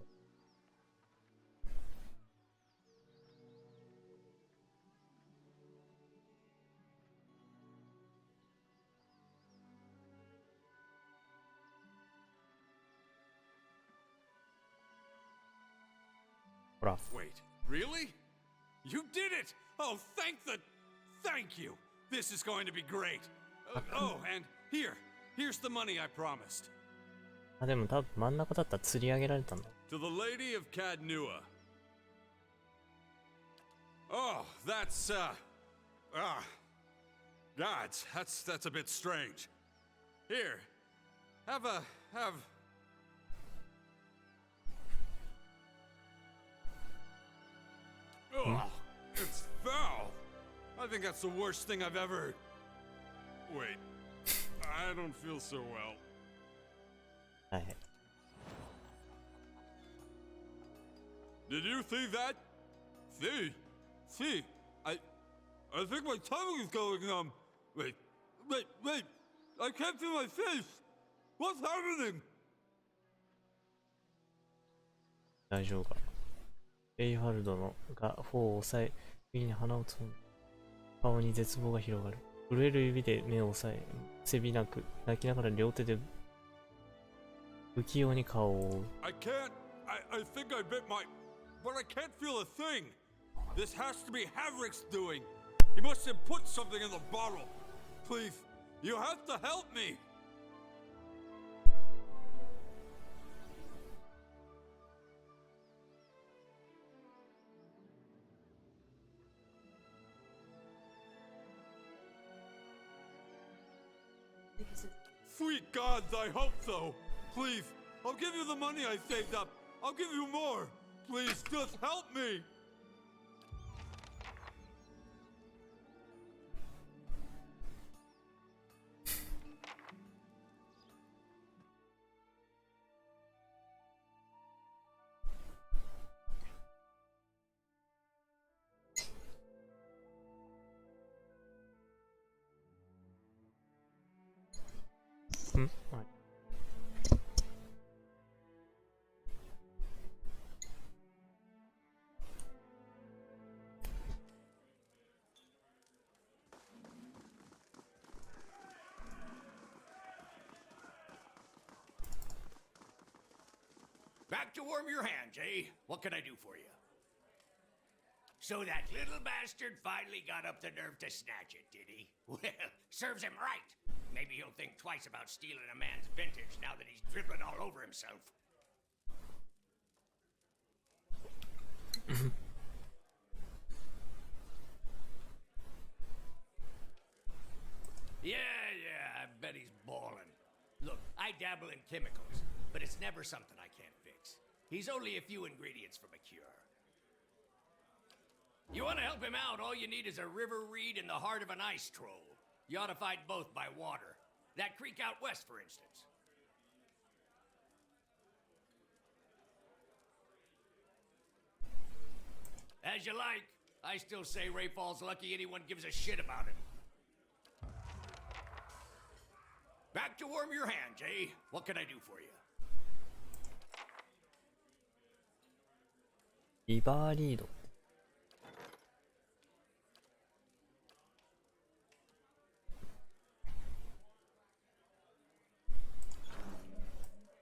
Wait, really? You did it! Oh, thank you! This is going to be great! Oh, and here's the money I promised. あ、でも多分真ん中だったら釣り上げられたんだ。To the Lady of Cadnua. Oh, that's, gods, that's a bit strange. Here, have. Oh, it's foul. I think that's the worst thing I've ever. Wait, I don't feel so well. はいはい。Did you see that? See, I think my tongue is going numb. Wait, I can't feel my face. What's happening? 大丈夫か。エイファルドのが頬を押さえ、次に鼻をつむ。顔に絶望が広がる。震える指で目を押さえ、せびなく、泣きながら両手で不器用に顔を覆う。I think I bit my... But I can't feel a thing. This has to be Havrick's doing. He must have put something in the bottle. Please, you have to help me. Sweet gods, I hope so. Please, I'll give you the money I saved up. I'll give you more. Please, just help me. Back to warm your hands, eh? What can I do for you? So that little bastard finally got up the nerve to snatch it, did he? Well, serves him right. Maybe he'll think twice about stealing a man's vintage now that he's dribbling all over himself. Yeah, I bet he's ballin'. Look, I dabble in chemicals, but it's never something I can't fix. He's only a few ingredients from a cure. You want to help him out, all you need is a river reed in the heart of an ice troll. You ought to fight both by water. That creek out west, for instance. As you like. I still say Rayfall's lucky anyone gives a shit about him. Back to warm your hands, eh? What can I do for you? リバーリード。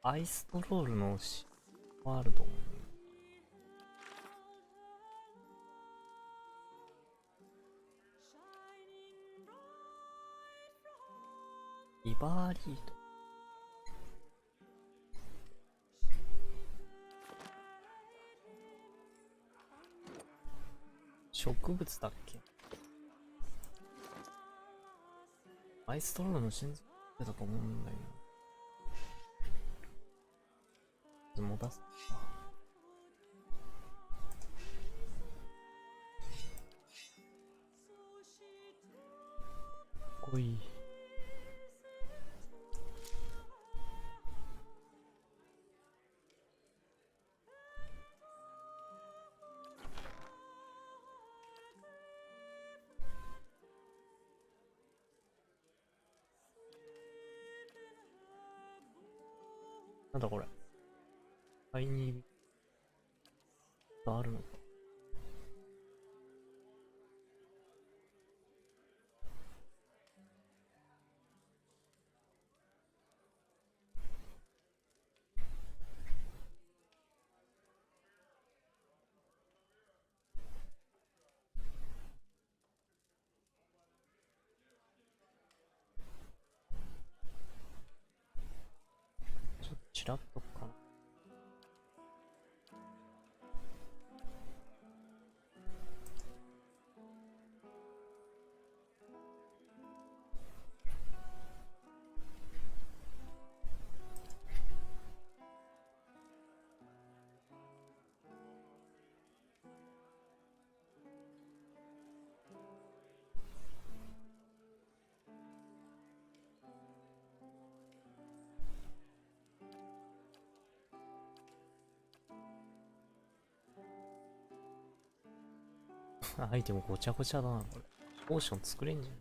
アイストロールのワールド。リバーリード。植物だっけ？アイストロールの心臓だと思うんだよな。も出すか。かっこいい。なんだこれ。買いにがあるのか。ちょっとちらっとかな。アイテムごちゃごちゃだな、これ。ポーション作れんじゃん。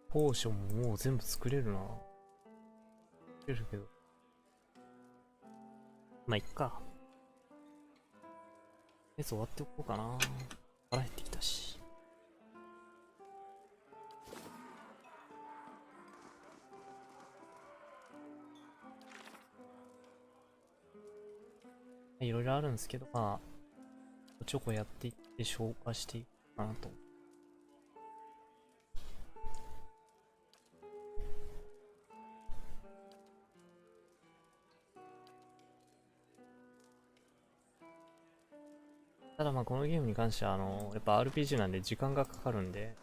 ポーションももう全部作れるな。作れるけど。まあ、いっか。とりあえず終わっておこうかな。腹減ってきたし。いろいろあるんですけど、まあ、ちょこやっていって消化していくかなと。ただまあこのゲームに関してはやっぱ RPG なんで時間がかかるんで、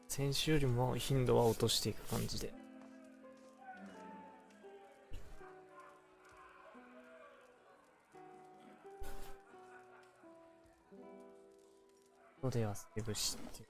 先週よりも頻度は落としていく感じで。ここではセーブして。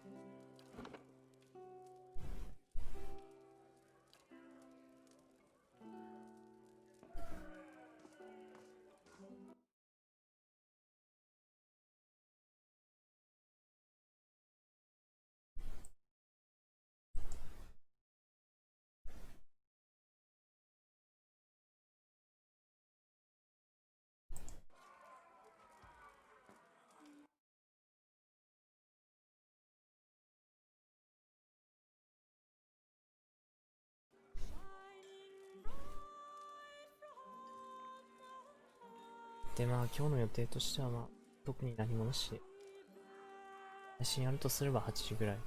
でまあ今日の予定としてはまあ特に何もなしで、配信やるとすれば8時ぐらい。